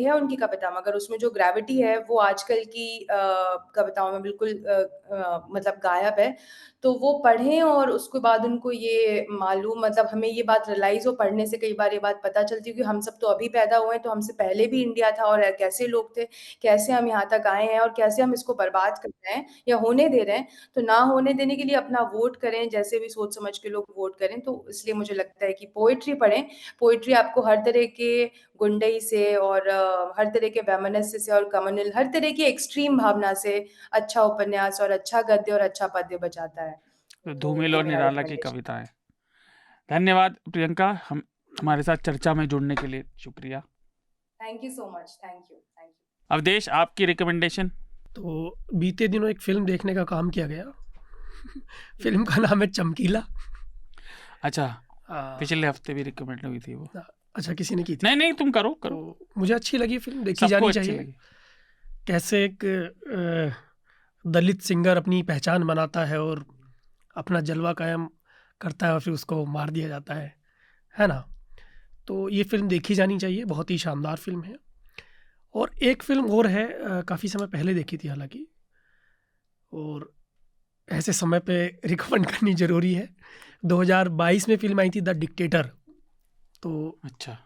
है उनकी कविता, मगर उसमें जो ग्रेविटी है वो आजकल की कविताओं में बिल्कुल मतलब गायब है। तो वो पढ़ें और उसके बाद उनको ये मालूम, मतलब हमें ये बात रियलाइज हो, पढ़ने से कई बार ये बात पता चलती है कि हम सब तो अभी पैदा हुए हैं, तो हमसे पहले भी इंडिया था और कैसे लोग थे, कैसे हम यहाँ तक आए हैं और कैसे हम इसको बर्बाद कर रहे हैं या होने दे रहे हैं। तो ना होने देने के लिए अपना वोट करें, जैसे भी सोच समझ के लोग वोट करें। तो इसलिए मुझे लगता है कि पोइट्री पढ़ें। पोइट्री आपको हर तरह के गुंडई से और हर तरह के वैमनस्य से और कम्युनल हर तरह की एक्सट्रीम भावना से अच्छा उपन्यास और अच्छा गद्य और अच्छा पद्य बचाता है। तो धूमिल और निराला की कविताएं। धन्यवाद प्रियंका, हमारे साथ चर्चा में जुड़ने के लिए शुक्रिया। Thank you so much. Thank you. Avdhesh, आपकी रिकमेंडेशन? तो बीते दिनों एक फिल्म देखने का काम किया गया। फिल्म का नाम है चमकीला। अच्छा, पिछले हफ्ते भी रिकमेंड हुई थी वो। अच्छा, किसी ने की थी? नहीं, तुम करो। तो मुझे अच्छी लगी फिल्म, देखी जानी चाहिए। कैसे एक दलित सिंगर अपनी पहचान बनाता है और अपना जलवा कायम करता है और फिर उसको मार दिया जाता है ना। तो ये फिल्म देखी जानी चाहिए, बहुत ही शानदार फिल्म है। और एक फिल्म और है, काफ़ी समय पहले देखी थी हालांकि, और ऐसे समय पे रिकमेंड करनी ज़रूरी है। 2022 में फिल्म आई थी द डिक्टेटर। तो अच्छा,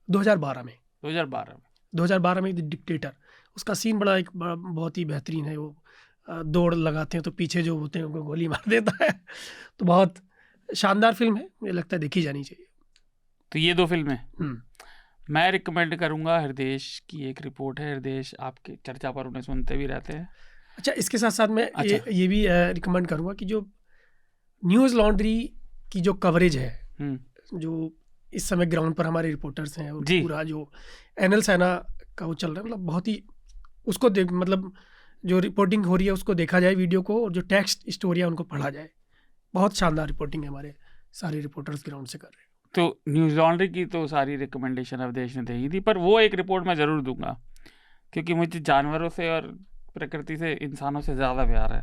2012 में 2012 में द डिक्टेटर, उसका सीन बहुत ही बेहतरीन है। वो दौड़ लगाते हैं तो पीछे जो होते हैं उनको गोली मार देता है। तो बहुत शानदार फिल्म है, मुझे लगता है देखी जानी चाहिए। तो ये दो फिल्में मैं रिकमेंड करूंगा। हृदय की एक रिपोर्ट है, हृदय आपके चर्चा पर उन्हें सुनते भी रहते हैं। अच्छा, इसके साथ साथ मैं ये भी रिकमेंड करूंगा कि जो न्यूज़ लॉन्ड्री की जो कवरेज है, जो इस समय ग्राउंड पर हमारे रिपोर्टर्स हैं, और पूरा जो एनएल सैना का वो चल रहा है, मतलब बहुत ही उसको मतलब जो रिपोर्टिंग हो रही है उसको देखा जाए वीडियो को, और जो टेक्स्ट स्टोरी है उनको पढ़ा जाए। बहुत शानदार रिपोर्टिंग है, हमारे सारे रिपोर्टर्स ग्राउंड से कर रहे हैं। तो न्यूज़ लॉन्ड्री की तो सारी रिकमेंडेशन अवधेश ने दी थी, पर वो एक रिपोर्ट मैं ज़रूर दूंगा, क्योंकि मुझे जानवरों से और प्रकृति से इंसानों से ज़्यादा प्यार है।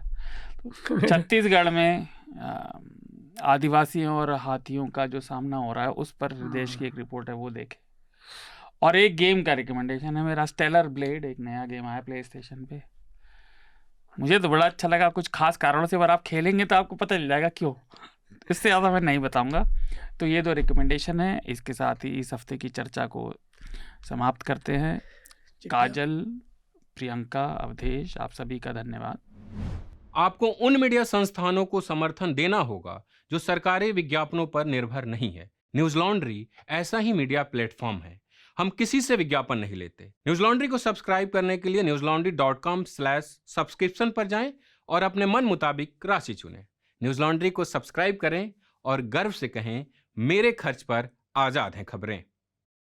तो छत्तीसगढ़ में आदिवासियों और हाथियों का जो सामना हो रहा है, उस पर देश की एक रिपोर्ट है, वो देखे। और एक गेम का रिकमेंडेशन है मेरा, स्टेलर ब्लेड, एक नया गेम आया प्ले स्टेशन पे। मुझे तो बड़ा अच्छा लगा, कुछ खास कारणों से, अगर आप खेलेंगे तो आपको पता चल जाएगा क्यों। इससे ज़्यादा मैं नहीं बताऊंगा। तो ये दो रिकमेंडेशन है, इसके साथ ही इस हफ्ते की चर्चा को समाप्त करते हैं। काजल, प्रियंका, अवधेश, आप सभी का धन्यवाद। आपको उन मीडिया संस्थानों को समर्थन देना होगा जो सरकारी विज्ञापनों पर निर्भर नहीं है। न्यूज़ लॉन्ड्री ऐसा ही मीडिया प्लेटफॉर्म है। हम किसी से विज्ञापन नहीं लेते। न्यूज़ लॉन्ड्री को सब्सक्राइब करने के लिए newslaundry.com/subscription पर जाएं और अपने मन मुताबिक राशि चुनें। न्यूज़ लॉन्ड्री को सब्सक्राइब करें और गर्व से कहें, मेरे खर्च पर आजाद हैं खबरें।